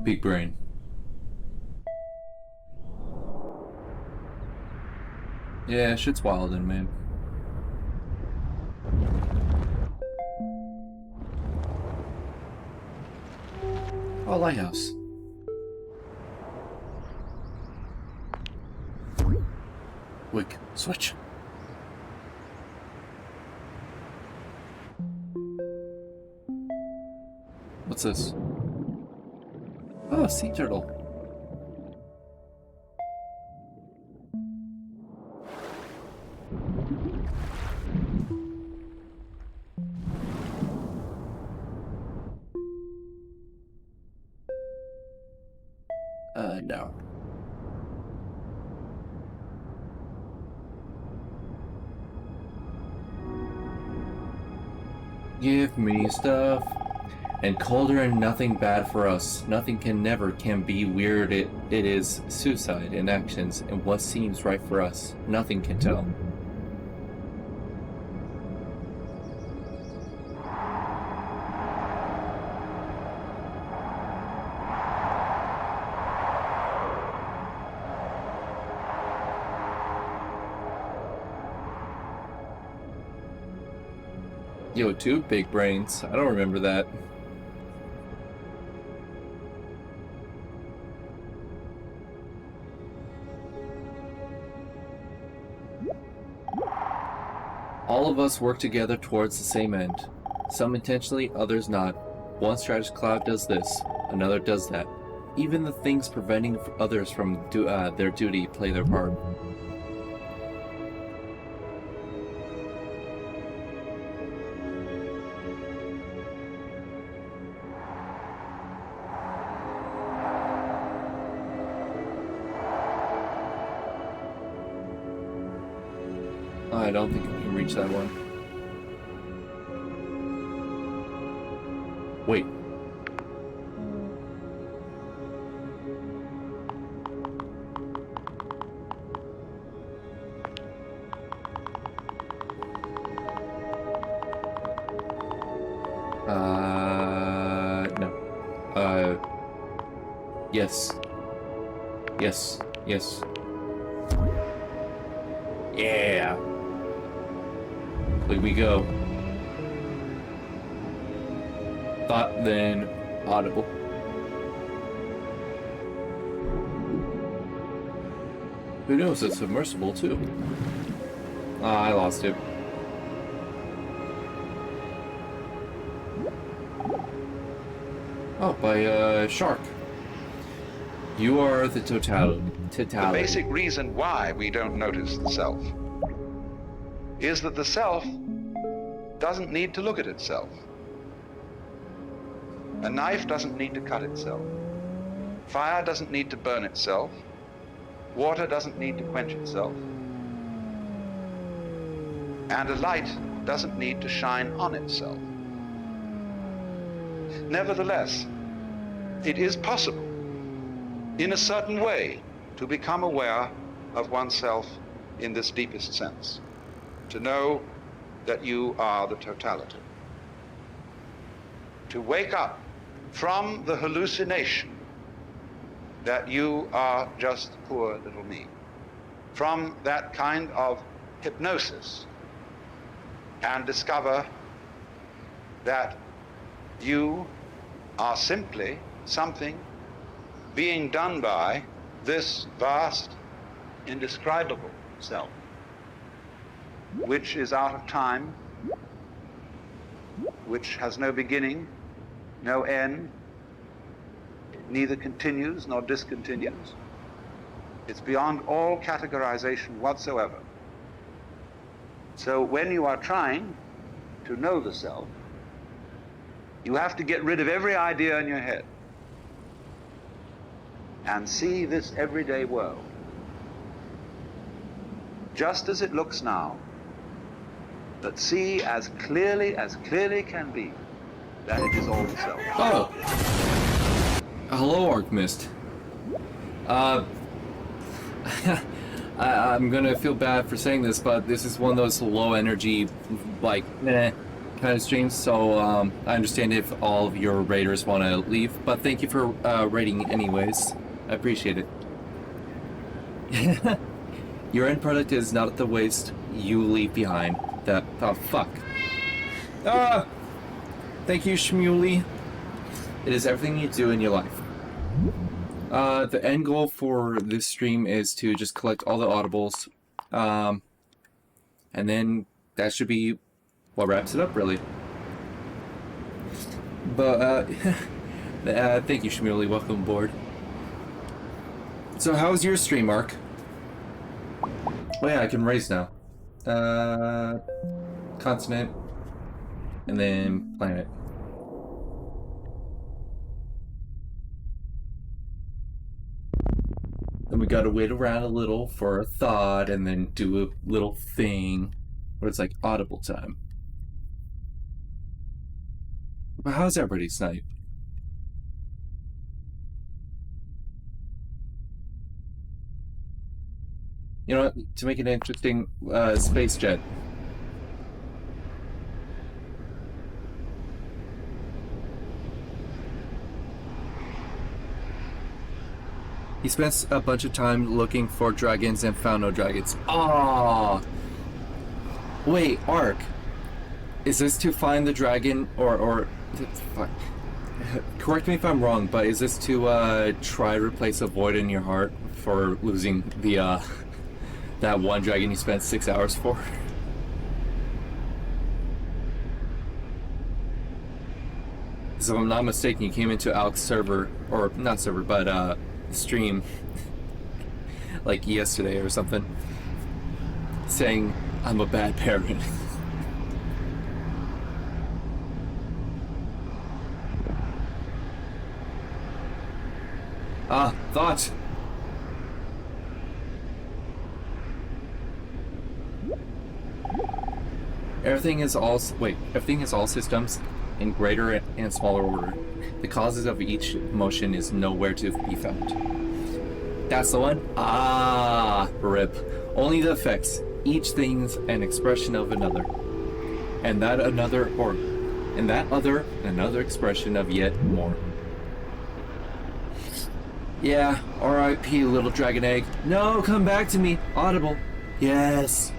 Big brain. Yeah, shit's wildin', man. Oh, lighthouse. Quick, switch. What's this? Oh, sea turtle. No. Give me stuff. And colder and nothing bad for us. Nothing can be weird. It is suicide in actions and what seems right for us. Nothing can tell. Yo, two big brains. I don't remember that. All of us work together towards the same end. Some intentionally, others not. One strategist cloud does this, another does that. Even the things preventing others from their duty play their part. I don't think we can reach that one. Wait. No. Yes. Yes. Yes. Yeah. Here we go. Thought then audible. Who knows? It's submersible too. Ah, I lost it. Oh, by Shark. You are the totality. The basic reason why we don't notice the self is that the self doesn't need to look at itself. A knife doesn't need to cut itself. Fire doesn't need to burn itself. Water doesn't need to quench itself. And a light doesn't need to shine on itself. Nevertheless, it is possible, in a certain way, to become aware of oneself in this deepest sense. To know that you are the totality. To wake up from the hallucination that you are just poor little me. From that kind of hypnosis, and discover that you are simply something being done by this vast, indescribable self, which is out of time, which has no beginning, no end, neither continues nor discontinues. It's beyond all categorization whatsoever. So when you are trying to know the self, you have to get rid of every idea in your head and see this everyday world just as it looks now, but see as clearly can be that it is all the self. Oh! Hello, Archmist. I'm gonna feel bad for saying this, but this is one of those low energy, like, meh, kind of streams, so I understand if all of your raiders want to leave, but thank you for raiding anyways. I appreciate it. Your end product is not the waste you leave behind. That... Oh, fuck. Ah! Thank you, Shmuley. It is everything you do in your life. The end goal for this stream is to just collect all the audibles. And then that should be what wraps it up, really. But, thank you, Shmuley. Welcome aboard. So, how's your stream, Mark? Oh yeah, I can raise now. Continent. And then planet. Then we gotta wait around a little for a thought and then do a little thing where it's like audible time. But how's everybody's night? You know what? To make it interesting, space jet. He spent a bunch of time looking for dragons and found no dragons. Ah! Wait, Ark. Is this to find the dragon or fuck. Correct me if I'm wrong, but is this to try to replace a void in your heart for losing the that one dragon you spent 6 hours for? So if I'm not mistaken, you came into Alex's server, or not server, but stream like yesterday or something, saying I'm a bad parent. Thought. Everything is all systems in greater and smaller order. The causes of each motion is nowhere to be found. That's the one? Ah, rip. Only the effects. Each thing's an expression of another. And that other, another expression of yet more. Yeah, R.I.P. little dragon egg. No, come back to me. Audible. Yes.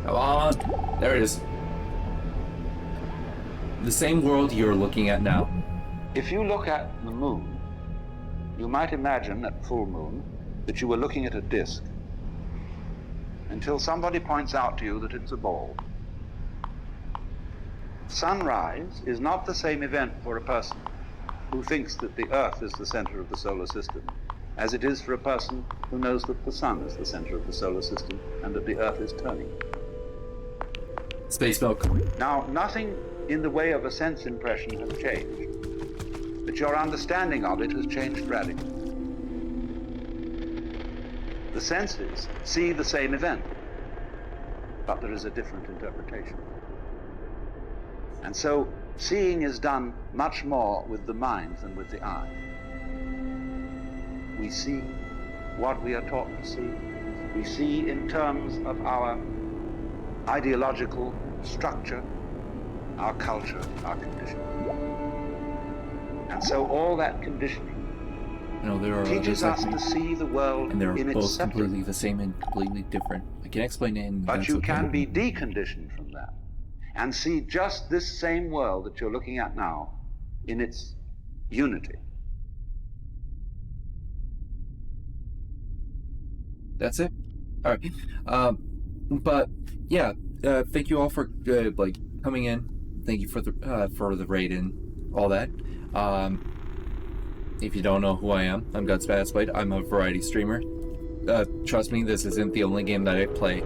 Come on. There it is. The same world you're looking at now. If you look at the moon, you might imagine at full moon that you were looking at a disk until somebody points out to you that it's a ball. Sunrise is not the same event for a person who thinks that the Earth is the center of the solar system as it is for a person who knows that the sun is the center of the solar system and that the Earth is turning. Space milk. Now, nothing in the way of a sense impression has changed, but your understanding of it has changed radically. The senses see the same event, but there is a different interpretation. And so, seeing is done much more with the mind than with the eye. We see what we are taught to see. We see in terms of our ideological structure, our culture, our conditioning. And so all that conditioning teaches us to see the world and they're in its both separate. completely the same and completely different. I can explain it in But you can be deconditioned from that and see just this same world that you're looking at now in its unity. That's it. All right. But yeah, thank you all for like coming in. Thank you for the raid and all that. If you don't know who I am, I'm Guts Bassblade. I'm a variety streamer. Trust me, this isn't the only game that I play.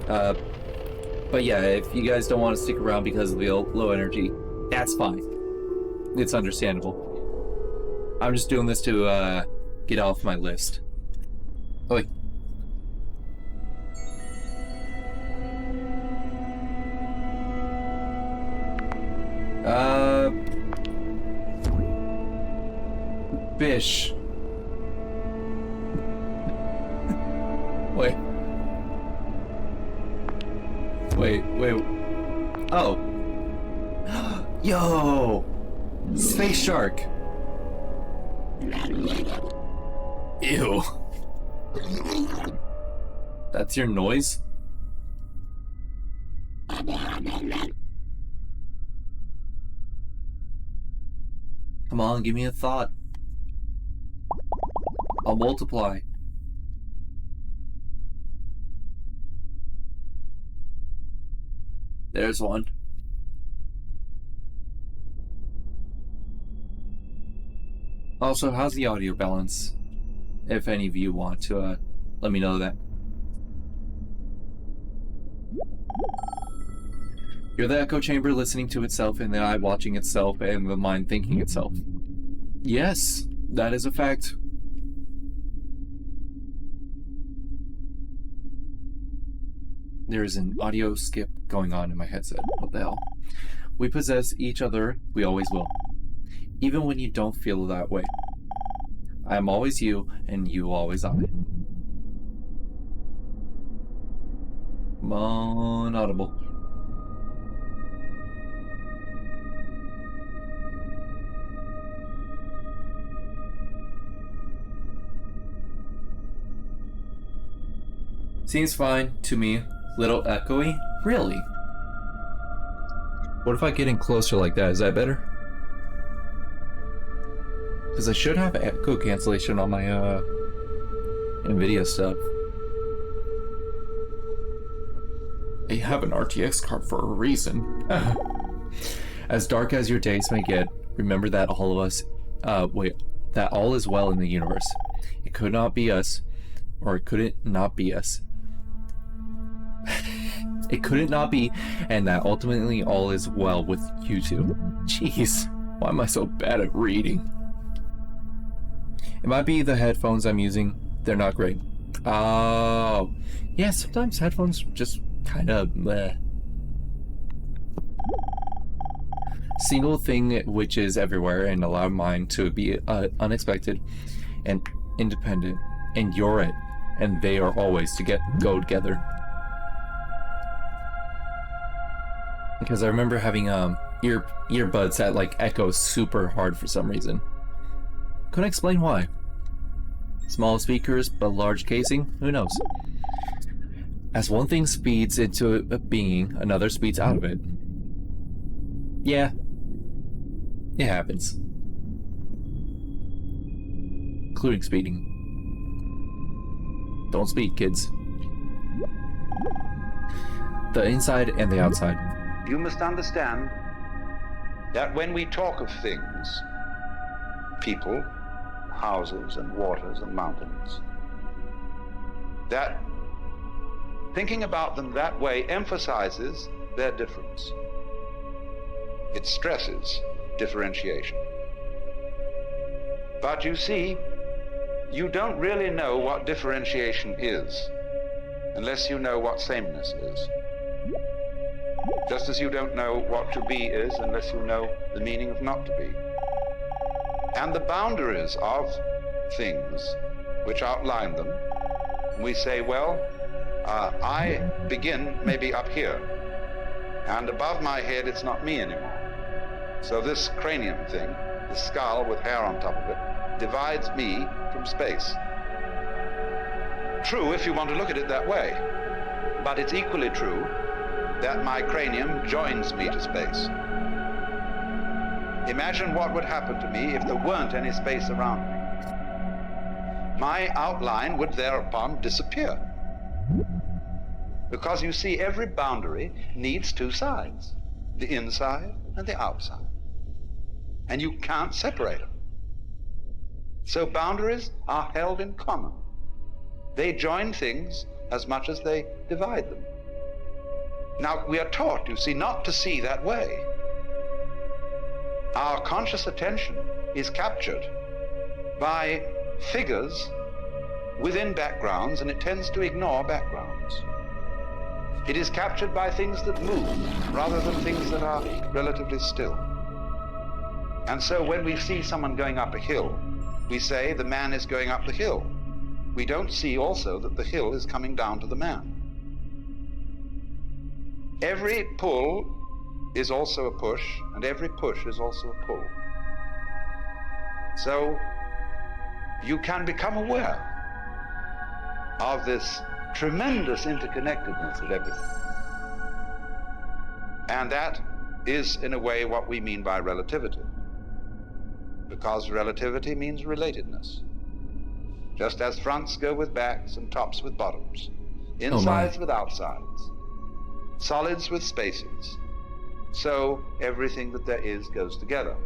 But yeah, if you guys don't want to stick around because of the low energy, that's fine. It's understandable. I'm just doing this to get off my list. Oi. Bish. Wait. Wait. Oh. Yo! Space shark! Ew. That's your noise? Come on, give me a thought. I'll multiply. There's one. Also, how's the audio balance? If any of you want to let me know that. You're the echo chamber listening to itself, and the eye watching itself, and the mind thinking itself. Yes, that is a fact. There is an audio skip going on in my headset. What the hell? We possess each other, we always will. Even when you don't feel that way. I am always you, and you always I. Monaudible. Seems fine to me. Little echoey? Really? What if I get in closer like that? Is that better? Because I should have echo cancellation on my NVIDIA stuff. I have an RTX card for a reason. As dark as your days may get, remember that all of us, that all is well in the universe. It could not be us, or it couldn't not be us. It couldn't not be, and that ultimately all is well with you two. Jeez, why am I so bad at reading? It might be the headphones I'm using. They're not great. Oh, yeah, sometimes headphones just kind of bleh. Single thing which is everywhere and allow mine to be unexpected and independent, and you're it, and they are always to go together. Because I remember having earbuds that like echo super hard for some reason. Couldn't explain why. Small speakers but large casing, who knows? As one thing speeds into a being, another speeds out of it. Yeah, it happens. Including speeding. Don't speed, kids. The inside and the outside. You must understand that when we talk of things, people, houses and waters and mountains, that thinking about them that way emphasizes their difference. It stresses differentiation. But you see, you don't really know what differentiation is unless you know what sameness is. Just as you don't know what to be is unless you know the meaning of not to be. And the boundaries of things which outline them, we say, well, I begin maybe up here, and above my head it's not me anymore. So this cranium thing, the skull with hair on top of it, divides me from space. True if you want to look at it that way, but it's equally true that my cranium joins me to space. Imagine what would happen to me if there weren't any space around me. My outline would thereupon disappear. Because you see, every boundary needs two sides, the inside and the outside. And you can't separate them. So boundaries are held in common. They join things as much as they divide them. Now, we are taught, you see, not to see that way. Our conscious attention is captured by figures within backgrounds, and it tends to ignore backgrounds. It is captured by things that move rather than things that are relatively still. And so when we see someone going up a hill, we say the man is going up the hill. We don't see also that the hill is coming down to the man. Every pull is also a push, and every push is also a pull. So you can become aware of this tremendous interconnectedness of everything. And that is, in a way, what we mean by relativity. Because relativity means relatedness. Just as fronts go with backs and tops with bottoms, insides with outsides, solids with spaces, so everything that there is goes together.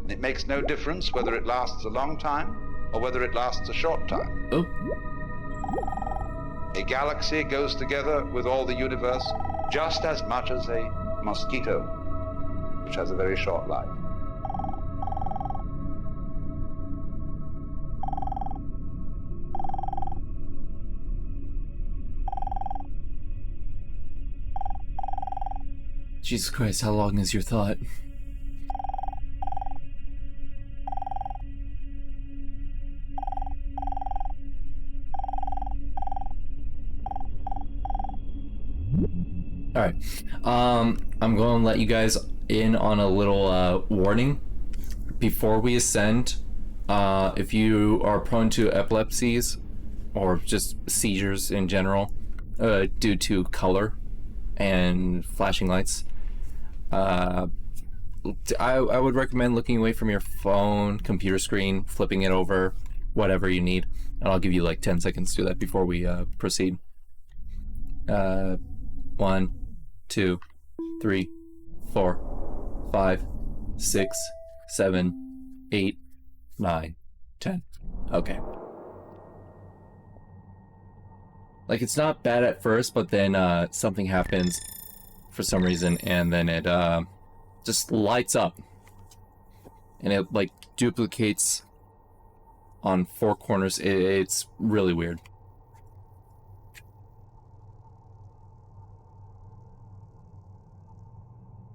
And it makes no difference whether it lasts a long time or whether it lasts a short time. Oh. A galaxy goes together with all the universe just as much as a mosquito, which has a very short life. Jesus Christ, how long is your thought? Alright, I'm going to let you guys in on a little warning. Before we ascend, if you are prone to epilepsies, or just seizures in general, due to color and flashing lights, I would recommend looking away from your phone, computer screen, flipping it over, whatever you need. And I'll give you like 10 seconds to do that before we proceed. 1, 2, 3, 4, 5, 6, 7, 8, 9, 10. Okay. Like, it's not bad at first, but then something happens for some reason, and then it just lights up. And it, like, duplicates on 4 corners. It's really weird.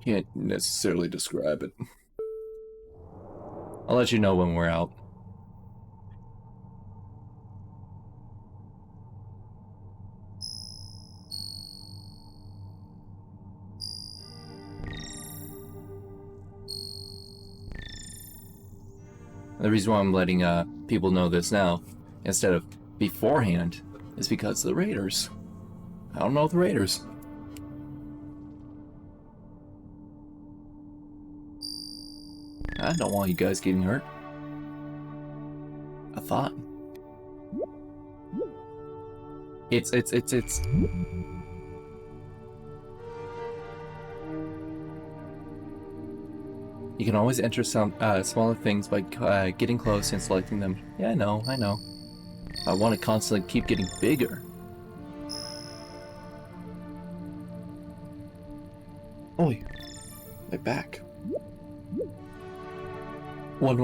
Can't necessarily describe it. I'll let you know when we're out. The reason why I'm letting people know this now, instead of beforehand, is because of the Raiders. I don't know the Raiders. I don't want you guys getting hurt. I thought. It's... You can always enter some smaller things by getting close and selecting them. Yeah, I know. I want to constantly keep getting bigger. Oi, my back. One.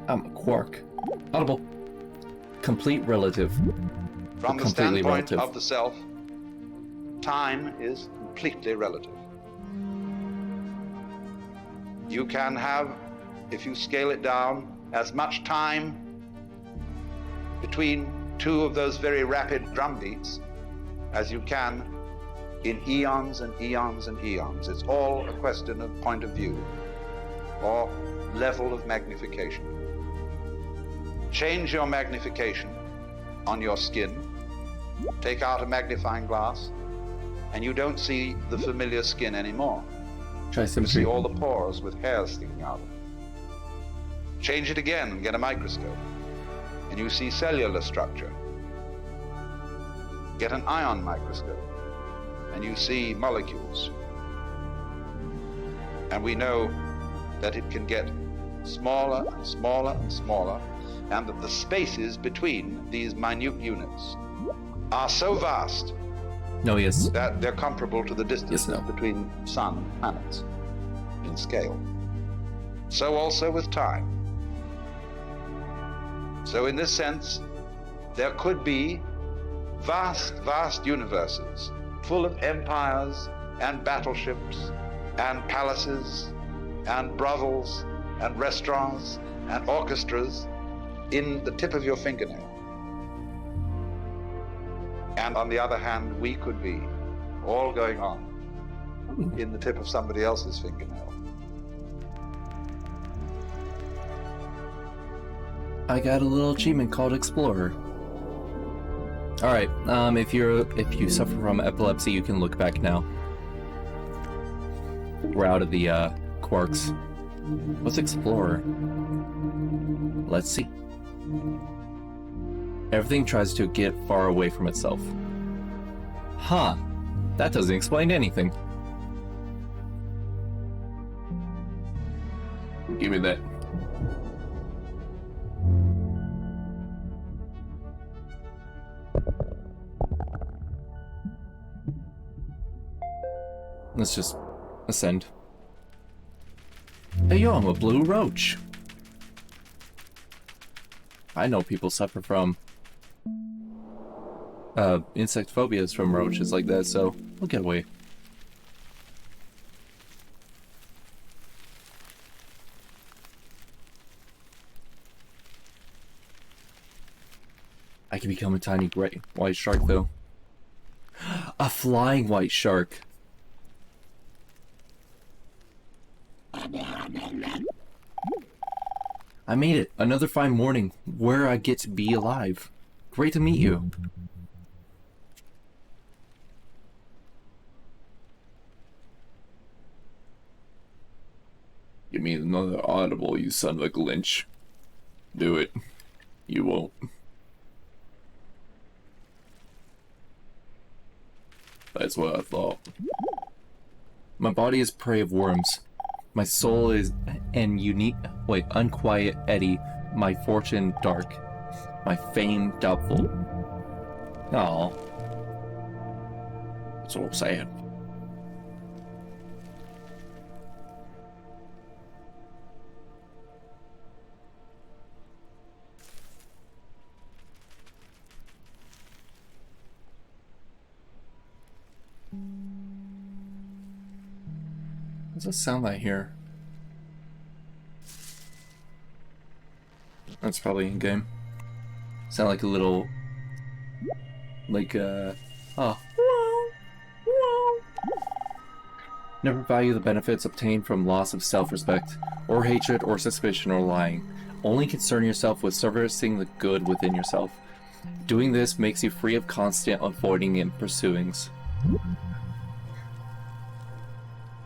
I'm a quark. Audible. Complete relative. From the standpoint of the self, time is completely relative. You can have, if you scale it down, as much time between 2 of those very rapid drum beats as you can in eons and eons and eons. It's all a question of point of view or level of magnification. Change your magnification on your skin, take out a magnifying glass, and you don't see the familiar skin anymore. Try You symmetry. see all the pores with hairs sticking out. Change it again and get a microscope, and you see cellular structure. Get an ion microscope, and you see molecules. And we know that it can get smaller and smaller and smaller, and that the spaces between these minute units are so vast No, yes. that they're comparable to the distance Yes, no. between sun and planets in scale. So also with time. So in this sense, there could be vast, vast universes full of empires and battleships and palaces and brothels and restaurants and orchestras in the tip of your fingernail. And on the other hand, we could be all going on in the tip of somebody else's fingernail. I got a little achievement called Explorer. Alright, if you suffer from epilepsy, you can look back now. We're out of the quarks. What's Explorer? Let's see. Everything tries to get far away from itself. Huh. That doesn't explain anything. Give me that. Let's just ascend. Hey yo, I'm a blue roach. I know people suffer from insect phobias from roaches like that, so we'll get away. I can become a tiny gray white shark though. A flying white shark. I made it! Another fine morning where I get to be alive. Great to meet you. Give me another audible, you son of a glitch. Do it. You won't. That's what I thought. My body is prey of worms. My soul is unquiet eddy, my fortune dark, my fame doubtful. Aw. So sad. What does that sound like here? That's probably in game. Sound like a little, oh. Never value the benefits obtained from loss of self-respect, or hatred, or suspicion, or lying. Only concern yourself with servicing the good within yourself. Doing this makes you free of constant avoiding and pursuings.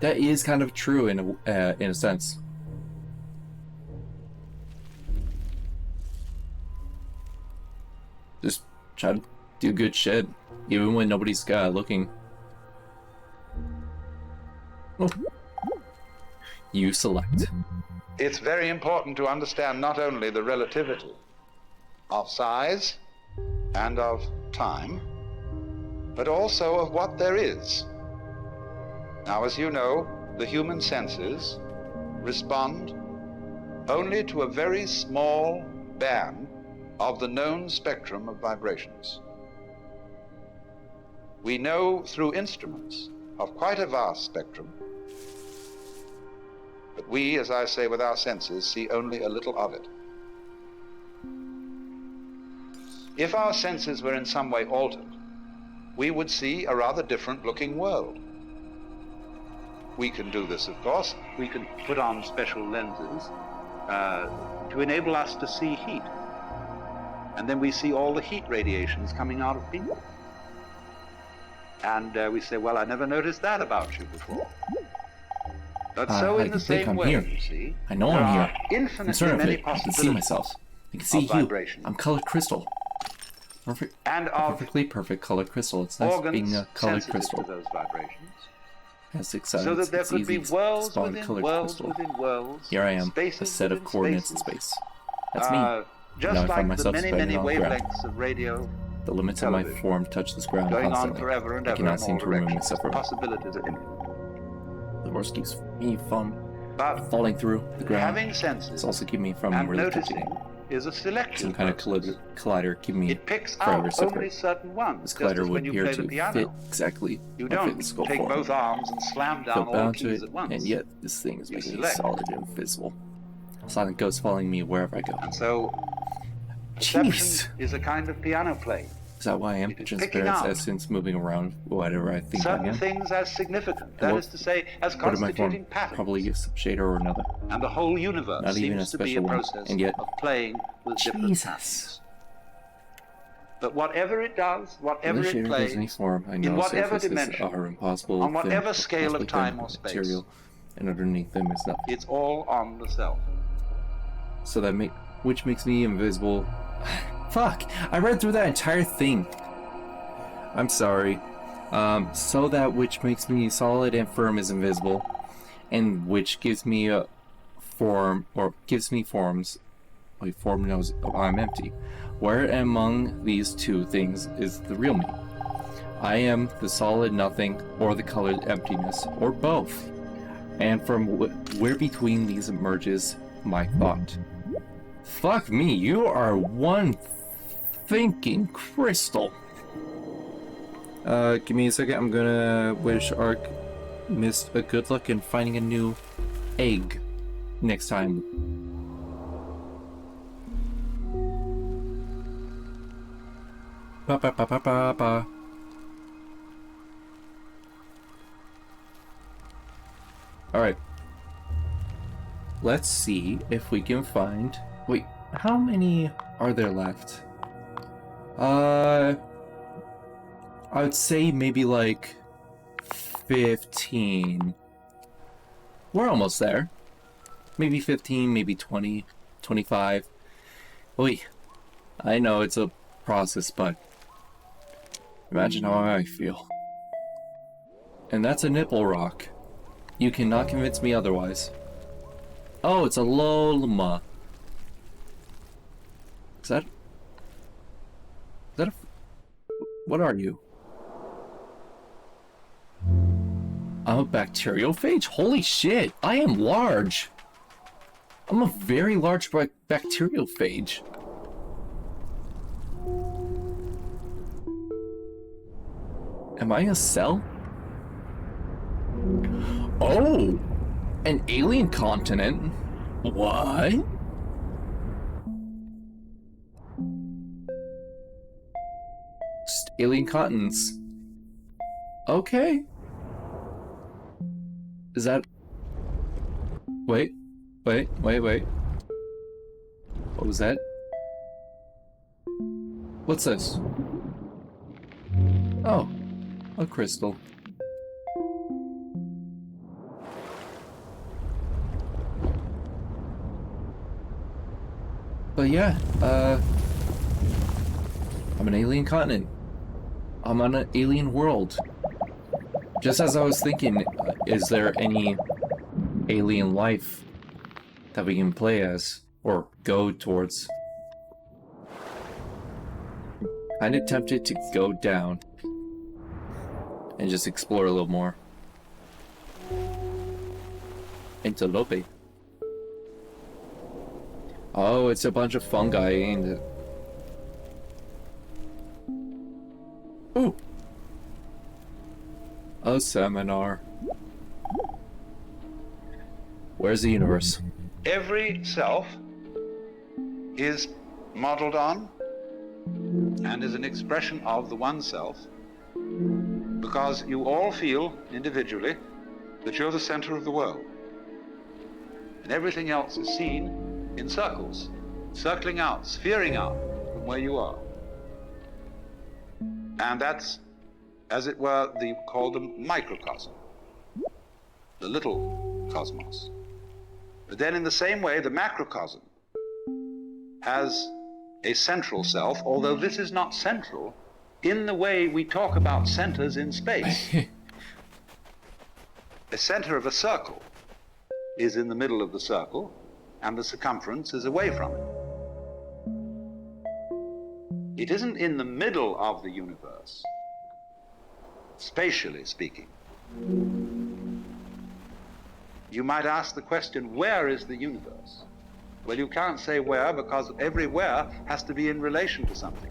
That is kind of true in a sense. Just try to do good shit, even when nobody's looking. Oh. You select. It's very important to understand not only the relativity of size and of time, but also of what there is. Now, as you know, the human senses respond only to a very small band of the known spectrum of vibrations. We know through instruments of quite a vast spectrum, but we, as I say, with our senses, see only a little of it. If our senses were in some way altered, we would see a rather different looking world. We can do this, of course. We can put on special lenses to enable us to see heat. And then we see all the heat radiations coming out of people. And we say, well, I never noticed that about you before. But so in the same way, you see, I know I'm here. Infinitely many I can see possibilities myself. I can see you. vibration. I'm colored crystal. Perfect. And of Perfectly perfect colored crystal. It's nice being a colored sensitive crystal. to those vibrations. Has exciting. So that there it's could easy be to worlds spawn within colored worlds crystal. within worlds. Here I am, a spaces set of within coordinates in spaces. space. That's me. Just Now I find like the myself many, spinning many on the ground. wavelengths of radio The limits of my television. form touch this ground going on constantly. forever and I ever cannot in seem all to remove directions. myself from it. Possibilities are infinite. The horse keeps me from But falling through the ground. having senses It's also keeping me from and really noticing touching. is a selection Some kind of process. collider keeping me It picks forever out separate. only certain ones, This just collider as when would you appear play to the piano. fit exactly You my don't physical take form. both arms and slam Feel down all bound to keys it, at once. and yet this thing is You making me select. solid and invisible. Silent ghost following me wherever I go. And so, Jeez. perception is a kind of piano playing. Is that why I am It is transparent picking up essence moving around whatever I think I certain am? things as significant, that what- is to say, as What am I constituting form? patterns. Probably a shader or another. And the whole universe Not even seems a to be a special one, process and yet- of playing with different Jesus. patterns. But whatever it does, whatever When the it shader takes any plays, form, I in know whatever surfaces dimension, are impossible. on whatever thin, scale of possibly time thin or space, material, and underneath them is nothing. it's all on the self. So that which makes me invisible. Fuck! I read through that entire thing. I'm sorry. So that which makes me solid and firm is invisible, and which gives me a form, or gives me forms. Wait, form knows I'm empty. Where among these two things is the real me? I am the solid nothing, or the colored emptiness, or both. And from where between these emerges my thought. Fuck me, you are one thinking crystal. Give me a second. I'm gonna wish Ark missed a good luck in finding a new egg next time. Ba ba ba ba ba ba. Alright. Let's see if we can find... Wait, how many are there left? I would say maybe like 15. We're almost there. Maybe 15, maybe 20, 25. Wait, I know it's a process, but imagine how I feel. And that's a nipple rock. You cannot convince me otherwise. Oh, it's a Lolma. Is that a... What are you? I'm a bacteriophage? Holy shit, I am large. I'm a very large bacteriophage. Am I a cell? Oh! An alien continent? What? Just alien continents. Okay. Is that... Wait. What was that? What's this? Oh. A crystal. But yeah, I'm an alien continent. I'm on an alien world. Just as I was thinking, is there any alien life that we can play as or go towards? Kinda tempted to go down and just explore a little more. Antelope. Oh, it's a bunch of fungi, ain't it? Ooh! A seminar. Where's the universe? Every self is modeled on and is an expression of the one self, because you all feel individually that you're the center of the world. And everything else is seen in circles, circling out, sphering out from where you are. And that's, as it were, called the microcosm, the little cosmos. But then in the same way, the macrocosm has a central self, although this is not central in the way we talk about centers in space. The center of a circle is in the middle of the circle, and the circumference is away from it. It isn't in the middle of the universe, spatially speaking. You might ask the question, where is the universe? Well, you can't say where, because every where has to be in relation to something.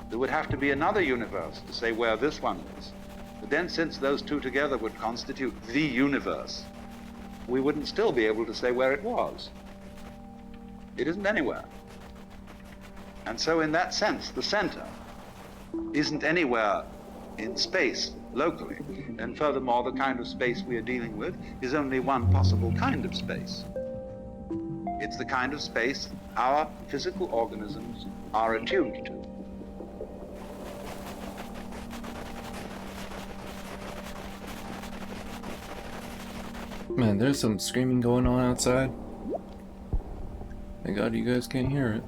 There would have to be another universe to say where this one is. But then, since those two together would constitute the universe, we wouldn't still be able to say where it was. It isn't anywhere. And so in that sense, the center isn't anywhere in space locally. And furthermore, the kind of space we are dealing with is only one possible kind of space. It's the kind of space our physical organisms are attuned to. Man, there's some screaming going on outside. Thank God you guys can't hear it.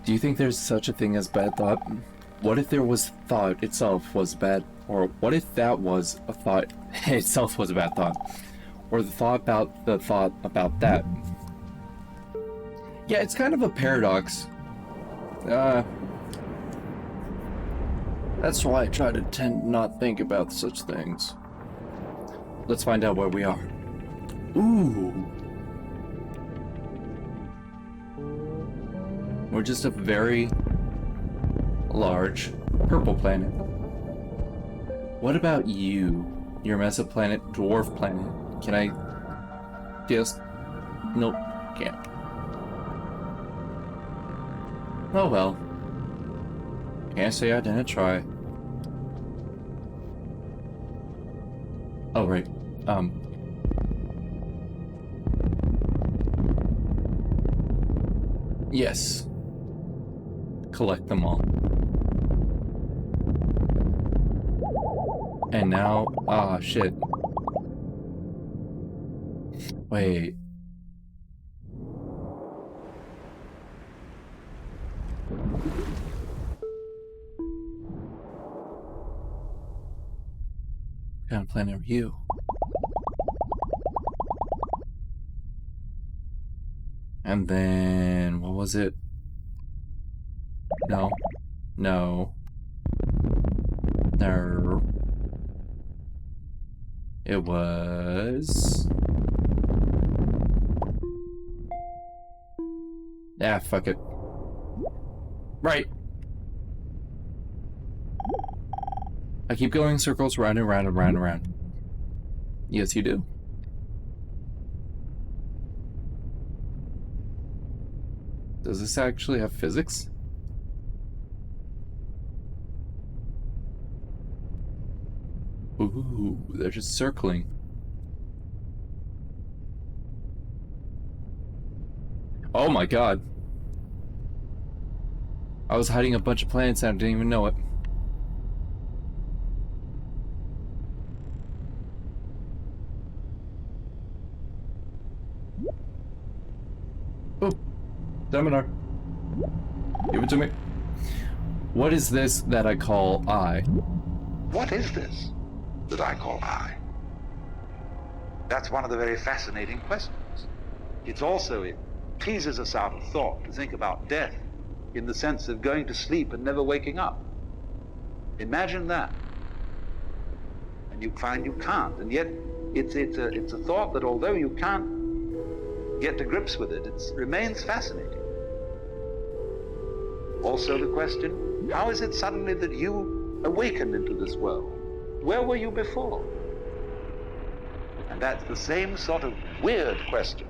Do you think there's such a thing as bad thought? What if there was thought itself was bad? Or what if that was a thought itself was a bad thought? Or the thought about that? Yeah, it's kind of a paradox. That's why I try to tend not think about such things. Let's find out where we are. Ooh. We're just a very large purple planet. What about you? Your massive planet, dwarf planet. Can I just... Nope, can't. Oh well. Can't say I didn't try. Oh right. Yes. Collect them all. And now, shit. Wait. What kind of planet are you? And then, what was it? No. No. No. It was... Ah, fuck it. Right. I keep going in circles, round and round and round and round. Yes, you do. Does this actually have physics? Ooh, they're just circling. Oh my god. I was hiding a bunch of planets and I didn't even know it. Oh, seminar. Give it to me. What is this that I call I? What is this that I call I? That's one of the very fascinating questions. It's also, it teases us out of thought to think about death in the sense of going to sleep and never waking up. Imagine that. And you find you can't. And yet it's a thought that although you can't get to grips with it, it remains fascinating. Also the question, how is it suddenly that you awakened into this world? Where were you before? And that's the same sort of weird question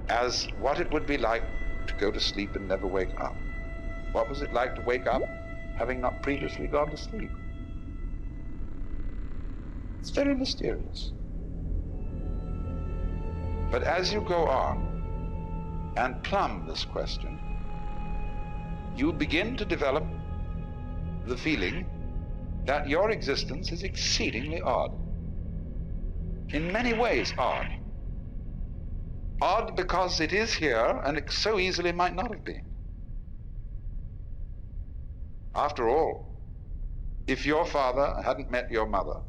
as what it would be like to go to sleep and never wake up. What was it like to wake up having not previously gone to sleep? It's very mysterious. But as you go on and plumb this question, you begin to develop the feeling that your existence is exceedingly odd. In many ways odd. Odd because it is here and it so easily might not have been. After all, if your father hadn't met your mother,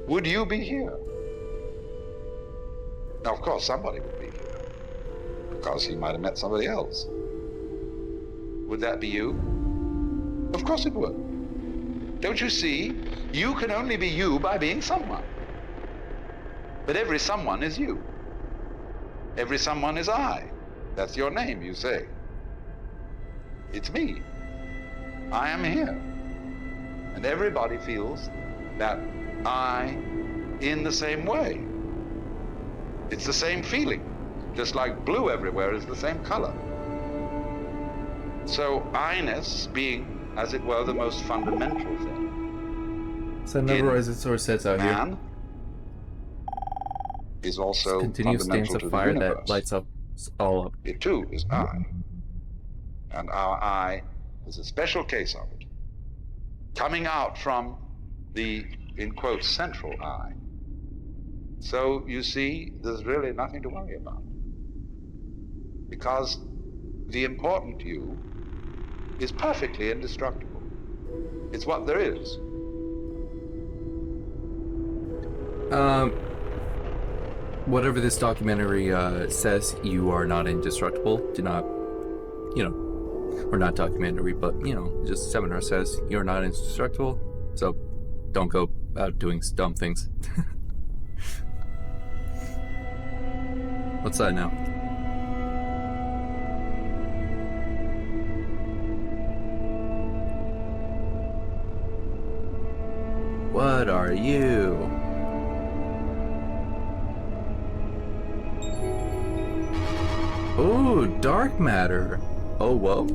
would you be here? Now, of course, somebody would be here, because he might have met somebody else. Would that be you? Of course it would. Don't you see? You can only be you by being someone. But every someone is you. Every someone is I. That's your name, you say. It's me. I am here. And everybody feels that I in the same way. It's the same feeling, just like blue everywhere is the same color. So I-ness being, as it were, the most fundamental thing. So never as it sort of says out here. Man is also Continuous dance fundamental of to the fire universe. that lights up all up. It too is I. And our I is a special case of it, coming out from the, in quotes, central I. So you see, there's really nothing to worry about. Because the important you is perfectly indestructible. It's what there is. Whatever this documentary says, you are not indestructible. Do not, or not documentary, but, just seminar says you're not indestructible. So don't go out doing dumb things. What's that now? What are you? Ooh, dark matter. Oh, whoa.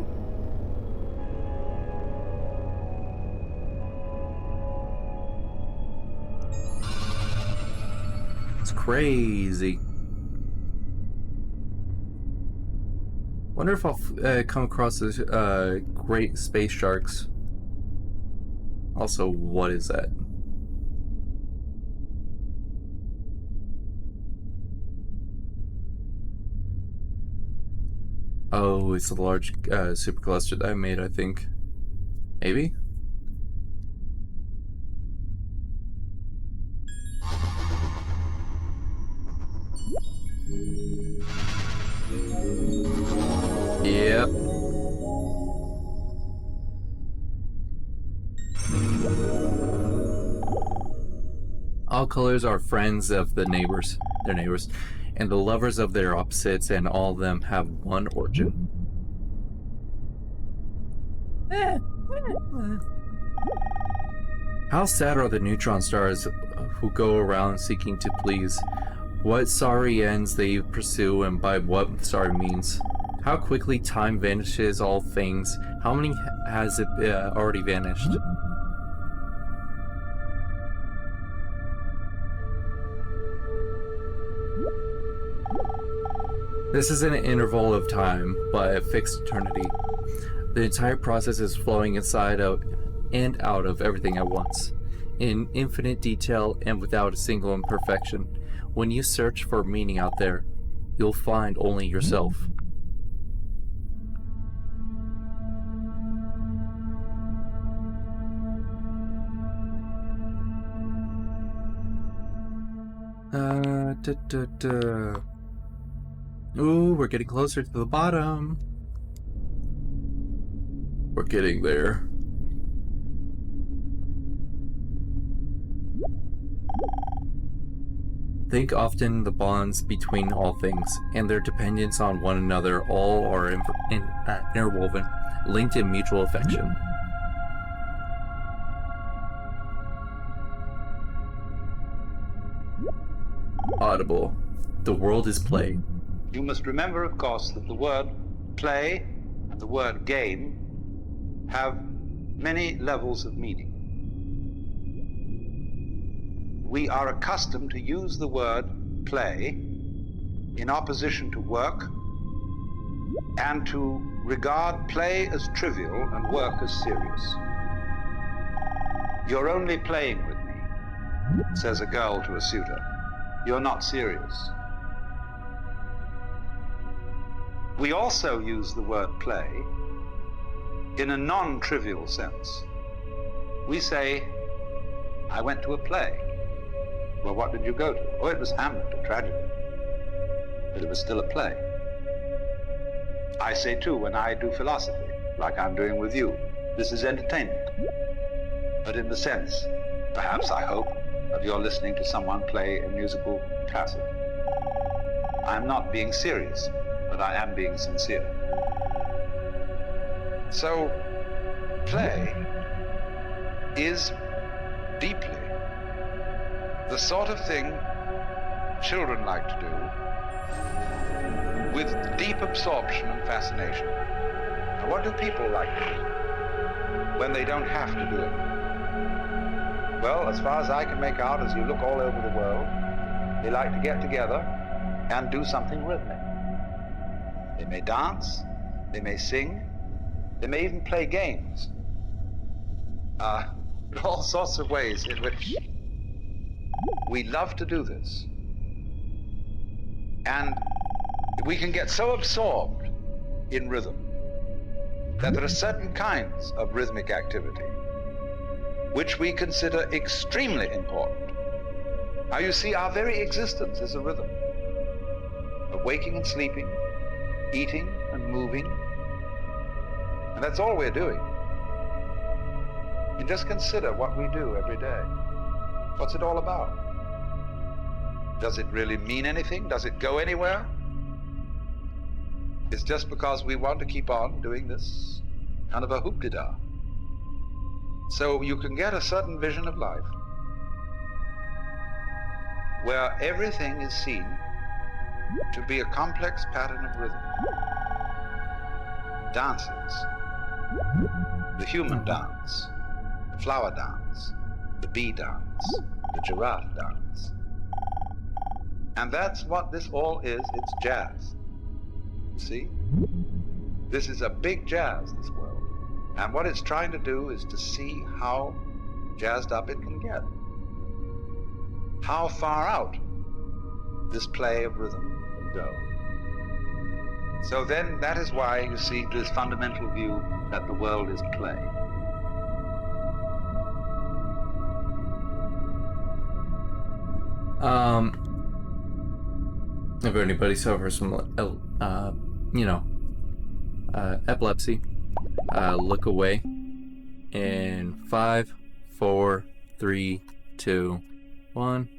It's crazy. Wonder if I'll come across this great space sharks. Also, what is that? Oh, it's a large supercluster that I made, I think. Maybe? Yep. All colors are friends of the neighbors, their neighbors, and the lovers of their opposites, and all of them have one origin. How sad are the neutron stars who go around seeking to please? What sorry ends they pursue, and by what sorry means? How quickly time vanishes all things. How many has it already vanished? This is an interval of time, but a fixed eternity. The entire process is flowing inside out and out of everything at once, in infinite detail and without a single imperfection. When you search for meaning out there, you'll find only yourself. Ooh, we're getting closer to the bottom. We're getting there. Think often the bonds between all things, and their dependence on one another, all are interwoven, linked in mutual affection. Audible. The world is play. You must remember, of course, that the word play and the word game have many levels of meaning. We are accustomed to use the word play in opposition to work and to regard play as trivial and work as serious. You're only playing with me, says a girl to a suitor. You're not serious. We also use the word play in a non-trivial sense. We say, I went to a play. Well, what did you go to? Oh, it was Hamlet, a tragedy. But it was still a play. I say too, when I do philosophy, like I'm doing with you, this is entertainment. But in the sense, perhaps I hope, of your listening to someone play a musical classic. I'm not being serious, but I am being sincere. So, play is deeply the sort of thing children like to do with deep absorption and fascination. Now, what do people like to do when they don't have to do it? Well, as far as I can make out, as you look all over the world, they like to get together and do something rhythmic. They may dance, they may sing, they may even play games. All sorts of ways in which we love to do this. And we can get so absorbed in rhythm that there are certain kinds of rhythmic activity which we consider extremely important. Now you see, our very existence is a rhythm of waking and sleeping, eating and moving, and that's all we're doing. And just consider what we do every day. What's it all about? Does it really mean anything? Does it go anywhere? It's just because we want to keep on doing this kind of a hoop-de-da. So you can get a certain vision of life where everything is seen to be a complex pattern of rhythm. Dances, the human dance, the flower dance, the bee dance, the giraffe dance. And that's what this all is, it's jazz. You see? This is a big jazz, this world. And what it's trying to do is to see how jazzed up it can get. How far out this play of rhythm can go. So then that is why you see this fundamental view that the world is play. If anybody suffers from, epilepsy, look away. In 5, 4, 3, 2, 1.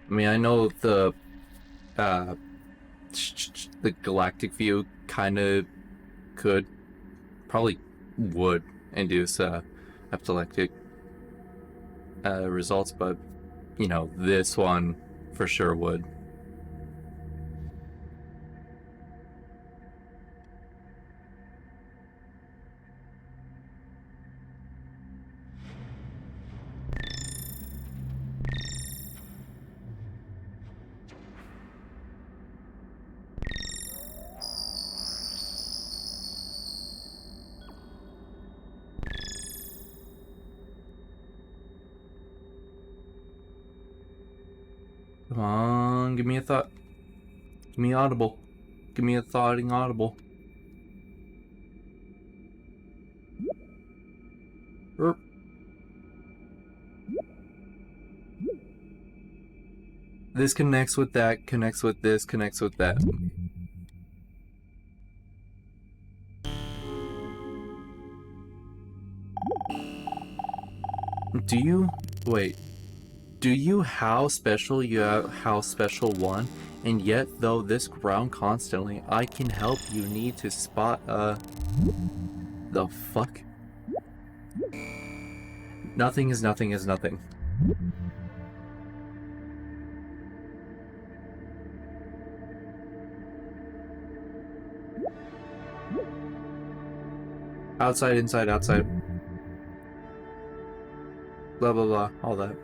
I mean, I know the galactic view kind of probably would induce epileptic results, but this one for sure would. Come on, give me a thought. Give me audible. Give me a thoughting audible. Erp. This connects with that, connects with this, connects with that. Do you how special you have how special one, and yet though this ground constantly, I can help you need to spot the fuck? Nothing is nothing is nothing. Outside, inside, outside. Blah blah blah, all that.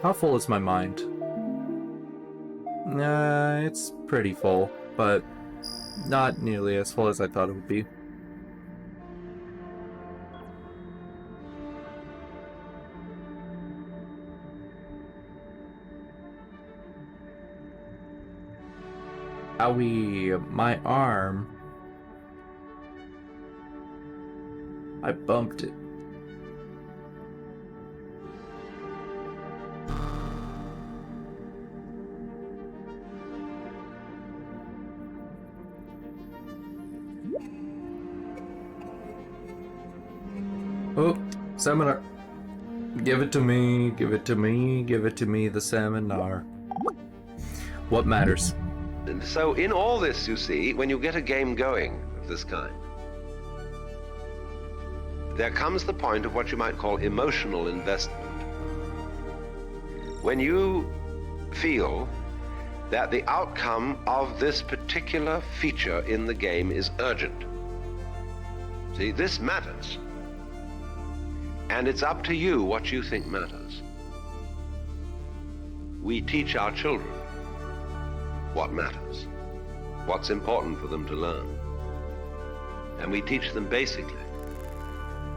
How full is my mind? It's pretty full, but not nearly as full as I thought it would be. Owie, my arm. I bumped it. Oh, seminar. Give it to me, give it to me, give it to me, the seminar. What matters? And so in all this, you see, when you get a game going of this kind, there comes the point of what you might call emotional investment. When you feel that the outcome of this particular feature in the game is urgent. See, this matters. And it's up to you what you think matters. We teach our children what matters, what's important for them to learn. And we teach them basically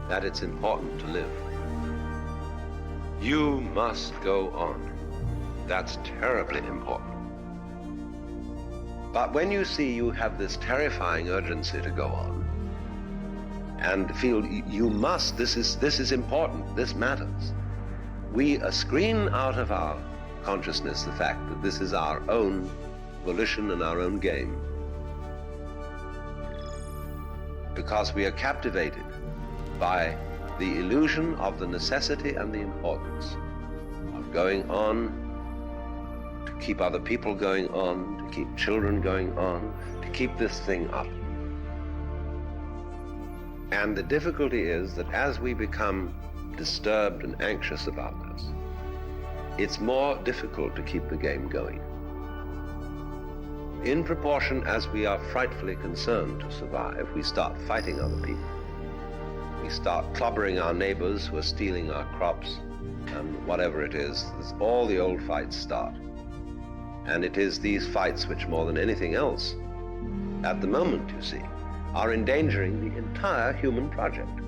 that it's important to live. You must go on. That's terribly important. But when you see you have this terrifying urgency to go on and feel you must, this is important, this matters, we screen out of our consciousness the fact that this is our own volition and our own game. Because we are captivated by the illusion of the necessity and the importance of going on, to keep other people going on, to keep children going on, to keep this thing up. And the difficulty is that as we become disturbed and anxious about this, it's more difficult to keep the game going. In proportion as we are frightfully concerned to survive, we start fighting other people. We start clobbering our neighbors who are stealing our crops, and whatever it is, all the old fights start. And it is these fights which, more than anything else, at the moment, you see, are endangering the entire human project.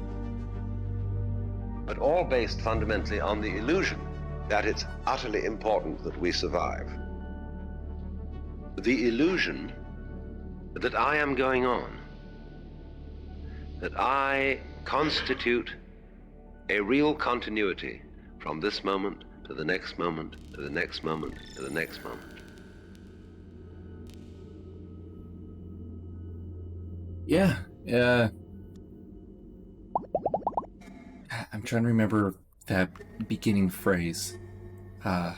But all based fundamentally on the illusion that it's utterly important that we survive. The illusion that I am going on, that I constitute a real continuity from this moment to the next moment, to the next moment, to the next moment. Yeah, I'm trying to remember that beginning phrase. I'm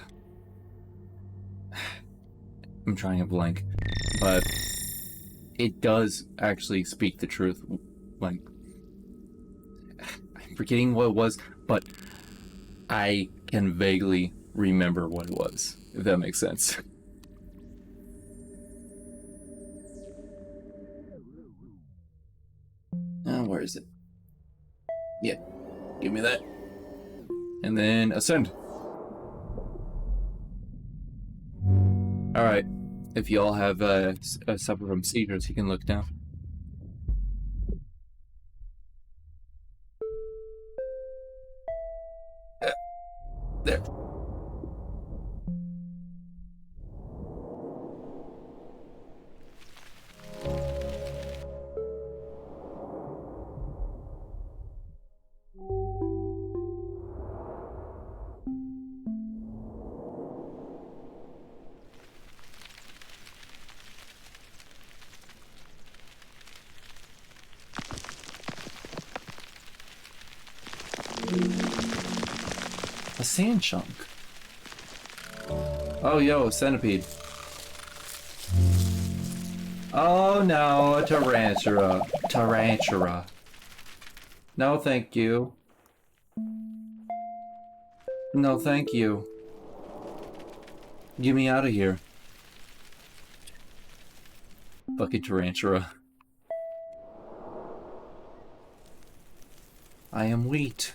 trying to blank, but it does actually speak the truth. Like, I'm forgetting what it was, but I can vaguely remember what it was, if that makes sense. Where is it? Yeah, give me that. And then ascend. Alright, if y'all have suffer from seizures, you can look down. There. A sand chunk. Oh, yo, a centipede. Oh no, a tarantula. Tarantula. No, thank you. No, thank you. Get me out of here. Fucking tarantula. I am wheat.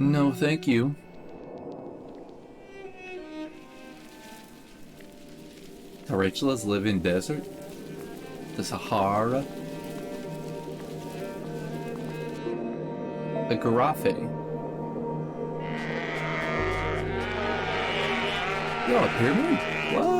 No, thank you. Tarantulas live in desert? The Sahara? A giraffe. Yo, a pyramid? What?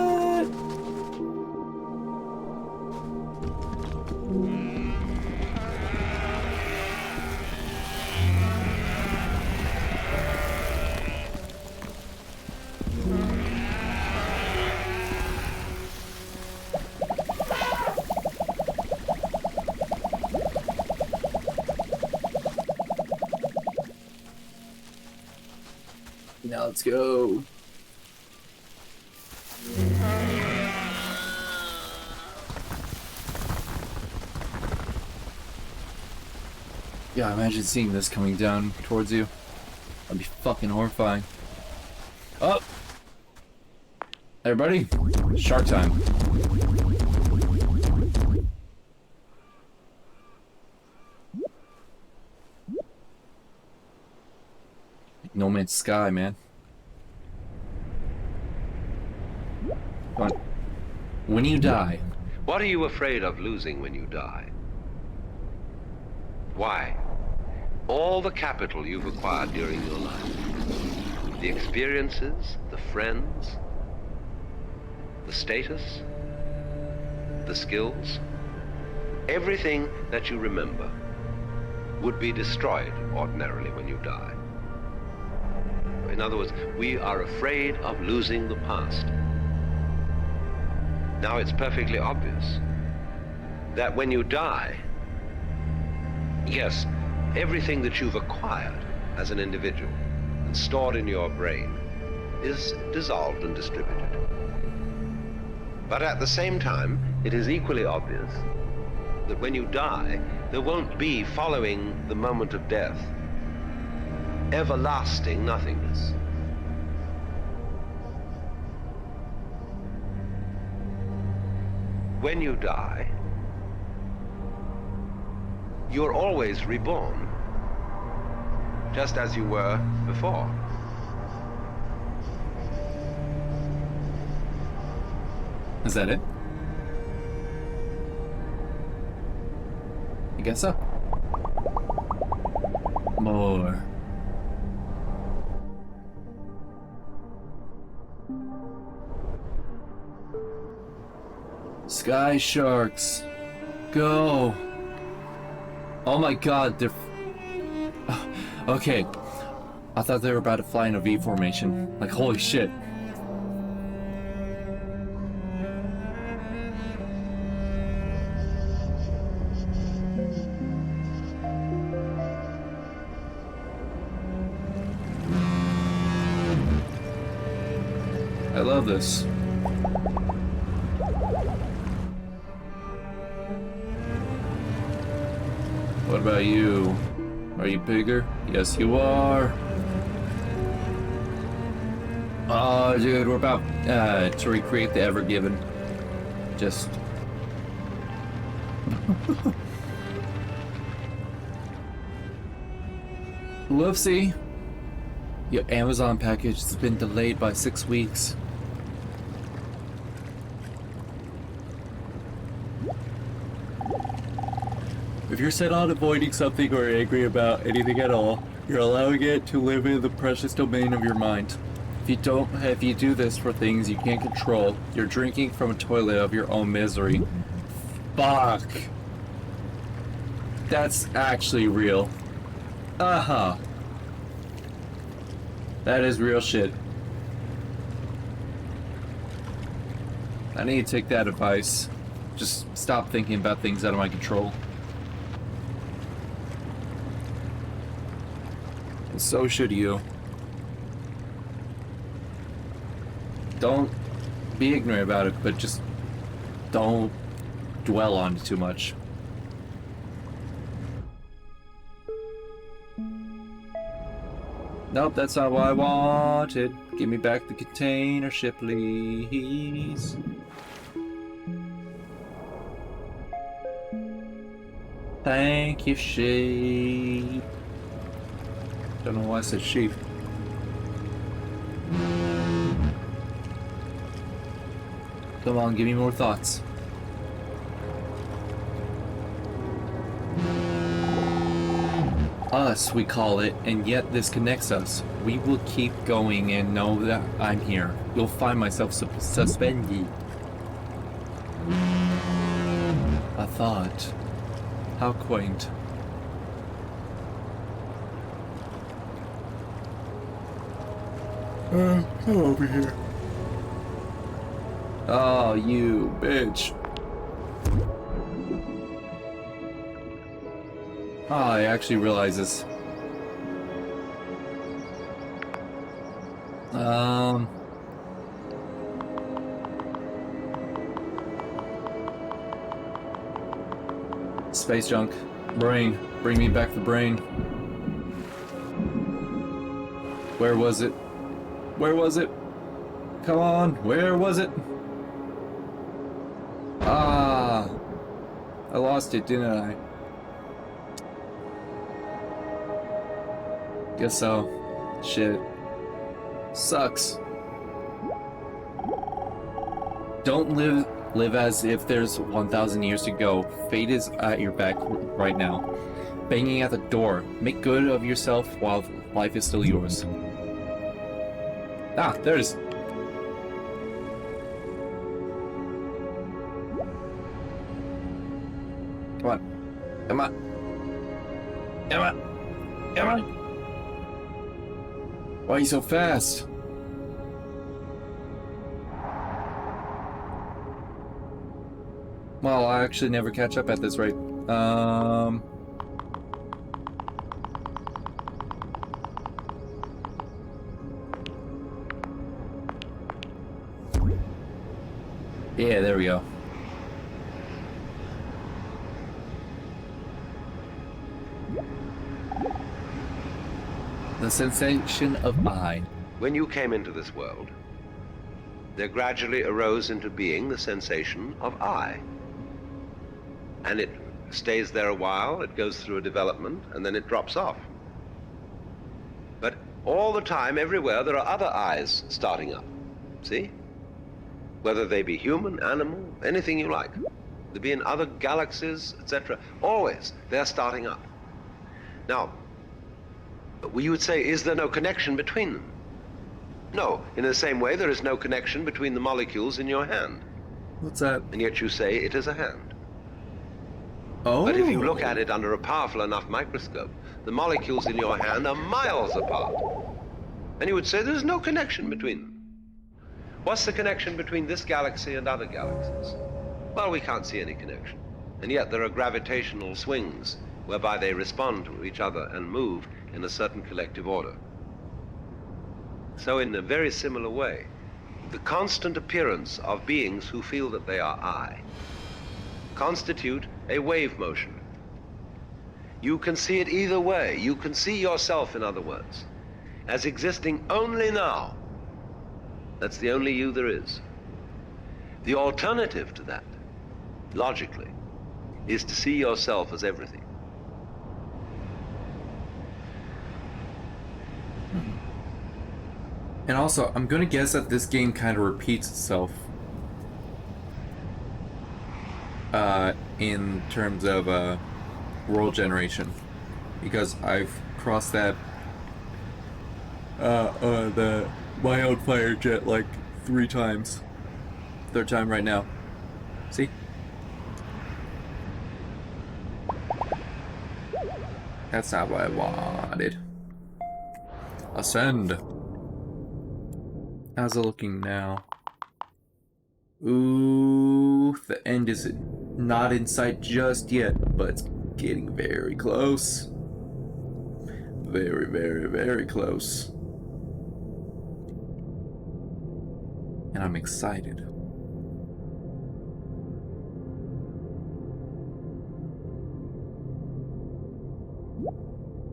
Now let's go. Yeah, imagine seeing this coming down towards you. That'd be fucking horrifying. Oh! Everybody, shark time. No Man's Sky, man. Come on. When you die, What are you afraid of losing when you die? Why? All the capital you've acquired during your life. The experiences, the friends, the status, the skills, everything that you remember would be destroyed ordinarily when you die. In other words, we are afraid of losing the past. Now it's perfectly obvious that when you die, yes, everything that you've acquired as an individual and stored in your brain is dissolved and distributed. But at the same time, it is equally obvious that when you die, there won't be, following the moment of death, everlasting nothingness. When you die, you're always reborn, just as you were before. is that it? I guess so. More. Sky sharks. Go. Oh my god, they're... Okay. I thought they were about to fly in a V formation. Like, holy shit. I love this. What about you? Are you bigger? Yes, you are. Oh, dude, we're about to recreate the Ever Given. Just... Whoopsie. Your Amazon package has been delayed by 6 weeks. If you're set on avoiding something or angry about anything at all, you're allowing it to live in the precious domain of your mind. If you do this for things you can't control, you're drinking from a toilet of your own misery. Fuck. That's actually real. Uh-huh. That is real shit. I need to take that advice. Just stop thinking about things out of my control. And so should you. Don't be ignorant about it, but just don't dwell on it too much. Nope, that's not what I wanted. Give me back the container ship, please. Thank you, sheep. Don't know why I said sheep. Come on, give me more thoughts. Us, we call it, and yet this connects us. We will keep going and know that I'm here. You'll find myself suspended. A thought. How quaint. Come over here. Oh, you bitch. Oh, I actually realize this. Space junk. Brain. Bring me back the brain. Where was it? Where was it? Come on, where was it? Ah, I lost it, didn't I? Guess so. Shit. Sucks. Don't live as if there's 1,000 years to go. Fate is at your back right now, banging at the door. Make good of yourself while life is still yours. Ah, there's... Come on. Come on. Come on. Come on. Why are you so fast? Well, I actually never catch up at this rate. Yeah, there we go. The sensation of I. When you came into this world, there gradually arose into being the sensation of I. And it stays there a while, it goes through a development, and then it drops off. But all the time, everywhere, there are other I's starting up. See? Whether they be human, animal, anything you like. They be in other galaxies, etc. Always, they're starting up. Now, you would say, is there no connection between them? No. In the same way, there is no connection between the molecules in your hand. What's that? And yet you say it is a hand. Oh. But if you look at it under a powerful enough microscope, the molecules in your hand are miles apart. And you would say there's no connection between them. What's the connection between this galaxy and other galaxies? Well, we can't see any connection. And yet there are gravitational swings whereby they respond to each other and move in a certain collective order. So in a very similar way, the constant appearance of beings who feel that they are I constitute a wave motion. You can see it either way. You can see yourself, in other words, as existing only now. That's the only you there is. The alternative to that, logically, is to see yourself as everything. And also, I'm gonna guess that this game kind of repeats itself. In terms of world generation, because I've crossed that the wildfire jet like 3 times. 3rd time right now. See? That's not what I wanted. Ascend. How's it looking now? Ooh, the end is not in sight just yet, but it's getting very close. Very, very, very close. And I'm excited.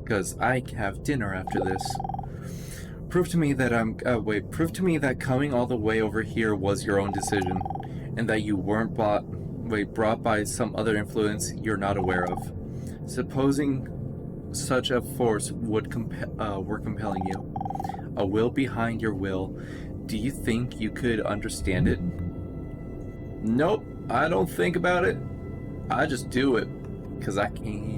Because I have dinner after this. Prove to me that prove to me that coming all the way over here was your own decision, and that you weren't brought by some other influence you're not aware of. Supposing such a force were compelling you, a will behind your will, do you think you could understand it? Nope, I don't think about it. I just do it, 'cause I can.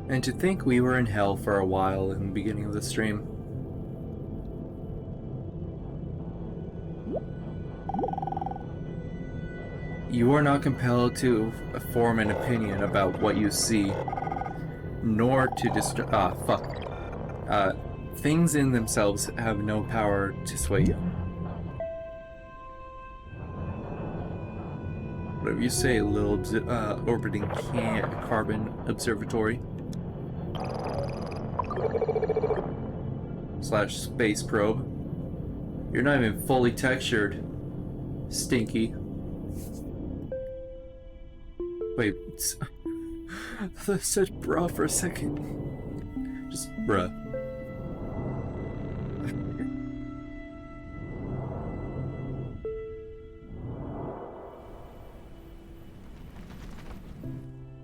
And to think we were in hell for a while in the beginning of the stream. You are not compelled to form an opinion about what you see, nor to things in themselves have no power to sway you. Whatever you say, little orbiting carbon observatory. slash space probe. You're not even fully textured. Stinky. Wait. I thought I said bruh for a second. Just bruh.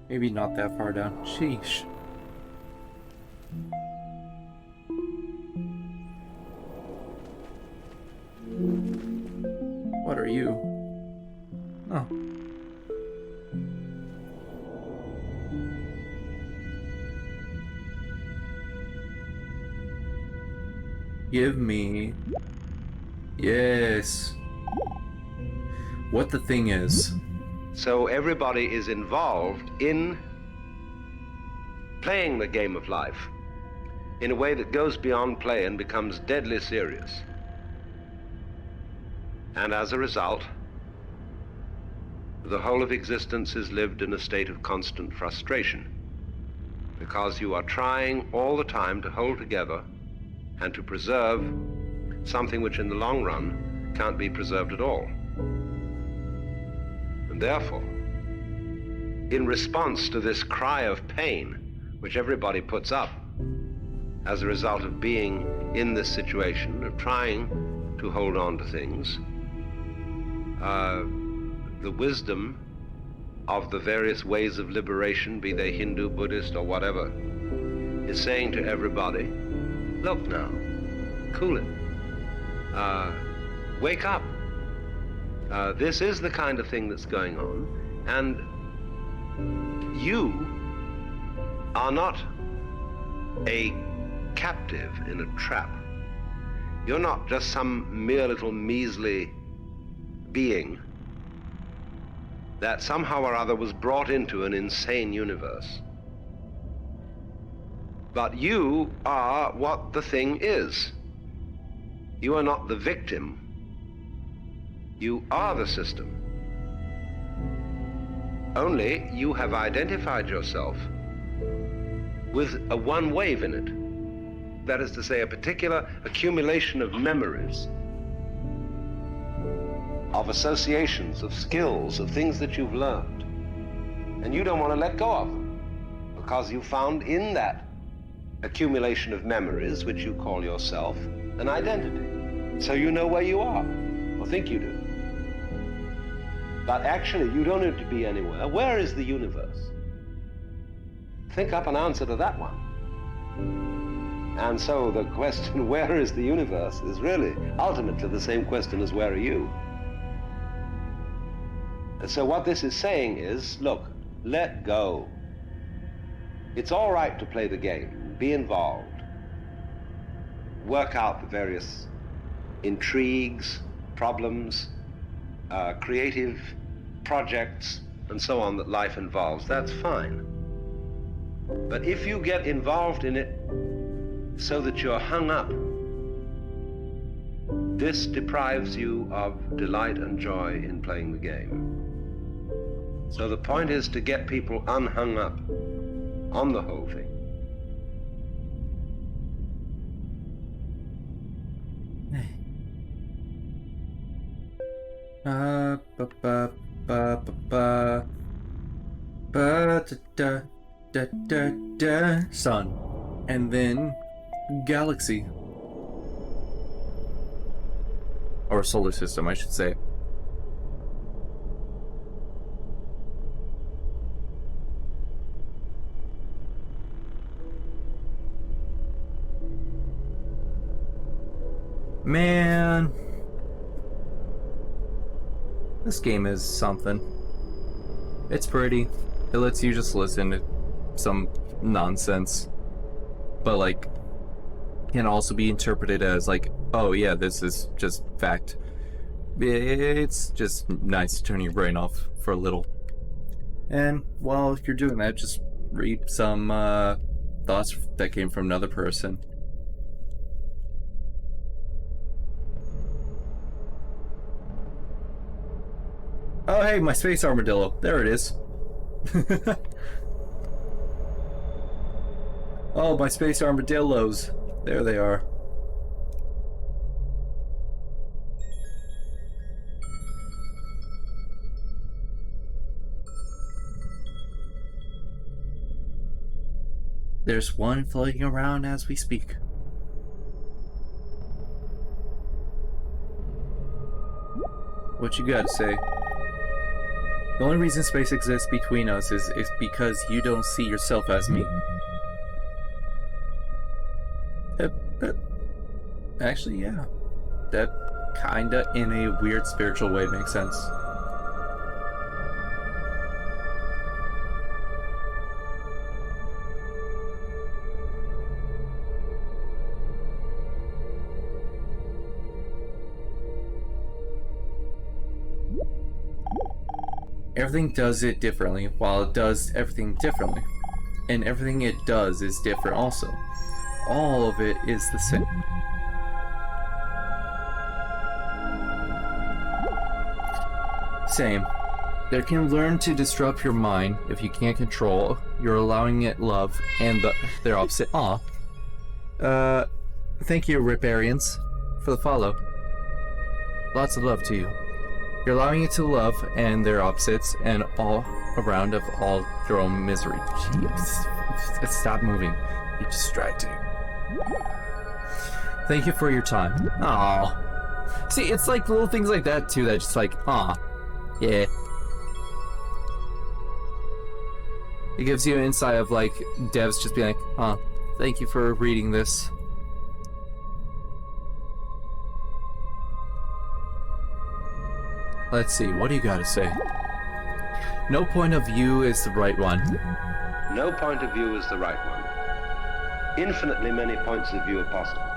Maybe not that far down. Sheesh. What are you? Oh. Give me... Yes. What the thing is. So everybody is involved in playing the game of life in a way that goes beyond play and becomes deadly serious. And as a result, the whole of existence is lived in a state of constant frustration, because you are trying all the time to hold together and to preserve something which in the long run can't be preserved at all. And therefore, in response to this cry of pain, which everybody puts up as a result of being in this situation, of trying to hold on to things, the wisdom of the various ways of liberation, be they Hindu, Buddhist, or whatever, is saying to everybody, look now, cool it, wake up. This is the kind of thing that's going on, and you are not a captive in a trap. You're not just some mere little measly being that somehow or other was brought into an insane universe. But you are what the thing is. You are not the victim. You are the system. Only you have identified yourself with a one wave in it. That is to say, a particular accumulation of memories, of associations, of skills, of things that you've learned. And you don't want to let go of them, because you found in that accumulation of memories, which you call yourself, an identity. So you know where you are, or think you do. But actually, you don't need to be anywhere. Where is the universe? Think up an answer to that one. And so the question, where is the universe, is really ultimately the same question as where are you? And so what this is saying is, look, let go. It's all right to play the game, be involved, work out the various intrigues, problems, creative projects, and so on that life involves. That's fine. But if you get involved in it so that you're hung up, this deprives you of delight and joy in playing the game. So the point is to get people unhung up on the whole thing. Ba ba ba ba ba ba da da da da sun, and then galaxy, or solar system, I should say. Man, this game is something. It's pretty. It lets you just listen to some nonsense, but like can also be interpreted as like, oh yeah, this is just fact. It's just nice to turn your brain off for a little. And while you're doing that, just read some thoughts that came from another person. Oh hey, my space armadillo. There it is. Oh, my space armadillos. There they are. There's one floating around as we speak. What you gotta say? The only reason space exists between us is because you don't see yourself as me. Actually, yeah. That kinda, in a weird spiritual way, makes sense. Everything does it differently, while it does everything differently. And everything it does is different also. All of it is the same. Same. They can learn to disrupt your mind if you can't control. You're allowing it love and their opposite. Aw. Thank you, Riparians, for the follow. Lots of love to you. You're allowing it to love and their opposites and all around of all your own misery. Jeez. Stop moving. You're distracting. Thank you for your time. Aw. See, it's like little things like that too that just like, aw. Yeah. It gives you an insight of like devs just being like, "Huh, thank you for reading this." Let's see, what do you gotta say? No point of view is the right one. No point of view is the right one. Infinitely many points of view are possible.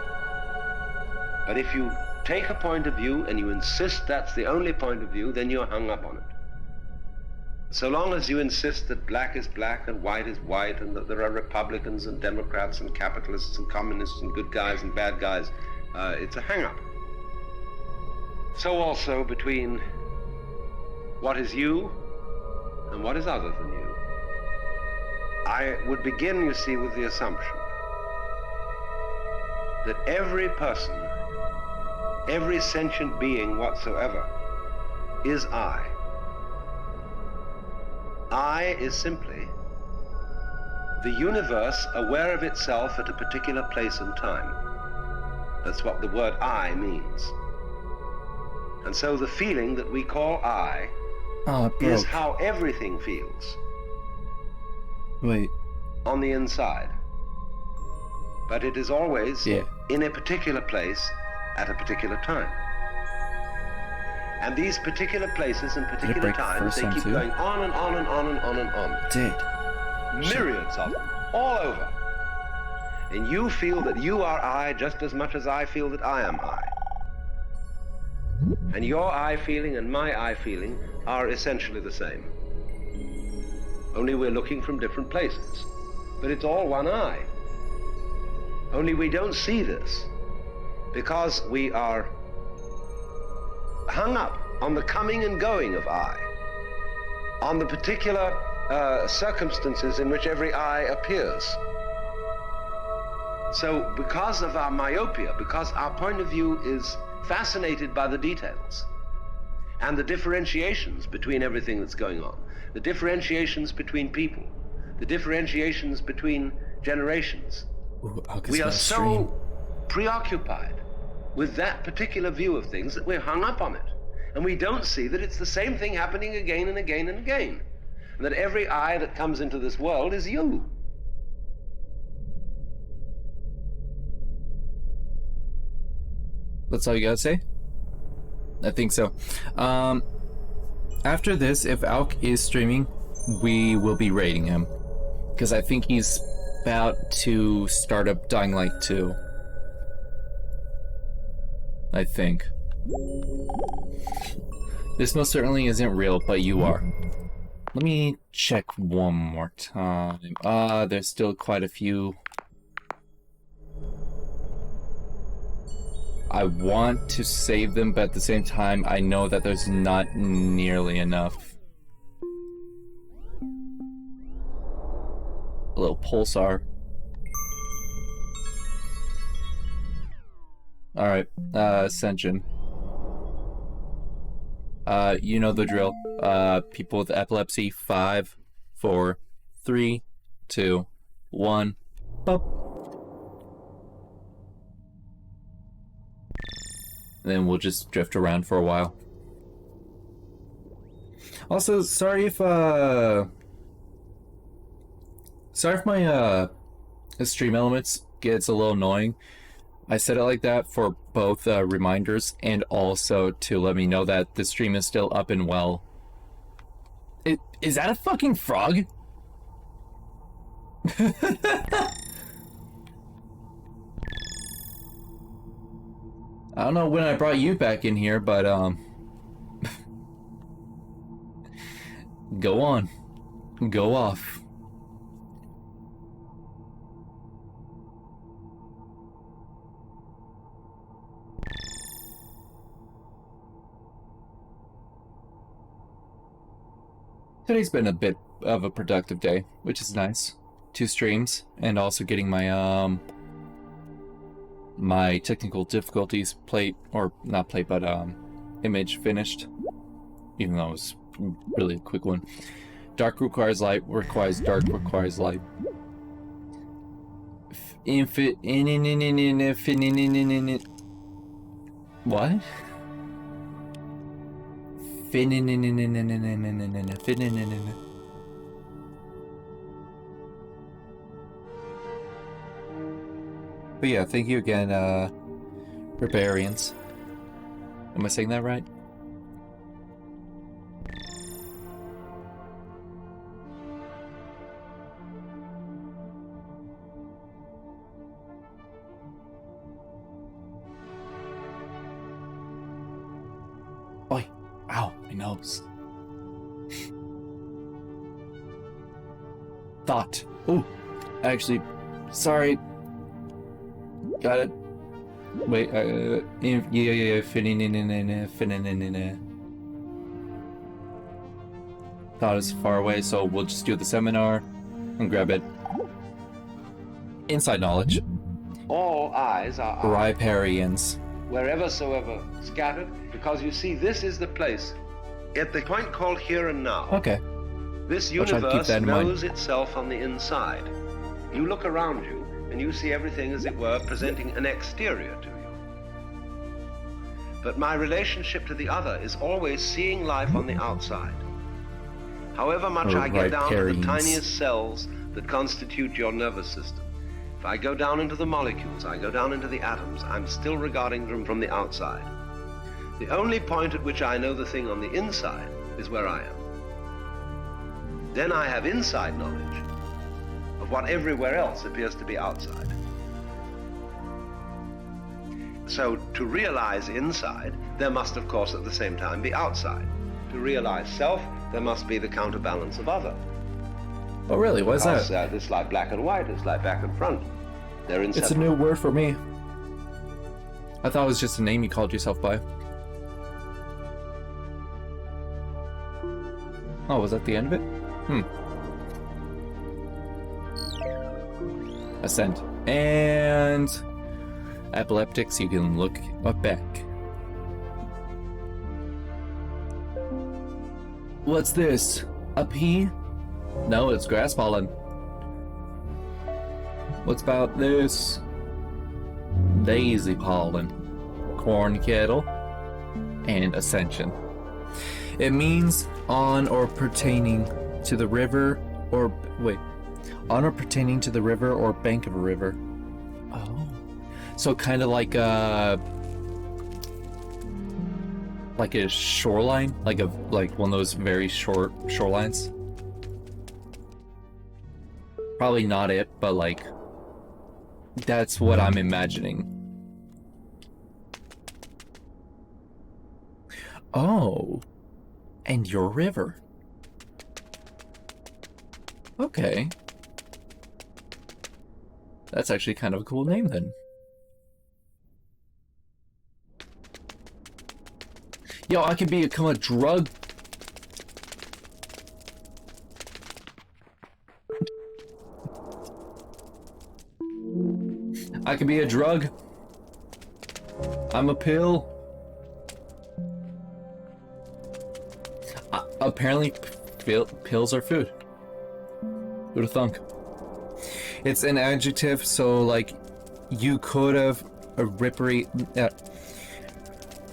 But if you take a point of view and you insist that's the only point of view, then you're hung up on it. So long as you insist that black is black and white is white and that there are Republicans and Democrats and capitalists and communists and good guys and bad guys, it's a hang-up. So also between what is you and what is other than you. I would begin, you see, with the assumption that every person, every sentient being whatsoever, is I. I is simply the universe aware of itself at a particular place and time. That's what the word I means. And so the feeling that we call I is how everything feels. Wait. On the inside. But it is always in a particular place at a particular time. And these particular places and particular times, they keep going on and on and on and on and on. Myriads of them, all over. And you feel that you are I just as much as I feel that I am I. And your I feeling and my I feeling are essentially the same. Only we're looking from different places. But it's all one I. Only we don't see this because we are hung up on the coming and going of I, on the particular circumstances in which every I appears. So because of our myopia, because our point of view is fascinated by the details and the differentiations between everything that's going on, the differentiations between people, the differentiations between generations, we are so preoccupied with that particular view of things that we're hung up on it. And we don't see that it's the same thing happening again and again and again. And that every I that comes into this world is you. That's all you gotta say? I think so. After this, if Alk is streaming, we will be raiding him. Because I think he's about to start up Dying Light 2. I think. This most certainly isn't real, but you are. Let me check one more time. There's still quite a few. I want to save them, but at the same time, I know that there's not nearly enough. A little pulsar. Alright, Ascension. You know the drill. People with epilepsy, 5, 4, 3, 2, 1. Bup. And then we'll just drift around for a while. Also, sorry if my stream elements gets a little annoying. I said it like that for both reminders and also to let me know that the stream is still up and well. Is that a fucking frog? I don't know when I brought you back in here, but go on. Go off. Today's been a bit of a productive day, which is nice. 2 streams, and also getting my my technical difficulties image finished, even though it was really a quick one. Dark requires light, requires dark, requires light. What? But yeah, thank you again, Barbarians. Am I saying that right? Oi! Ow, my nose. Thought. Oh, actually, sorry. Got it. Wait, yeah, fitting in. Thought it's far away, so we'll just do the seminar and grab it. Inside knowledge. All eyes are Riparians. wherever soever scattered, because you see, this is the place, at the point called here and now. Okay. This I'll try to keep universe that in mind. knows itself on the inside. You look around you, and you see everything, as it were, presenting an exterior to you. But my relationship to the other is always seeing life on the outside. However much I get down to the Riparians. tiniest cells that constitute your nervous system, if I go down into the molecules, I go down into the atoms, I'm still regarding them from the outside. The only point at which I know the thing on the inside is where I am. Then I have inside knowledge of what everywhere else appears to be outside. So to realize inside, there must of course at the same time be outside. To realize self, there must be the counterbalance of other. Oh really? What is Because, that? it's like black and white, it's like back and front. They're It's a inseparable. new word for me. I thought it was just a name you called yourself by. Oh, was that the end of it? Ascent. And epileptics, you can look up back. What's this? A pea? No, it's grass pollen. What's about this? Daisy pollen. Corn kettle. And ascension. It means on or pertaining to the river or on or pertaining to the river or bank of a river. Oh. So kind of like a shoreline, like one of those very short shorelines. Probably not it, but like that's what I'm imagining. Oh. And your river. Okay. That's actually kind of a cool name then. Yo, I could become a drug. I could be a drug. I'm a pill. Apparently, pills are food. Who'd have thunk? It's an adjective, so like you could have a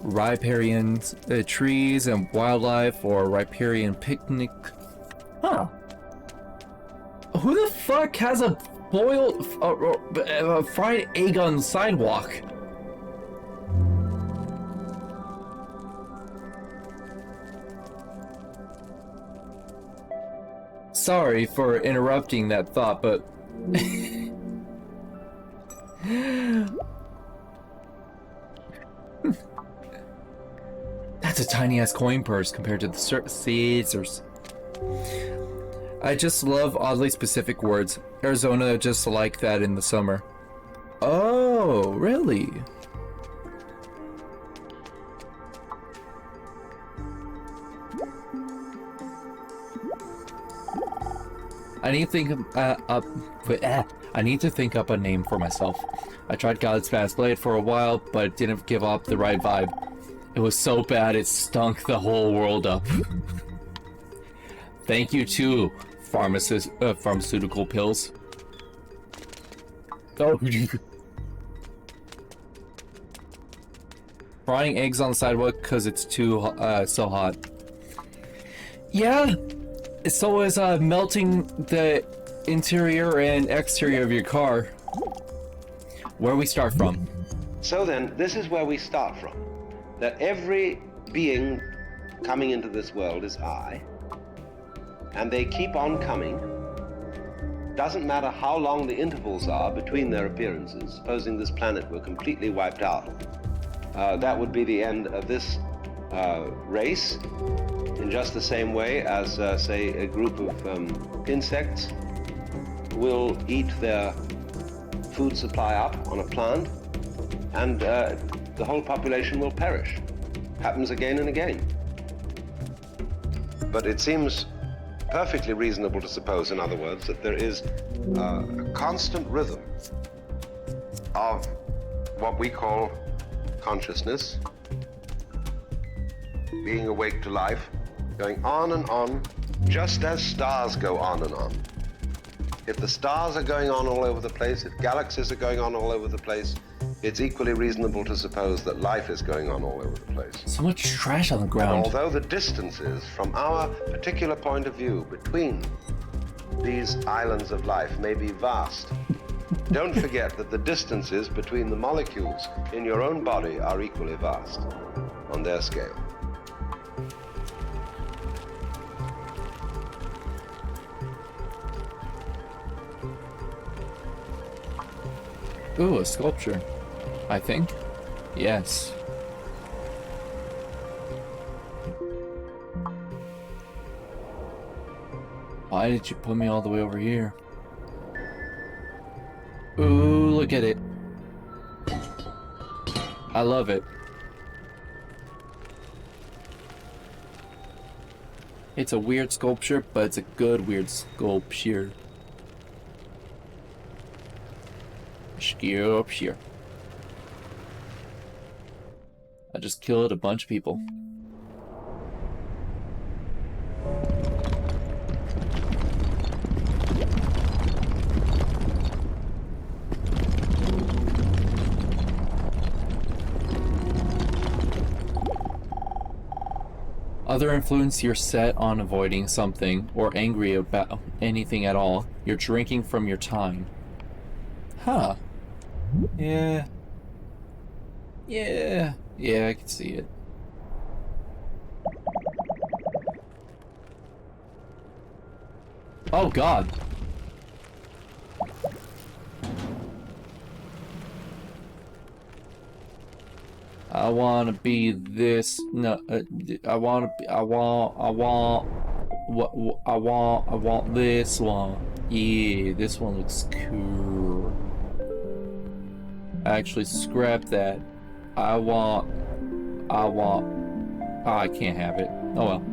riparian trees and wildlife, or riparian picnic. Huh. Who the fuck has a boiled fried egg on the sidewalk? Sorry for interrupting that thought, but that's a tiny ass coin purse compared to the Caesars. I just love oddly specific words. Arizona just like that in the summer. Oh, really? I need to think I need to think up a name for myself. I tried God's Fast Blade for a while, but it didn't give off the right vibe. It was so bad it stunk the whole world up. Thank you to pharmaceutical pills. Oh, frying eggs on the sidewalk because it's too so hot. Yeah. So is melting the interior and exterior of your car. Where we start from. So then, this is where we start from. That every being coming into this world is I, and they keep on coming. Doesn't matter how long the intervals are between their appearances. Supposing this planet were completely wiped out, that would be the end of this race, in just the same way as, say, a group of insects will eat their food supply up on a plant, and the whole population will perish. Happens again and again. But it seems perfectly reasonable to suppose, in other words, that there is a constant rhythm of what we call consciousness, being awake to life, going on and on, just as stars go on and on. If the stars are going on all over the place, if galaxies are going on all over the place, it's equally reasonable to suppose that life is going on all over the place. So much trash on the ground. Although the distances from our particular point of view between these islands of life may be vast, don't forget that the distances between the molecules in your own body are equally vast on their scale. Ooh, a sculpture. I think. Yes. Why did you put me all the way over here? Ooh, look at it. I love it. It's a weird sculpture, but it's a good weird sculpture. Sculpture. I just killed a bunch of people. Other influence, you're set on avoiding something or angry about anything at all. You're drinking from your time. Huh. Yeah. Yeah. Yeah, I can see it. Oh God. I want to be this. No, I want this one. Yeah, this one looks cool. Actually, scrap that. I want. Oh, I can't have it. Oh well.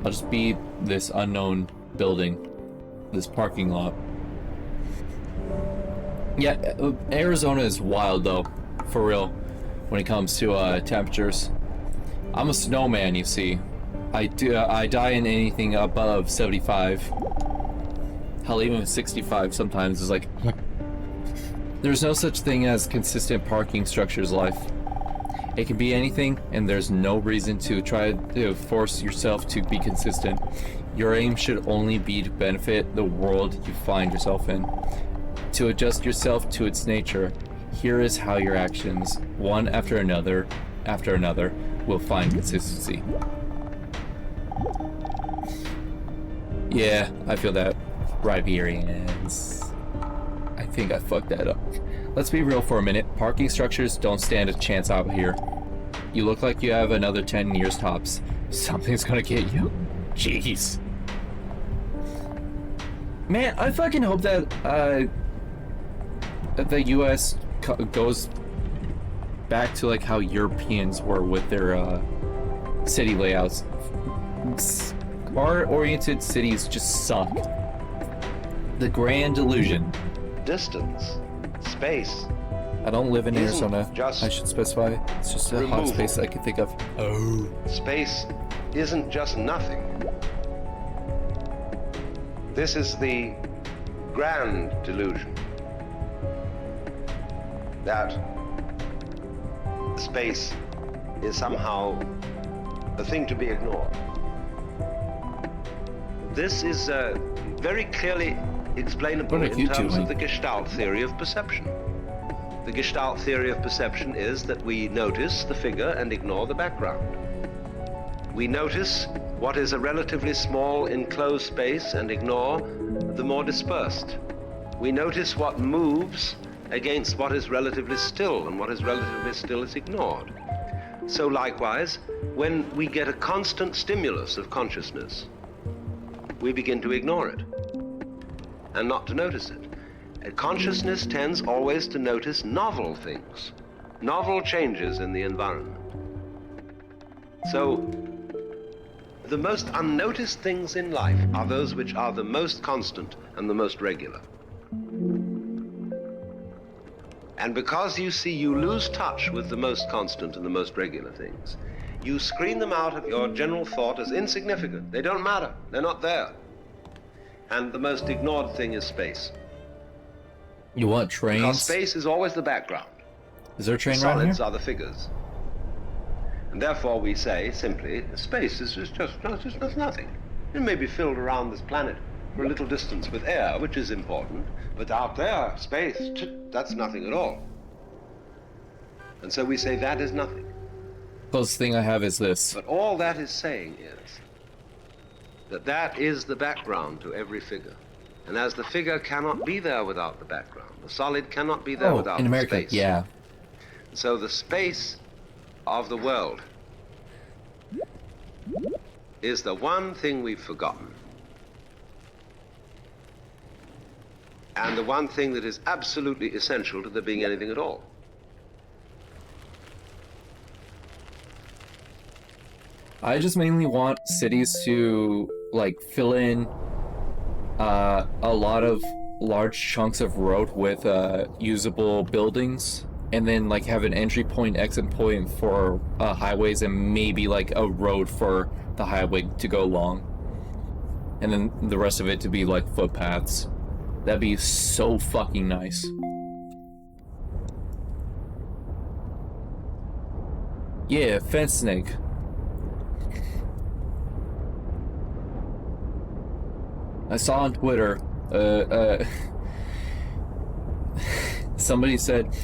I'll just be this unknown building, this parking lot. Yeah, Arizona is wild though, for real. When it comes to temperatures, I'm a snowman. You see, I die in anything above 75. Hell, even 65 sometimes is like... There's no such thing as consistent parking structures life. It can be anything, and there's no reason to try to force yourself to be consistent. Your aim should only be to benefit the world you find yourself in. To adjust yourself to its nature, here is how your actions, one after another, will find consistency. Yeah, I feel that. Riberians. I think I fucked that up. Let's be real for a minute. Parking structures don't stand a chance out here. You look like you have another 10 years tops. Something's gonna get you. Jeez. Man, I fucking hope that the US goes back to like how Europeans were with their city layouts. Art-oriented cities just suck. The grand illusion. Distance, space. I don't live in Isn't Arizona. just I should specify. It's just a hot removal. space I can think of. Oh. Space isn't just nothing. This is the grand delusion that space is somehow a thing to be ignored. This is very clearly explainable What are in you terms doing? of the Gestalt theory of perception. The Gestalt theory of perception is that we notice the figure and ignore the background. We notice what is a relatively small enclosed space and ignore the more dispersed. We notice what moves against what is relatively still, and what is relatively still is ignored. So likewise, when we get a constant stimulus of consciousness, we begin to ignore it and not to notice it. Consciousness tends always to notice novel things, novel changes in the environment. So, the most unnoticed things in life are those which are the most constant and the most regular. And because you see you lose touch with the most constant and the most regular things, you screen them out of your general thought as insignificant. They don't matter. They're not there. And the most ignored thing is space. You want Because trains? space is always the background. Is there a The train around solids here? are the figures. And therefore we say simply, space is just nothing. It may be filled around this planet for a little distance with air, which is important, but out there, space, that's nothing at all. And so we say that is nothing. Closest thing I have is this. But all that is saying is that that is the background to every figure. And as the figure cannot be there without the background, the solid cannot be there Oh, without in the America, space. yeah. So the space of the world is the one thing we've forgotten. And the one thing that is absolutely essential to there being anything at all. I just mainly want cities to like fill in a lot of large chunks of road with usable buildings, and then like have an entry point, exit point for highways, and maybe like a road for the highway to go along, and then the rest of it to be like footpaths. That'd be so fucking nice. Yeah, fence snake. I saw on Twitter, somebody said,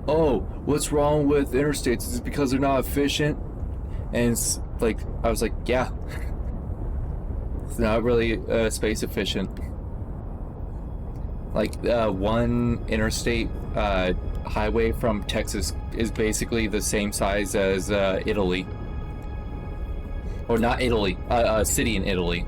"Oh, what's wrong with interstates? Is it because they're not efficient?" And it's like, I was like, yeah, it's not really space efficient. Like one interstate highway from Texas is basically the same size as Italy, or not Italy, a city in Italy.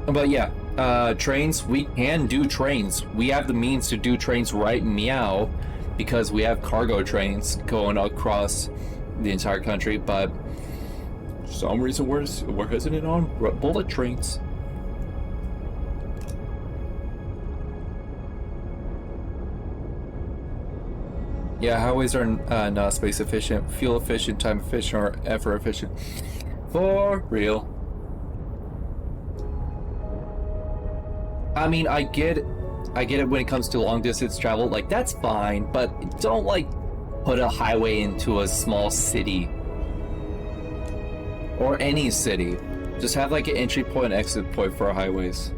But yeah, trains, we can do trains. We have the means to do trains right now because we have cargo trains going across the entire country, but for some reason we're hesitant on bullet trains. Yeah, highways are not space efficient, fuel efficient, time efficient, or effort efficient. For real. I mean, I get it when it comes to long distance travel. Like, that's fine, but don't like put a highway into a small city or any city. Just have like an entry point and exit point for our highways,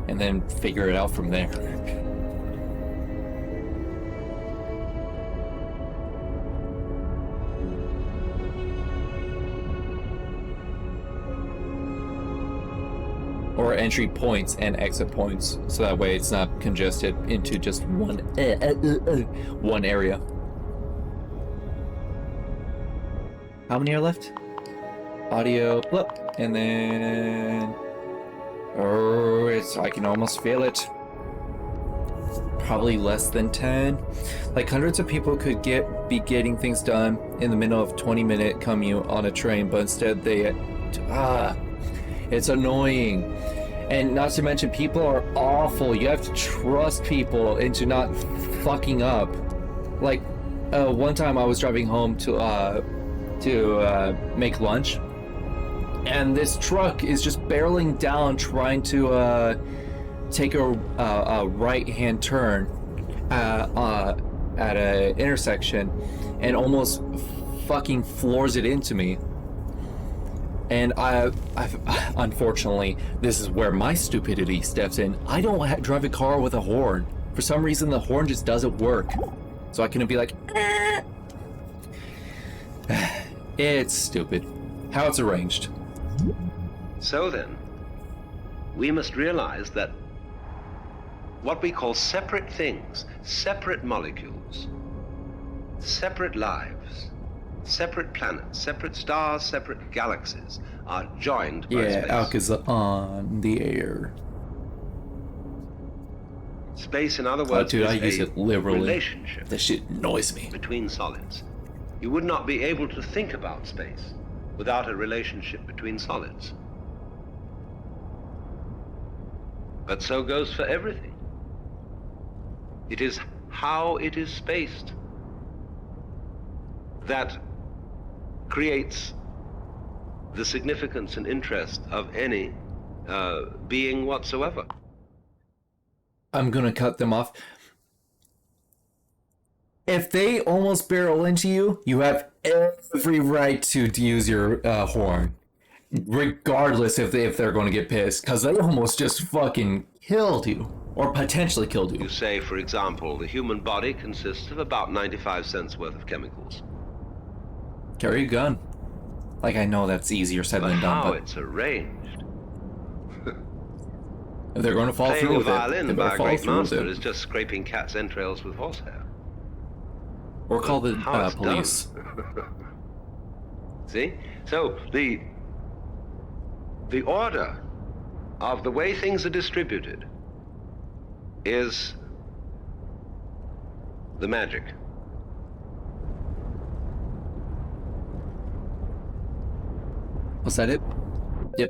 and then figure it out from there. Or entry points and exit points, so that way it's not congested into just one area. How many are left? Audio, blip, and then I can almost feel it. Probably less than 10. Like, hundreds of people could be getting things done in the middle of 20-minute commute on a train, but instead it's annoying. And not to mention, people are awful. You have to trust people into not fucking up. Like, one time I was driving home to make lunch, and this truck is just barreling down trying to take a right-hand turn at an intersection, and almost fucking floors it into me. And I've unfortunately, this is where my stupidity steps in. I don't drive a car with a horn. For some reason, the horn just doesn't work. So I can be like, It's stupid. How it's arranged. So then, we must realize that what we call separate things, separate molecules, separate lives, separate planets, separate stars, separate galaxies are joined by space. Yeah, Alk is on the air. Space, in other words, dude, I is use a it liberally. relationship That shit annoys me. between solids. You would not be able to think about space without a relationship between solids. But so goes for everything. It is how it is spaced that creates the significance and interest of any being whatsoever. I'm gonna cut them off. If they almost barrel into you, you have every right to use your horn, regardless if they're going to get pissed, because they almost just fucking killed you, or potentially killed you. You say, for example, the human body consists of about 95 cents worth of chemicals. Carry a gun. Like, I know that's easier said But than done, how but it's arranged. if they're going to fall Playing through a with it, violin they by better a follow great through with master it. is just scraping cat's entrails with horsehair. Or call the How it's police. done. See? So the order of the way things are distributed is the magic. Was that it? Yep.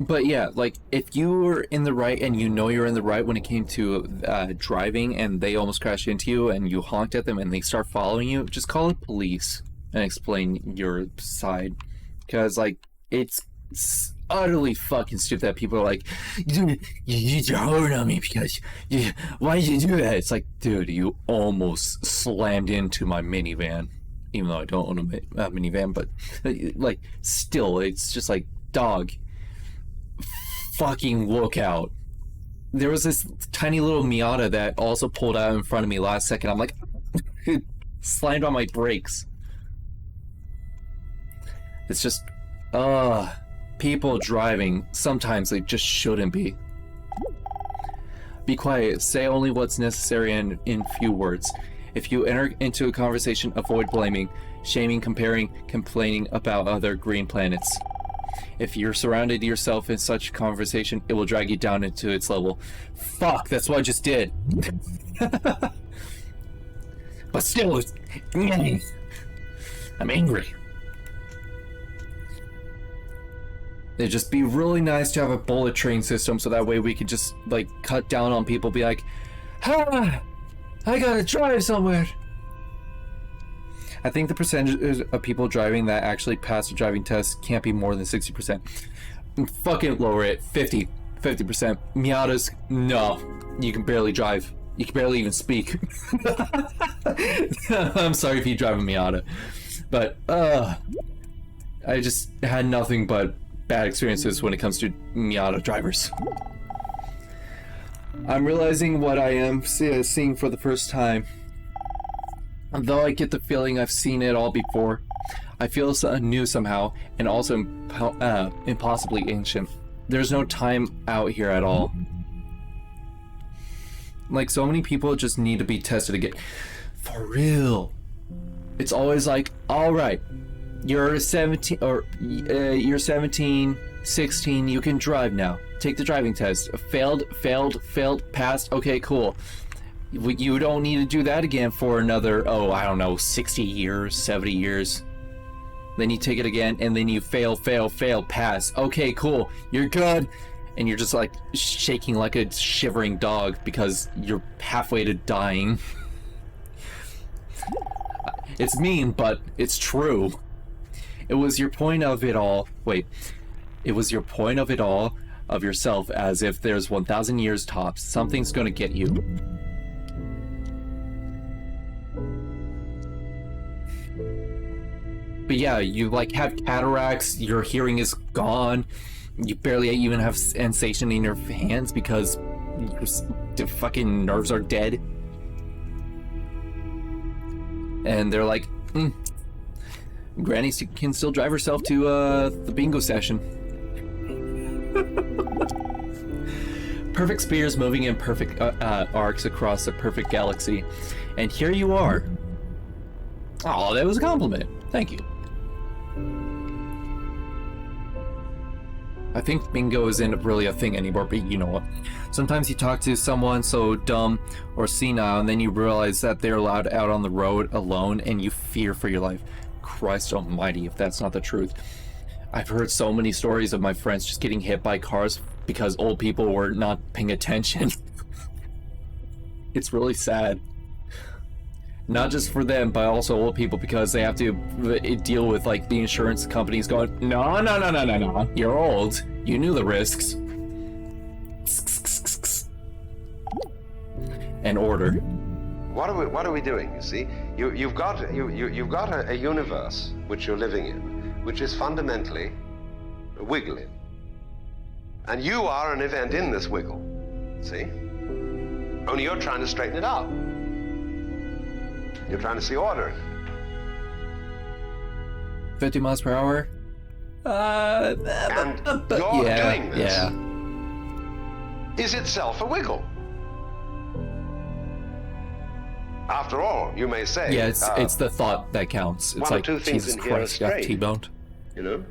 But yeah, like, if you were in the right and you know you're in the right when it came to driving and they almost crashed into you and you honked at them and they start following you, just call the police and explain your side. Because, like, it's utterly fucking stupid that people are like, dude, you used your horn on me because why did you do that? It's like, dude, you almost slammed into my minivan. Even though I don't own a minivan, but, like, still, it's just like, dog, fucking look out. There was this tiny little Miata that also pulled out in front of me last second. I'm like, it slammed on my brakes. It's just, people driving, sometimes they just shouldn't be. Be quiet, say only what's necessary and in few words. If you enter into a conversation, avoid blaming, shaming, comparing, complaining about other green planets. If you're surrounded yourself in such conversation, it will drag you down into its level. Fuck, that's what I just did. But still, I'm angry. It'd just be really nice to have a bullet train system so that way we could just, like, cut down on people, be like, I gotta drive somewhere. I think the percentage of people driving that actually pass the driving test can't be more than 60%. Fucking lower it, 50%. Miatas, no. You can barely drive. You can barely even speak. I'm sorry if you drive a Miata. But, I just had nothing but bad experiences when it comes to Miata drivers. I'm realizing what I am seeing for the first time. Though I get the feeling I've seen it all before, I feel new somehow, and also impossibly ancient. There's no time out here at all. Like, so many people just need to be tested again. For real. It's always like, alright, you're 17, or you're 17, 16, you can drive now. Take the driving test. Failed, passed, okay, cool. You don't need to do that again for another, I don't know, 60 years, 70 years. Then you take it again, and then you fail, pass. Okay, cool, you're good. And you're just like shaking like a shivering dog because you're halfway to dying. It's mean, but it's true. It was your point of it all. Wait. It was your point of it all, of yourself, as if there's 1,000 years tops. Something's gonna get you. But yeah, you like have cataracts, your hearing is gone, you barely even have sensation in your hands because your fucking nerves are dead. And they're like, Granny can still drive herself to the bingo session. Perfect spears moving in perfect arcs across a perfect galaxy. And here you are. Oh, that was a compliment. Thank you. I think bingo isn't really a thing anymore, but you know what? Sometimes you talk to someone so dumb or senile, and then you realize that they're allowed out on the road alone, and you fear for your life. Christ almighty, if that's not the truth. I've heard so many stories of my friends just getting hit by cars because old people were not paying attention. It's really sad. Not just for them, but also old people, because they have to deal with like the insurance companies going, no, you're old. You knew the risks. And order. What are we doing? You see, you've got a universe which you're living in, which is fundamentally wiggling, and you are an event in this wiggle. See, only you're trying to straighten it out. You're trying to see order. 50 miles per hour? And you're doing this is Yeah. itself a wiggle. After all, you may say... Yeah, it's the thought that counts. It's one or like, two things Jesus in here are Christ, got straight. T-boned. You know?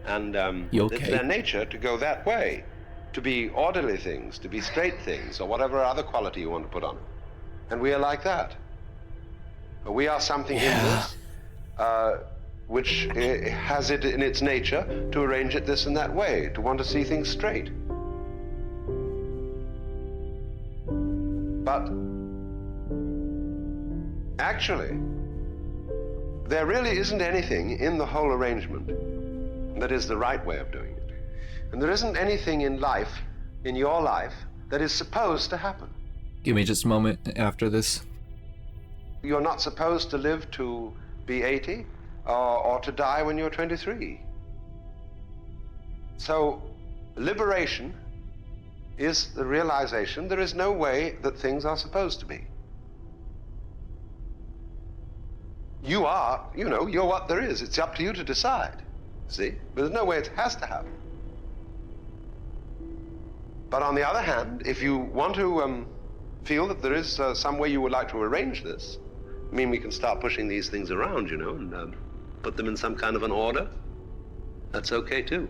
And You okay? it's their nature to go that way, to be orderly things, to be straight things, or whatever other quality you want to put on it. And we are like that. We are something in this which has it in its nature to arrange it this and that way, to want to see things straight. But actually, there really isn't anything in the whole arrangement that is the right way of doing it. And there isn't anything in life, in your life, that is supposed to happen. Give me just a moment after this. You're not supposed to live to be 80 or to die when you're 23. So, liberation is the realization there is no way that things are supposed to be. You are, you're what there is. It's up to you to decide. See? But there's no way it has to happen. But on the other hand, if you want to feel that there is some way you would like to arrange this, I mean, we can start pushing these things around, and put them in some kind of an order. That's okay, too.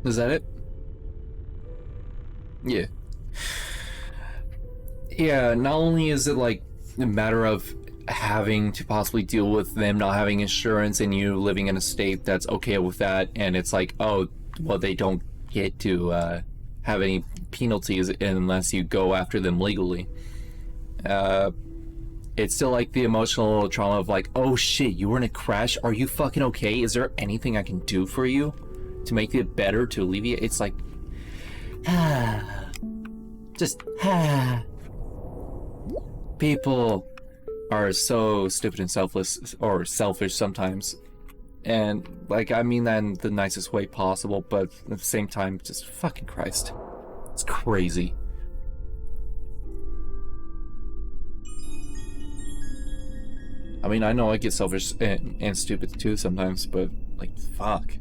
Is that it? Yeah. Yeah, not only is it like a matter of having to possibly deal with them not having insurance and you living in a state that's okay with that, and it's like, oh, well, they don't get to have any penalties unless you go after them legally. It's still like the emotional trauma of like, oh shit, you were in a crash, are you fucking okay? Is there anything I can do for you to make it better, to alleviate? It's like, just people are so stupid and selfless, or selfish sometimes, and like, I mean that in the nicest way possible, but at the same time, just fucking Christ, it's crazy. I mean, I know I get selfish and stupid too sometimes, but like, fuck,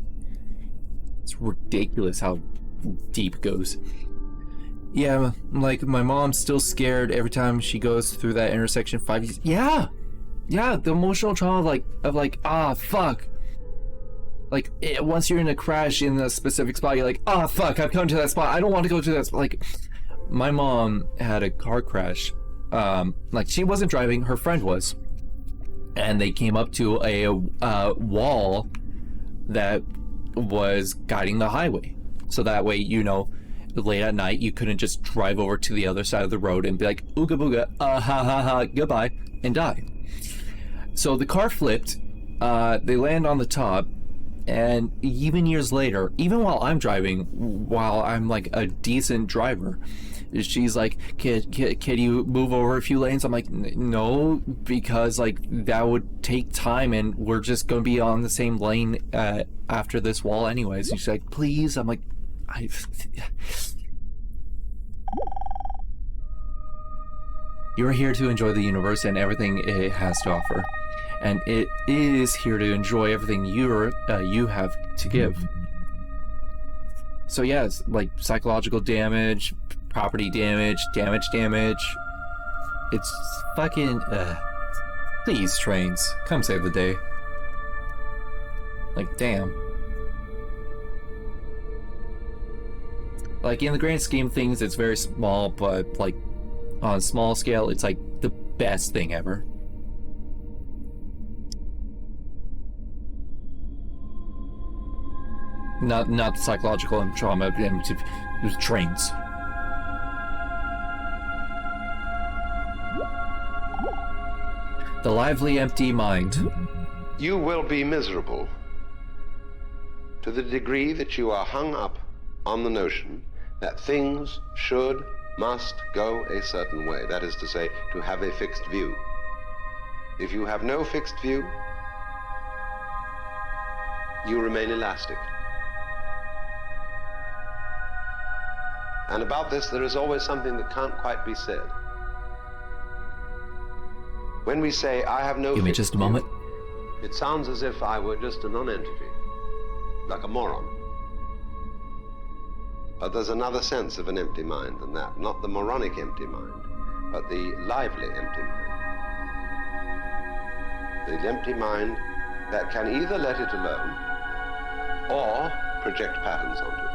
it's ridiculous how deep it goes. Yeah, like, my mom's still scared every time she goes through that intersection 5 years. Yeah, the emotional trauma of like, fuck. Like, once you're in a crash in a specific spot, you're like, fuck, I've come to that spot. I don't want to go to that spot. Like, my mom had a car crash. Like, she wasn't driving, her friend was. And they came up to a wall that was guiding the highway. So that way, you know, late at night, you couldn't just drive over to the other side of the road and be like, ooga booga, ha ha ha, goodbye, and die. So the car flipped, they land on the top, and even years later, even while I'm driving, while I'm like a decent driver, she's like, can you move over a few lanes? I'm like, no, because like that would take time and we're just gonna be on the same lane after this wall anyways. And she's like, please. I'm like, you're here to enjoy the universe and everything it has to offer, and it is here to enjoy everything you have to give. So yes, like psychological damage, property damage, damage. It's fucking please, trains, come save the day. Like, damn. Like, in the grand scheme of things, it's very small, but like on a small scale, it's like the best thing ever. Not the psychological and trauma, it was trains. The lively empty mind. You will be miserable to the degree that you are hung up on the notion that things should, must go a certain way. That is to say, to have a fixed view. If you have no fixed view, you remain elastic. And about this, there is always something that can't quite be said. When we say, I have no Give me just a moment. It sounds as if I were just a non-entity, like a moron. But there's another sense of an empty mind than that. Not the moronic empty mind, but the lively empty mind. The empty mind that can either let it alone or project patterns onto it.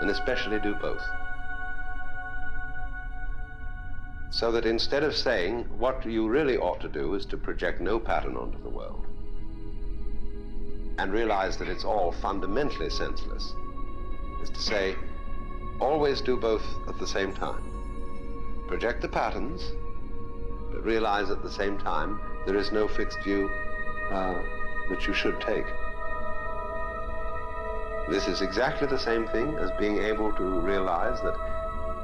And especially do both. So that instead of saying what you really ought to do is to project no pattern onto the world and realize that it's all fundamentally senseless, is to say, always do both at the same time. Project the patterns, but realize at the same time there is no fixed view that you should take. This is exactly the same thing as being able to realize that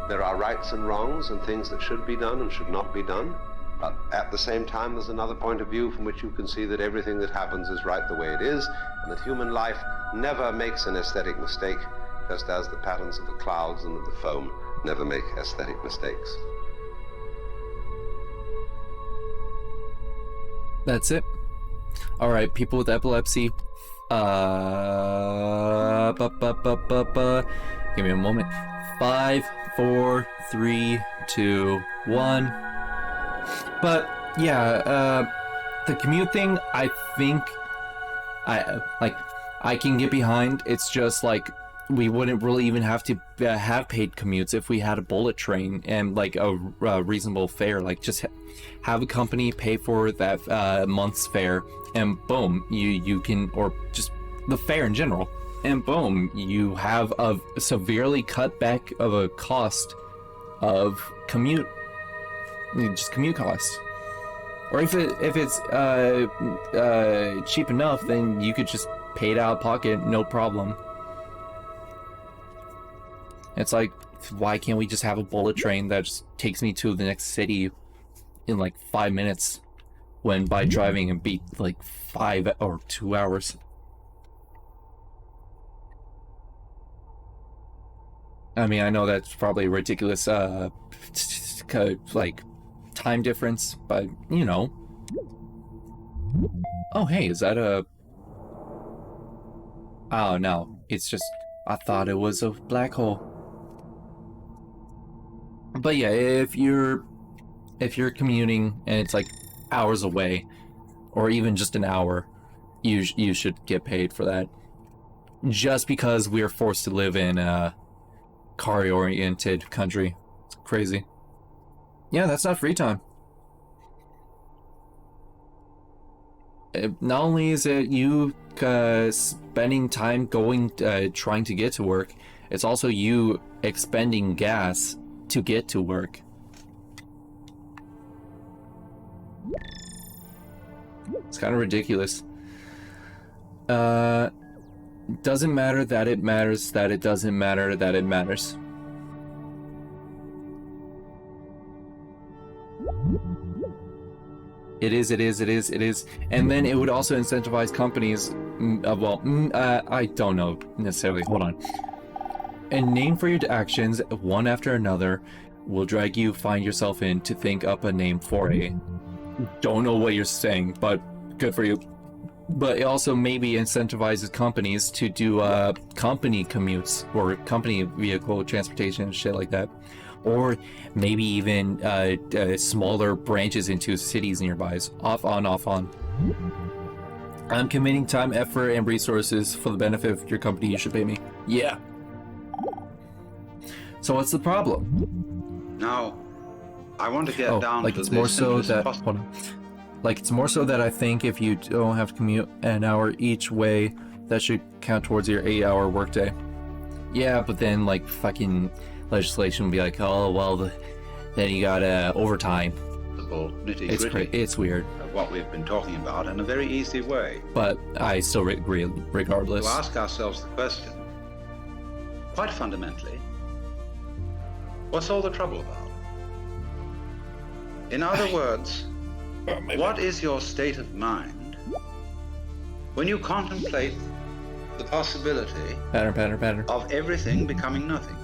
there are rights and wrongs and things that should be done and should not be done, but at the same time there's another point of view from which you can see that everything that happens is right the way it is, and that human life never makes an aesthetic mistake, just as the patterns of the clouds and of the foam never make aesthetic mistakes. That's it. Alright, people with epilepsy. Give me a moment. 5, 4, 3, 2, 1. But yeah, the commute thing, I think I can get behind. It's just like we wouldn't really even have to have paid commutes if we had a bullet train and like a reasonable fare. Like, just have a company pay for that month's fare, and boom, you can, or just the fare in general. and boom, you have a severely cut back of a cost of commute, just commute costs. Or if it's cheap enough, then you could just pay it out of pocket, no problem. It's like, why can't we just have a bullet train that just takes me to the next city in like 5 minutes, when by driving it'd be like 5 or 2 hours? I mean, I know that's probably a ridiculous, like, time difference, but, you know. Oh, hey, is that a... Oh, no, it's just, I thought it was a black hole. But yeah, if you're commuting and it's like hours away, or even just an hour, you should get paid for that. Just because we're forced to live in a car-oriented country. It's crazy. Yeah, that's not free time. Not only is it you spending time going, trying to get to work, it's also you expending gas to get to work. It's kind of ridiculous. Doesn't matter that it matters, that it doesn't matter that it matters. It is. And then it would also incentivize companies, I don't know necessarily, hold on. A name for your actions, one after another, will drag you find yourself in to think up a name for a... Don't know what you're saying, but good for you. But it also maybe incentivizes companies to do company commutes or company vehicle transportation and shit like that. Or maybe even smaller branches into cities nearby. Off on, off on. I'm committing time, effort, and resources for the benefit of your company. You should pay me. Yeah. So what's the problem? Now, I want to get down like to it's the more so simplest that possible. hold on. Like it's more so that I think if you don't have to commute an hour each way, that should count towards your 8-hour workday. Yeah, but then like fucking legislation would be like, oh well, then you got overtime. The nitty-gritty It's weird, of what we've been talking about in a very easy way. but I still agree regardless. To ask ourselves the question, quite fundamentally, what's all the trouble about? In other words, what is your state of mind when you contemplate the possibility Pattern. of everything becoming nothing?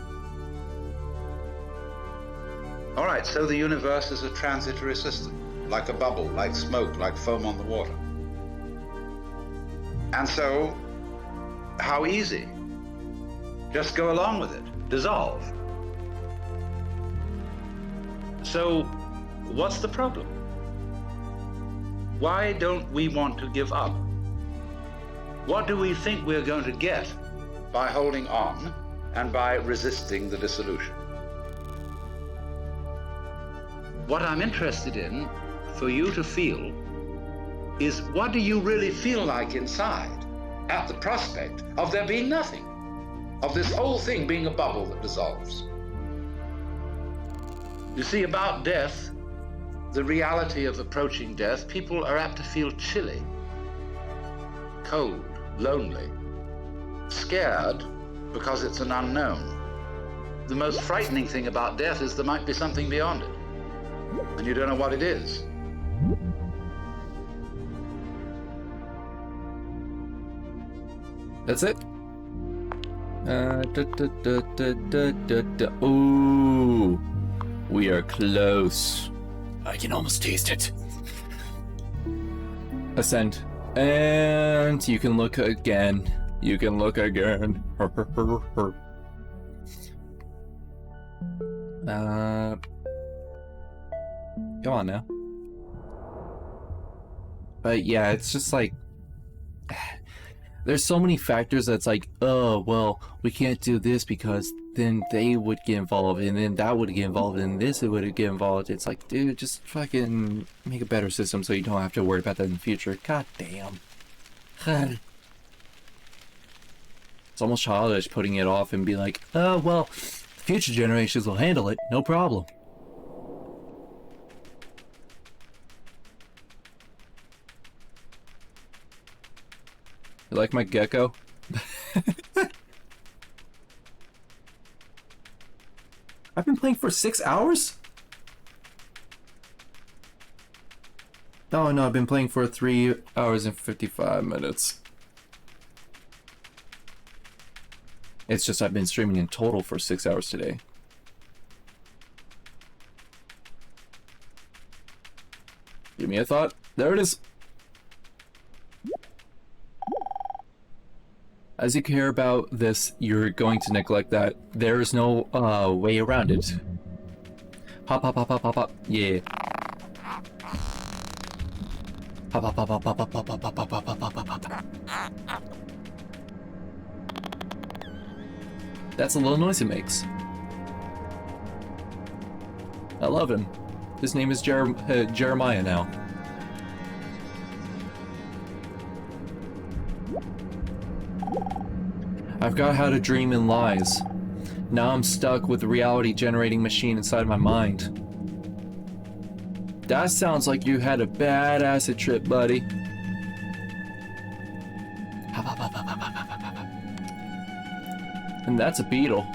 All right, so the universe is a transitory system, like a bubble, like smoke, like foam on the water. And so, how easy? Just go along with it, dissolve. So, what's the problem? Why don't we want to give up? What do we think we're going to get by holding on and by resisting the dissolution? What I'm interested in for you to feel is, what do you really feel like inside at the prospect of there being nothing, of this whole thing being a bubble that dissolves? You see, about death, the reality of approaching death, people are apt to feel chilly, cold, lonely, scared because it's an unknown. The most frightening thing about death is there might be something beyond it, and you don't know what it is. That's it. Ooh, we are close. I can almost taste it. Ascend. And you can look again. You can look again. Come on now. But yeah, it's just like... There's so many factors that's like, oh, well, we can't do this because then they would get involved, and then that would get involved, and this would get involved. It's like, dude, just fucking make a better system so you don't have to worry about that in the future. God damn. It's almost childish putting it off and be like, oh, well, future generations will handle it, no problem. You like my gecko? I've been playing for 6 hours? Oh no, I've been playing for 3 hours and 55 minutes. It's just I've been streaming in total for 6 hours today. Give me a thought. There it is. As you care about this, you're going to neglect that. There is no way around it. Hop, hop, hop, hop, hop, hop. Yeah. Hop, hop, hop, hop, hop, hop, hop, hop, hop, hop, hop, hop, hop, hop. That's the little noise it makes. I love him. His name is Jeremiah now. I've got how to dream in lies. Now I'm stuck with the reality generating machine inside my mind. That sounds like you had a bad acid trip, buddy. And that's a beetle.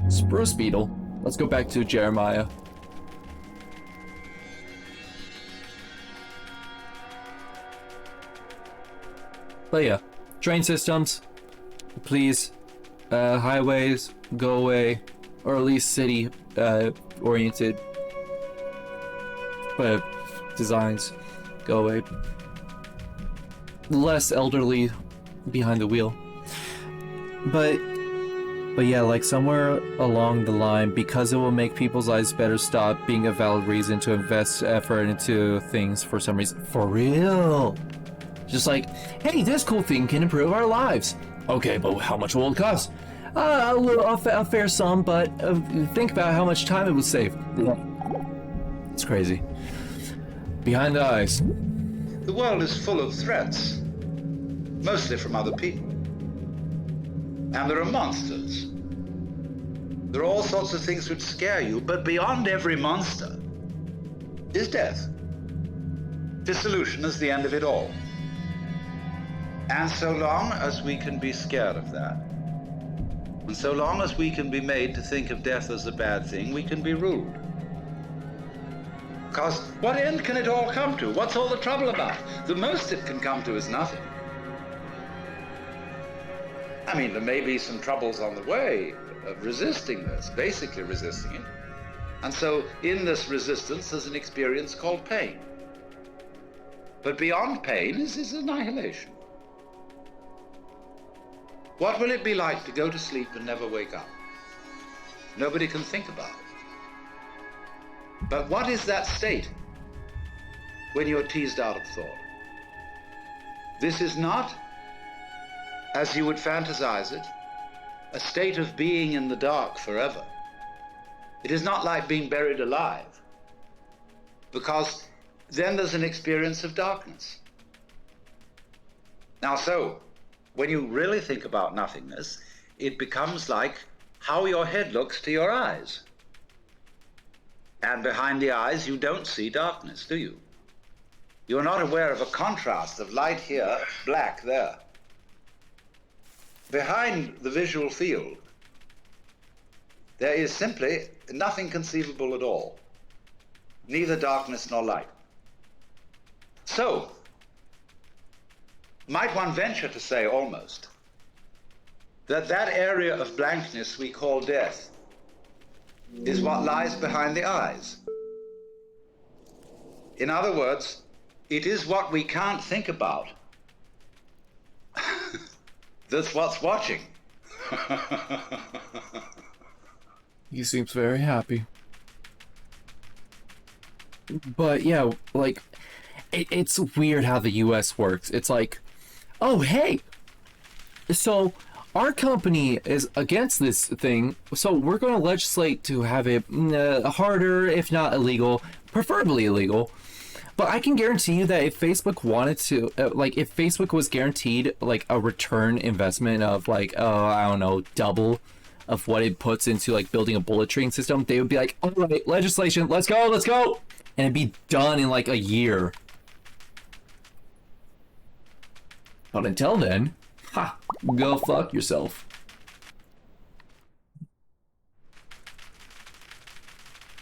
Spruce beetle. Let's go back to Jeremiah. But yeah, train systems, please, highways, go away, or at least city oriented designs, go away. Less elderly behind the wheel. But yeah, like somewhere along the line, because it will make people's lives better, stop being a valid reason to invest effort into things for some reason. For real. Just like, hey, this cool thing can improve our lives. Okay, but how much will it cost? A fair sum, but think about how much time it would save. It's crazy. Behind the eyes. The world is full of threats, mostly from other people. And there are monsters. There are all sorts of things which scare you, but beyond every monster is death. Dissolution is the end of it all. And so long as we can be scared of that, and so long as we can be made to think of death as a bad thing, we can be ruled. Because what end can it all come to? What's all the trouble about? The most it can come to is nothing. I mean, there may be some troubles on the way of resisting this, basically resisting it. And so in this resistance, there's an experience called pain. But beyond pain is annihilation. What will it be like to go to sleep and never wake up? Nobody can think about it. But what is that state when you're teased out of thought? This is not, as you would fantasize it, a state of being in the dark forever. It is not like being buried alive, because then there's an experience of darkness. Now, so, when you really think about nothingness, it becomes like how your head looks to your eyes. And behind the eyes, you don't see darkness, do you? You're not aware of a contrast of light here, black there. Behind the visual field, there is simply nothing conceivable at all, neither darkness nor light. So, might one venture to say almost that that area of blankness we call death is what lies behind the eyes. In other words, it is what we can't think about that's what's watching. He seems very happy. But yeah, like, it's weird how the US works. It's like, oh, hey, so our company is against this thing, so we're going to legislate to have it harder, if not illegal, preferably illegal, But I can guarantee you that if Facebook wanted to, like, if Facebook was guaranteed, like, a return investment of, like, I don't know, double of what it puts into, like, building a bullet train system, they would be like, all right, legislation, let's go, let's go! And it'd be done in, like, a year. But until then, ha, go fuck yourself.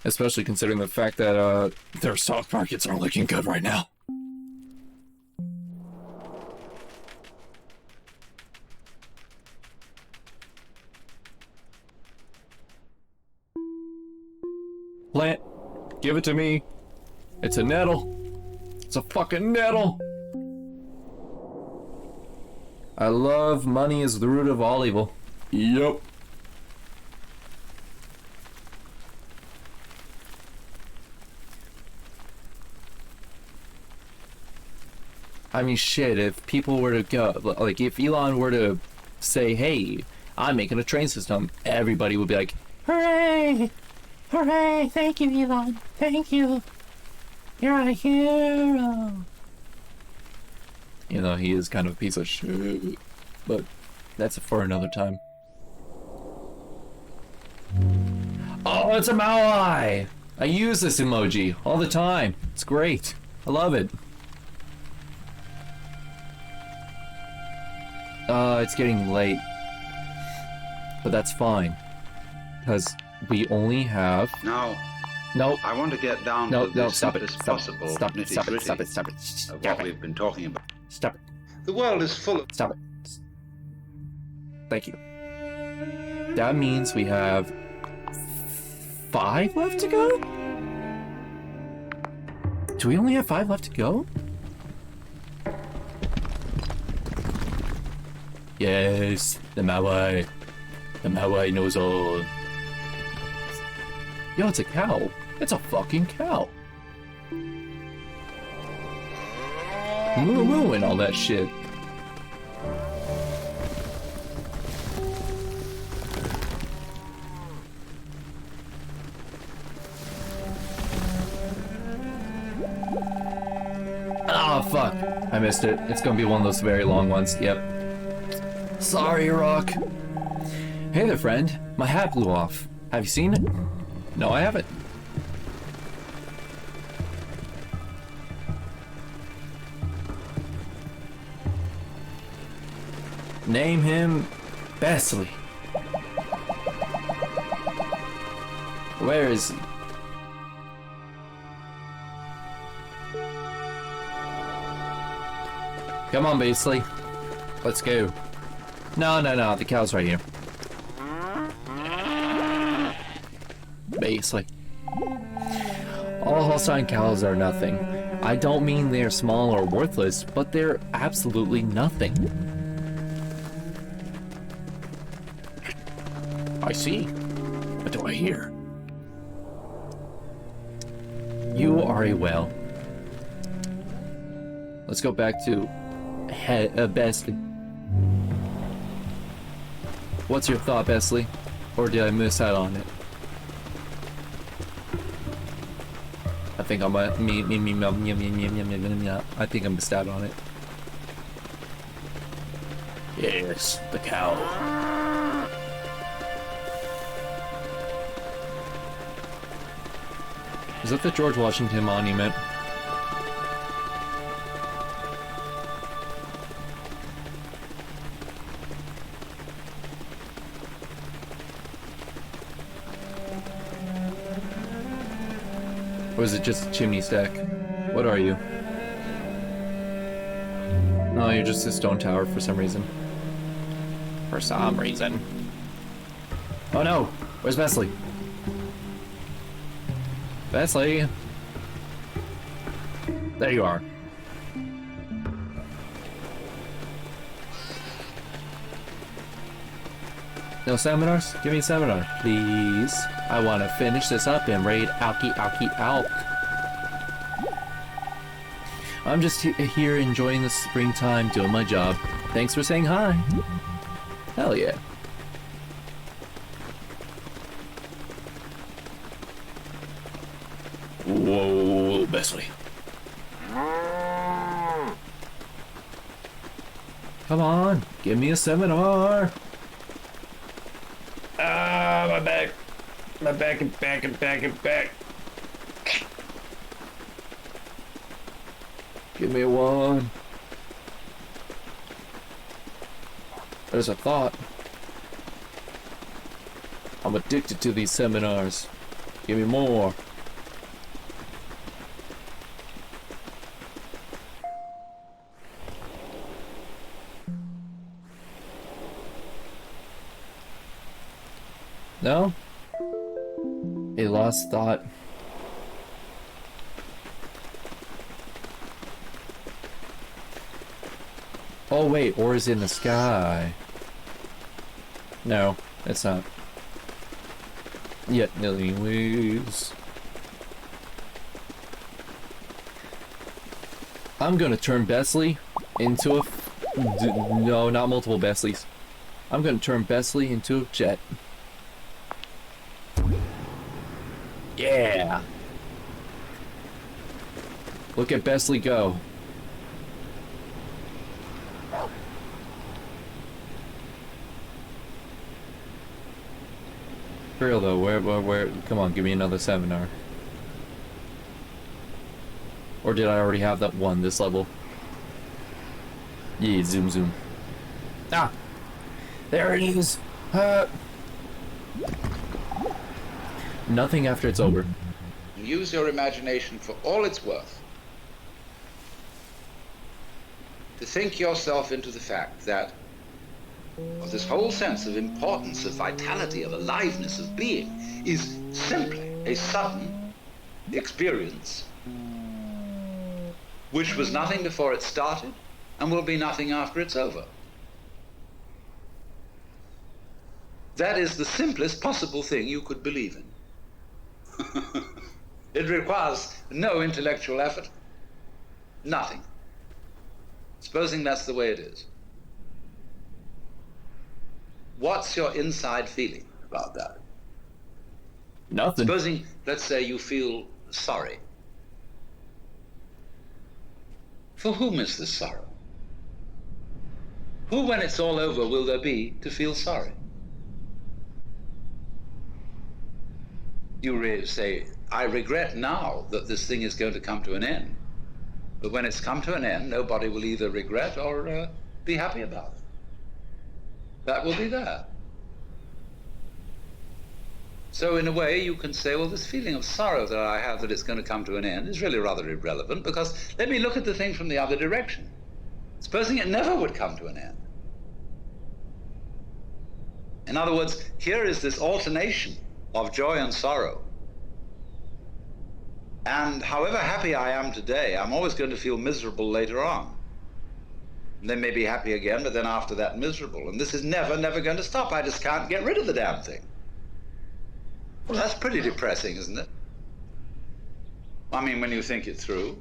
Especially considering the fact that their stock markets aren't looking good right now. Plant, give it to me. It's a nettle. It's a fucking nettle. I love money is the root of all evil. Yup. I mean, shit, if people were to go, like, if Elon were to say, hey, I'm making a train system, everybody would be like, hooray! Hooray! Thank you, Elon! Thank you! You're a hero! You know, he is kind of a piece of shit, but that's for another time. Oh, it's a Maui! I use this emoji all the time. It's great. I love it. It's getting late. But that's fine. Because we only have... Now, Nope. I want to get down No, to no, the stop it. simplest Stop possible it. Stop it. Stop it. nitty-gritty Stop it. Stop it. of Stop what it. we've been talking about. Stop it. The world is full of... Stop it. Thank you. That means we have 5 left to go? Do we only have 5 left to go? Yes, the Maui. The Maui knows all. Yo, it's a cow. It's a fucking cow. Moo moo and all that shit. Oh, fuck. I missed it. It's gonna be one of those very long ones. Yep. Sorry, Rock. Hey there, friend. My hat blew off. Have you seen it? No, I haven't. Name him Besley. Where is he? Come on, Beasley. Let's go. No, the cow's right here. Beasley. All Holstein cows are nothing. I don't mean they're small or worthless, but they're absolutely nothing. I see. What do I hear? You are a whale. Let's go back to Besley. What's your thought, Besley? Or did I miss out on it? I think I'm I think I missed out on it. Yes, the cow. Is that the George Washington Monument? Or is it just a chimney stack? What are you? No, you're just a stone tower for some reason. For some reason. Oh no! Where's Besley? Besley! There you are. No seminars? Give me a seminar, please. I want to finish this up and raid Alki Alk. I'm just here enjoying the springtime, doing my job. Thanks for saying hi. Hell yeah. Whoa, Besley. Come on, give me a seminar. Ah, my back. My back and back and back and back. Give me a 1. There's a thought. I'm addicted to these seminars. Give me more. No? A lost thought. Oh wait, or is in the sky? No, it's not. Yet anyways. I'm gonna turn Besley into a... no, not multiple Besleys. I'm gonna turn Besley into a jet. Yeah! Look at Besley go. For real though, where, come on, give me another seminar. Or did I already have that one, this level? Yeah, zoom zoom. Ah! There it is! Nothing after it's over. Use your imagination for all it's worth to think yourself into the fact that of this whole sense of importance, of vitality, of aliveness, of being, is simply a sudden experience which was nothing before it started and will be nothing after it's over. That is the simplest possible thing you could believe in. It requires no intellectual effort. Nothing. Supposing that's the way it is. What's your inside feeling about that? Nothing. Supposing, let's say, you feel sorry. For whom is this sorrow? Who, when it's all over, will there be to feel sorry? You say, I regret now that this thing is going to come to an end. But when it's come to an end, nobody will either regret or be happy about it. That will be there. So in a way, you can say, well, this feeling of sorrow that I have that it's going to come to an end is really rather irrelevant, because let me look at the thing from the other direction. Supposing it never would come to an end. In other words, here is this alternation of joy and sorrow. And however happy I am today, I'm always going to feel miserable later on. And then maybe happy again, but then after that miserable. And this is never going to stop. I just can't get rid of the damn thing. Well, that's pretty depressing, isn't it? I mean, when you think it through.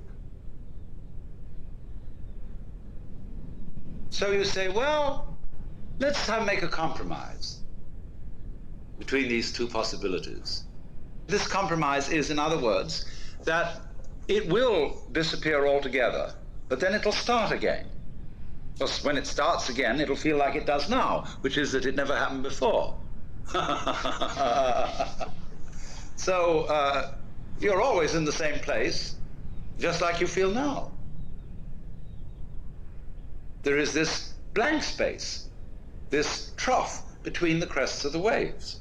So you say, well, let's make a compromise between these two possibilities. This compromise is, in other words, that it will disappear altogether, but then it'll start again. Because when it starts again, it'll feel like it does now, which is that it never happened before. So you're always in the same place, just like you feel now. There is this blank space, this trough between the crests of the waves.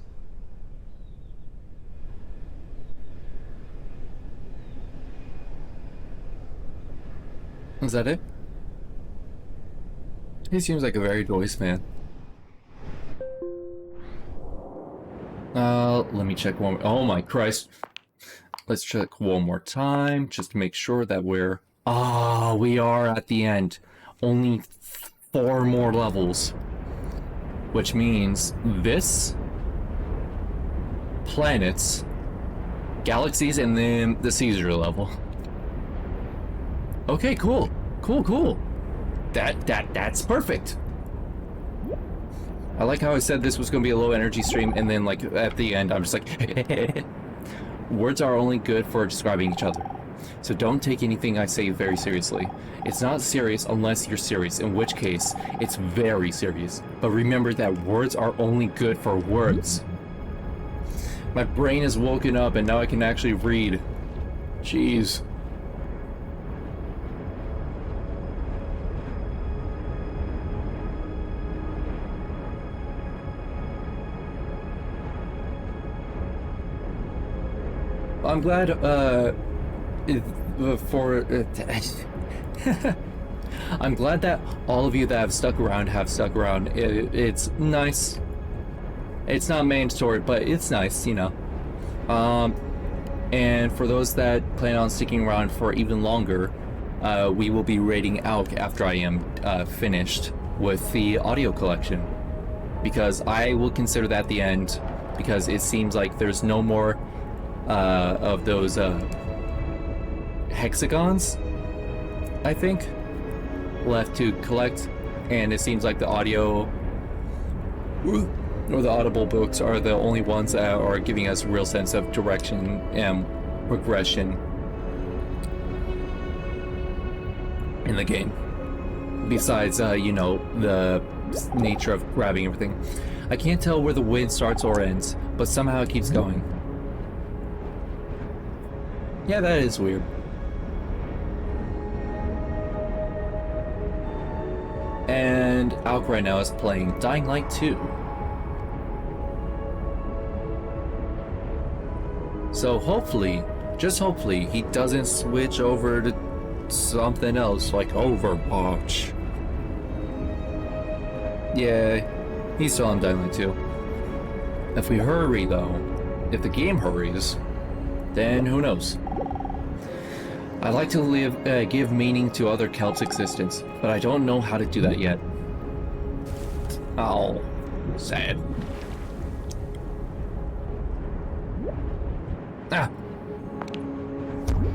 Is that it? He seems like a very Joyce fan. Let me check one. Oh my Christ. Let's check one more time just to make sure that we're... Ah, we are at the end. Only 4 more levels. Which means this, planets, galaxies, and then the Caesar level. Okay, cool. Cool. That's perfect. I like how I said this was going to be a low energy stream, and then like at the end I'm just like words are only good for describing each other. So don't take anything I say very seriously. It's not serious unless you're serious, in which case, it's very serious. But remember that words are only good for words. My brain is woken up and now I can actually read. Jeez. I'm glad, I'm glad that all of you that have stuck around. It's nice. It's not mandatory, but it's nice, you know. And for those that plan on sticking around for even longer, we will be raiding Alk after I am finished with the audio collection. Because I will consider that the end, because it seems like there's no more of those hexagons, I think, left to collect, and it seems like the audio or the audible books are the only ones that are giving us a real sense of direction and progression in the game, besides you know, the nature of grabbing everything. I can't tell where the wind starts or ends, but somehow it keeps going. Yeah, that is weird. And Alk right now is playing Dying Light 2. So hopefully, just hopefully, he doesn't switch over to something else like Overwatch. Yeah, he's still on Dying Light 2. If we hurry though, if the game hurries, then who knows? I'd like to give meaning to other Celts' existence, but I don't know how to do that yet. Oh, sad. Ah!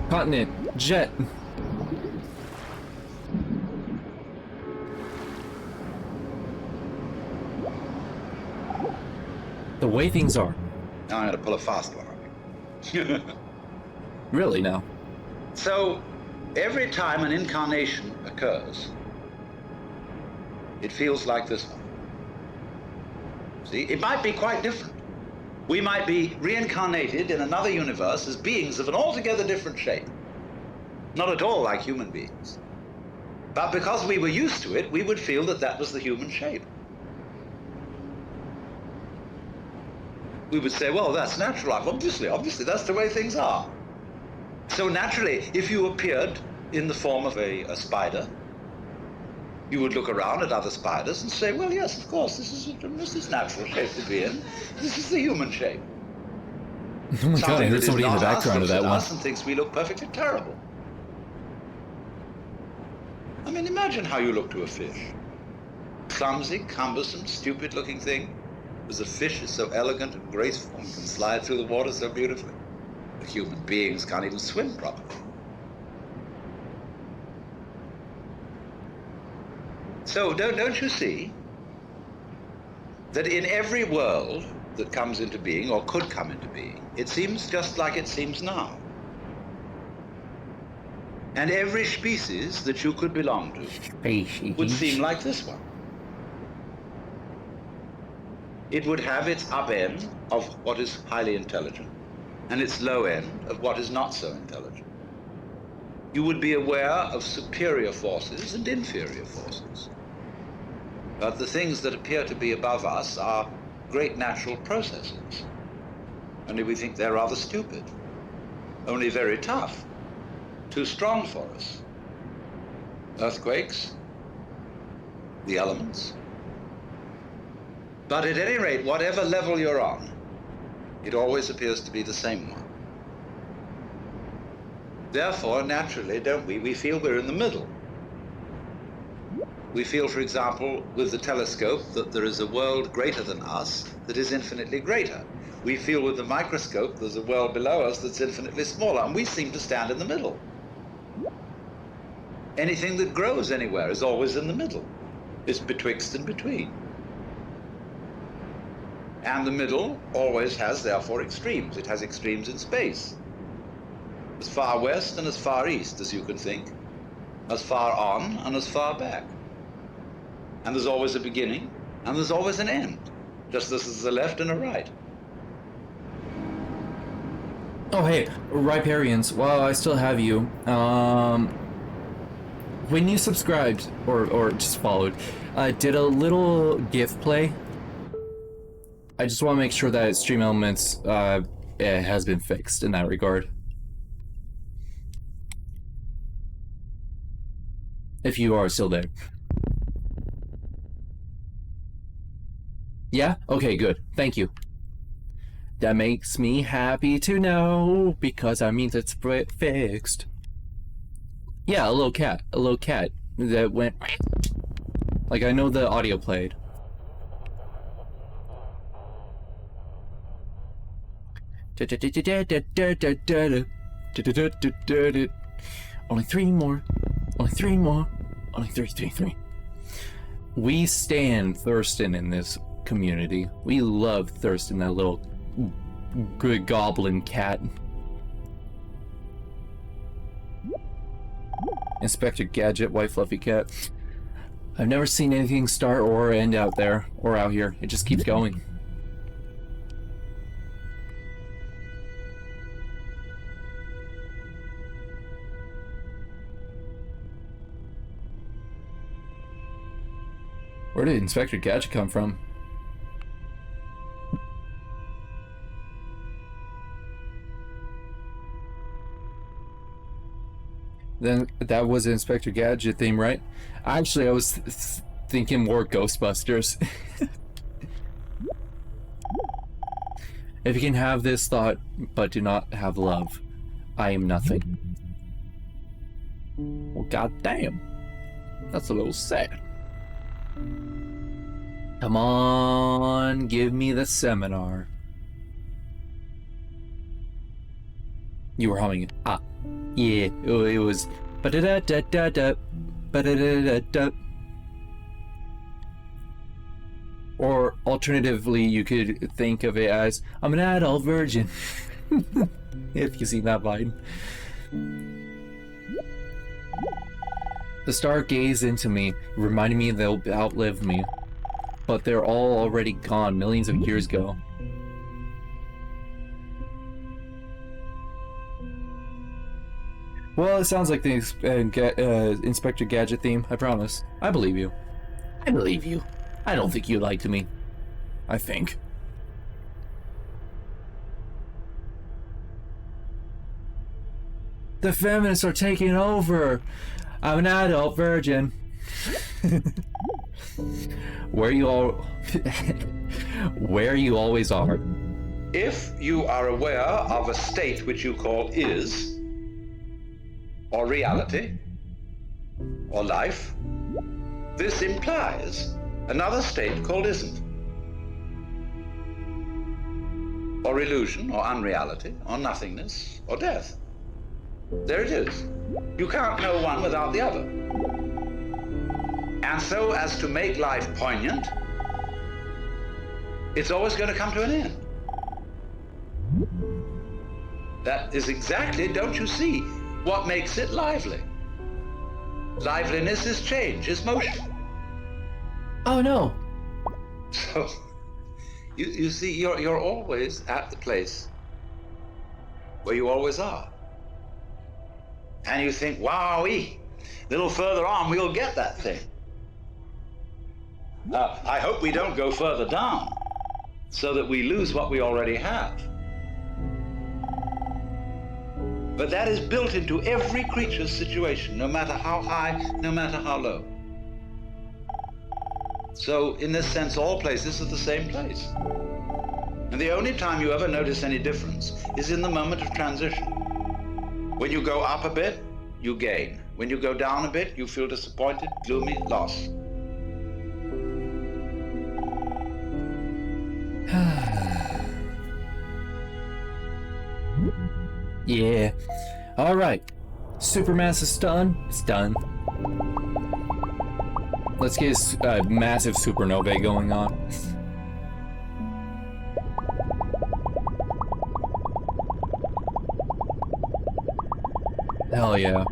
Continent, jet. The way things are. Now I'm going to pull a fast one on you. Really now? So, every time an incarnation occurs, it feels like this one. See, it might be quite different. We might be reincarnated in another universe as beings of an altogether different shape. Not at all like human beings. But because we were used to it, we would feel that that was the human shape. We would say, well, that's natural. Obviously, that's the way things are. So naturally, if you appeared in the form of a spider, you would look around at other spiders and say, well, yes, of course, this is natural shape to be in. This is the human shape. Oh my god, I heard somebody in the background of that one. And thinks we look perfectly terrible. I mean, imagine how you look to a fish. Clumsy, cumbersome, stupid-looking thing. Because a fish is so elegant and graceful and can slide through the water so beautifully. The human beings can't even swim properly. So don't you see that in every world that comes into being or could come into being, it seems just like it seems now. And every species that you could belong to would seem like this one. It would have its up end of what is highly intelligent and its low end of what is not so intelligent. You would be aware of superior forces and inferior forces. But the things that appear to be above us are great natural processes. Only we think they're rather stupid, only very tough, too strong for us. Earthquakes, the elements. But at any rate, whatever level you're on, it always appears to be the same one. Therefore, naturally, don't we feel we're in the middle. We feel, for example, with the telescope, that there is a world greater than us that is infinitely greater. We feel with the microscope there's a world below us that's infinitely smaller, and we seem to stand in the middle. Anything that grows anywhere is always in the middle. It's betwixt and between. And the middle always has, therefore, extremes. It has extremes in space. As far west and as far east as you can think. As far on and as far back. And there's always a beginning, and there's always an end. Just as there's a left and a right. Oh hey, Riparians, while I still have you, when you subscribed, or just followed, did a little GIF play. I just want to make sure that Stream Elements it has been fixed in that regard. If you are still there. Yeah? Okay, good. Thank you. That makes me happy to know, because that means it's fixed. Yeah, a little cat that went... Like, I know the audio played. Only three more. Only three more. Only three. We stand Thurston in this community. We love Thurston, that little good goblin cat. Inspector Gadget, white fluffy cat. I've never seen anything start or end out there, or out here. It just keeps going. Where did Inspector Gadget come from? Then that was the Inspector Gadget theme, right? Actually, I was thinking more Ghostbusters. If you can have this thought, but do not have love, I am nothing. Well, goddamn. That's a little sad. Come on, give me the seminar. You were humming it. Ah, yeah, it was. Ba-da-da-da-da-da, ba-da-da-da-da. Or alternatively, you could think of it as, I'm an adult virgin. If you see that line. The star gazed into me, reminding me they'll outlive me. But they're all already gone millions of years ago. Well, it sounds like the Inspector Gadget theme, I promise. I believe you. I believe you. I don't think you lied to me. I think. The feminists are taking over! I'm an adult virgin. Where you always are. If you are aware of a state which you call is, or reality, or life, this implies another state called isn't. Or illusion, or unreality, or nothingness, or death. There it is. You can't know one without the other. And so as to make life poignant, it's always going to come to an end. That is exactly, don't you see, what makes it lively. Liveliness is change, is motion. Oh no. So, you see, you're always at the place where you always are. And you think, wowee, a little further on, we'll get that thing. I hope we don't go further down so that we lose what we already have. But that is built into every creature's situation, no matter how high, no matter how low. So, in this sense, all places are the same place. And the only time you ever notice any difference is in the moment of transition. When you go up a bit, you gain. When you go down a bit, you feel disappointed, gloomy, lost. Yeah. Alright. Supermassive done. It's done. Let's get a massive supernova going on. Hell yeah.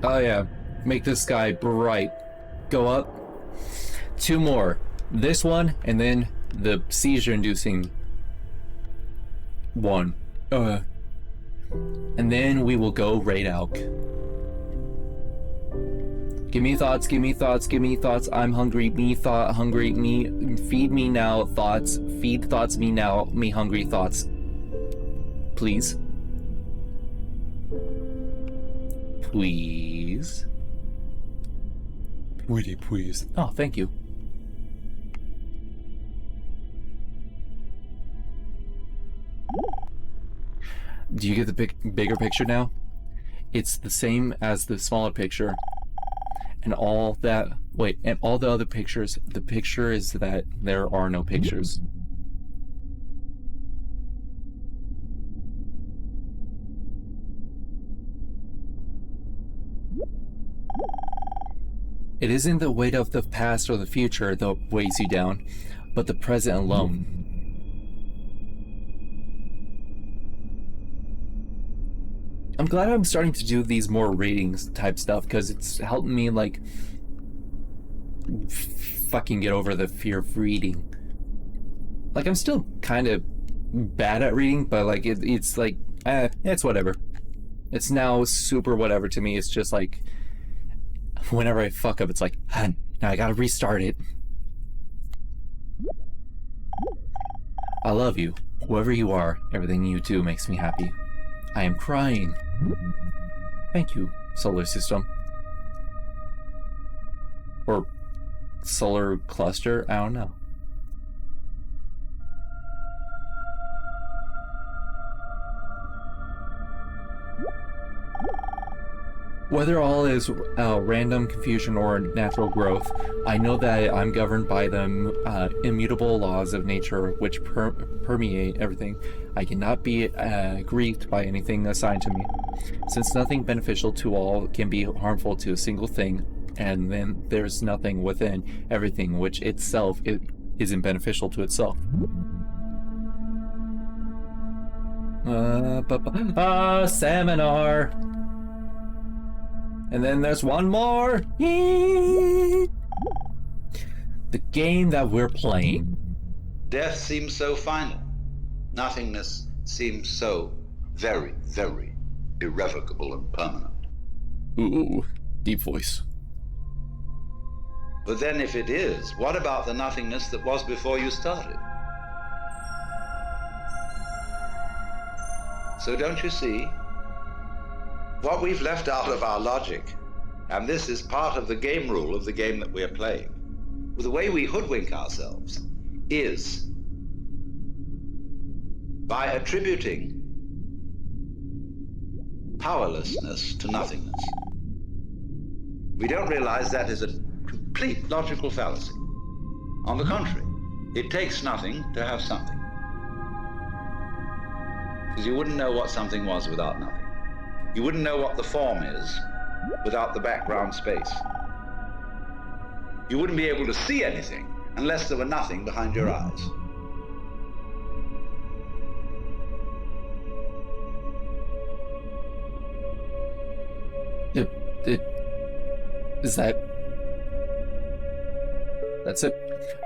Oh yeah. Make the sky bright. Go up. 2 more. This one, and then the seizure-inducing one. And then we will go raid Alk. Give me thoughts, give me thoughts, give me thoughts. I'm hungry, me thought, hungry, me. Feed me now, thoughts. Feed thoughts me now, me hungry thoughts. Please. Please. Pretty please. Oh, thank you. Do you get the bigger picture now? It's the same as the smaller picture. And all that, wait, and all the other pictures, the picture is that there are no pictures. It isn't the weight of the past or the future that weighs you down, but the present alone. I'm glad I'm starting to do these more ratings type stuff, because it's helping me, like, fucking get over the fear of reading. Like, I'm still kind of bad at reading, but, like, it's like, it's whatever. It's now super whatever to me. It's just like, whenever I fuck up, it's like, now I gotta restart it. I love you. Whoever you are, everything you do makes me happy. I am crying. Thank you, solar system. Or solar cluster? I don't know. Whether all is random confusion or natural growth, I know that I'm governed by the immutable laws of nature which permeate everything. I cannot be grieved by anything assigned to me, since nothing beneficial to all can be harmful to a single thing, and then there's nothing within everything which itself isn't beneficial to itself. Seminar! And then there's one more! The game that we're playing. Death seems so final. Nothingness seems so very, very irrevocable and permanent. Ooh, deep voice. But then if it is, what about the nothingness that was before you started? So don't you see? What we've left out of our logic, and this is part of the game rule of the game that we're playing, the way we hoodwink ourselves is by attributing powerlessness to nothingness. We don't realize that is a complete logical fallacy. On the contrary, it takes nothing to have something. Because you wouldn't know what something was without nothing. You wouldn't know what the form is without the background space. You wouldn't be able to see anything unless there were nothing behind your eyes. Is that... That's it.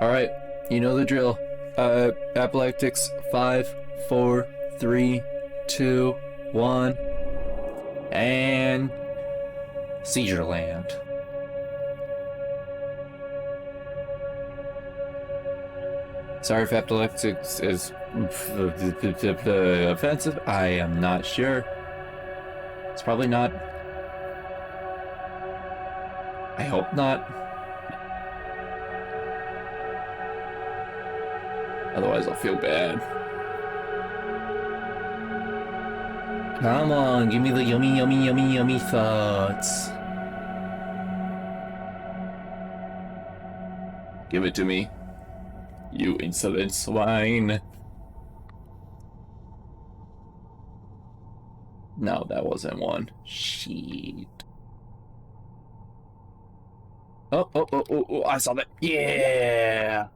Alright, you know the drill. Epileptics, 5, 4, 3, 2, 1... And... Seizure Land. Sorry if epileptics is offensive. I am not sure. It's probably not. I hope not. Otherwise I'll feel bad. Come on, give me the yummy, yummy, yummy, yummy thoughts. Give it to me, you insolent swine. No, that wasn't one. Shit. Oh, I saw that. Yeah!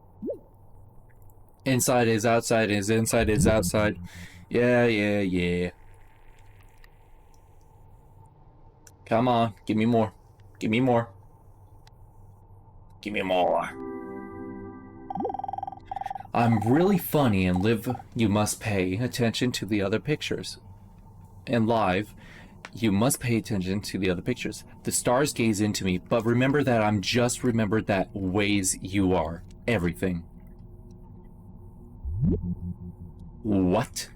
Inside is outside is inside is outside. Yeah. Come on, give me more. Give me more. Give me more. I'm really funny and live, you must pay attention to the other pictures. And live, you must pay attention to the other pictures. The stars gaze into me, but remember that I'm just remembered that ways you are. Everything. What?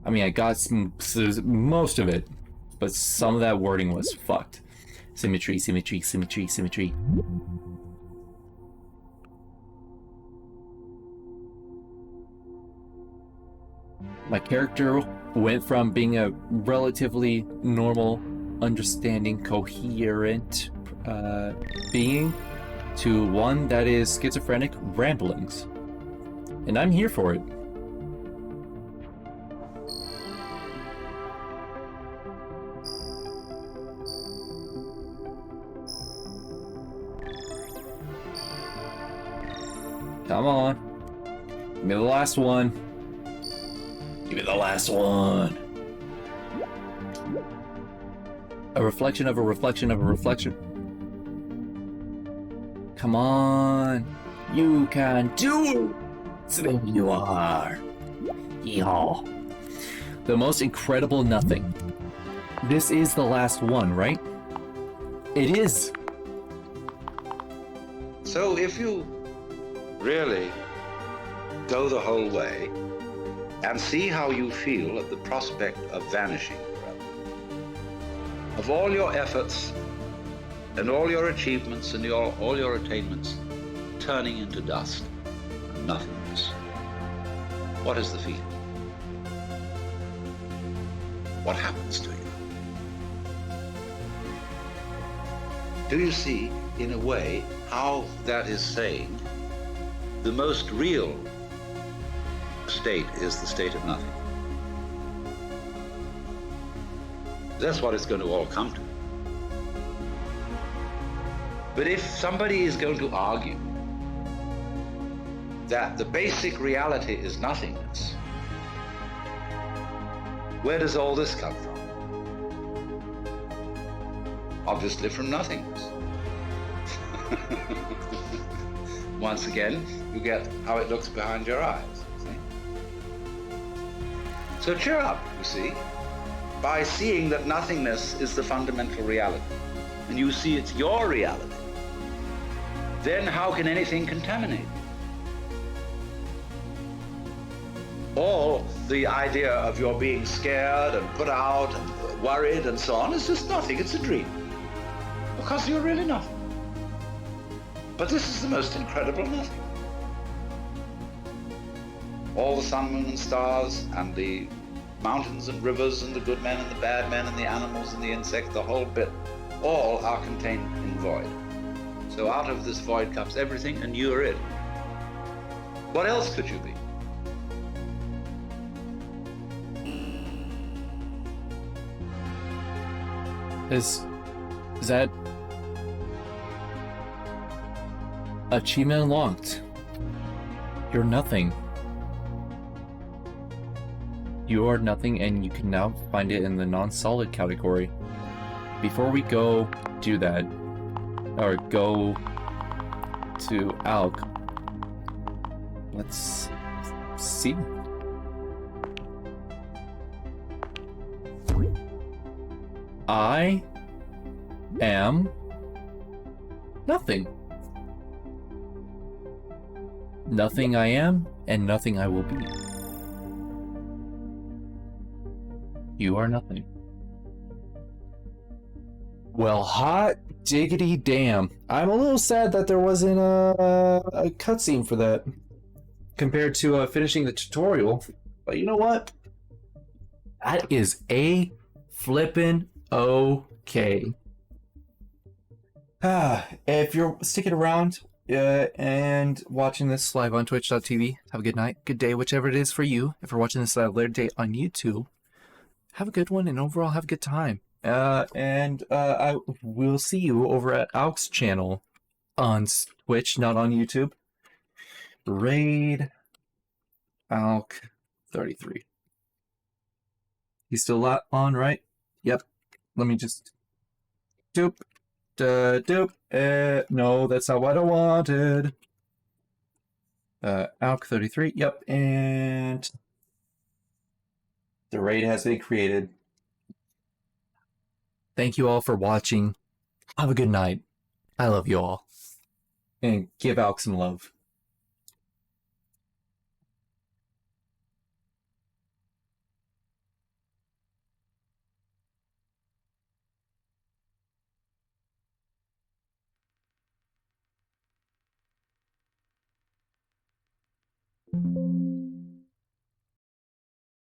I mean, I got most of it, but some of that wording was fucked. Symmetry, symmetry, symmetry, symmetry. My character went from being a relatively normal, understanding, coherent being to one that is schizophrenic ramblings. And I'm here for it. Come on. Give me the last one. Give me the last one. A reflection of a reflection of a reflection. Come on. You can do it. There you are. Yeehaw. The most incredible nothing. This is the last one, right? It is. So if you really go the whole way and see how you feel at the prospect of vanishing forever, of all your efforts and all your achievements and all your attainments turning into dust and nothingness, what is the feeling? What happens to you? Do you see, in a way, how that is saying the most real state is the state of nothing? That's what it's going to all come to. But if somebody is going to argue that the basic reality is nothingness, where does all this come from? Obviously from nothingness. Once again, you get how it looks behind your eyes, see? So cheer up, you see, by seeing that nothingness is the fundamental reality, and you see it's your reality. Then how can anything contaminate you? All the idea of your being scared and put out and worried and so on is just nothing, it's a dream. Because you're really nothing. But this is the most incredible nothing. All the sun, moon, and stars, and the mountains and rivers, and the good men and the bad men, and the animals and the insects, the whole bit, all are contained in void. So out of this void comes everything, and you are it. What else could you be? Is that achievement unlocked? You're nothing. You are nothing, and you can now find it in the non-solid category. Before we go do that, or go to Alk, let's see. I am nothing. Nothing I am, and nothing I will be. You are nothing. Well, hot diggity damn. I'm a little sad that there wasn't a cutscene for that compared to finishing the tutorial. But you know what? That is a flippin' okay. If you're sticking around and watching this live on twitch.tv, have a good night, good day, whichever it is for you. If you're watching this at a later date on YouTube, have a good one, and overall have a good time. I will see you over at Alk's channel on Twitch, not on YouTube. Raid Alk 33. He's still on, right? Yep. let me just... Doop. Doop. No, that's not what I wanted. ALK 33. Yep, and... the raid has been created. Thank you all for watching. Have a good night. I love you all. And give ALK some love.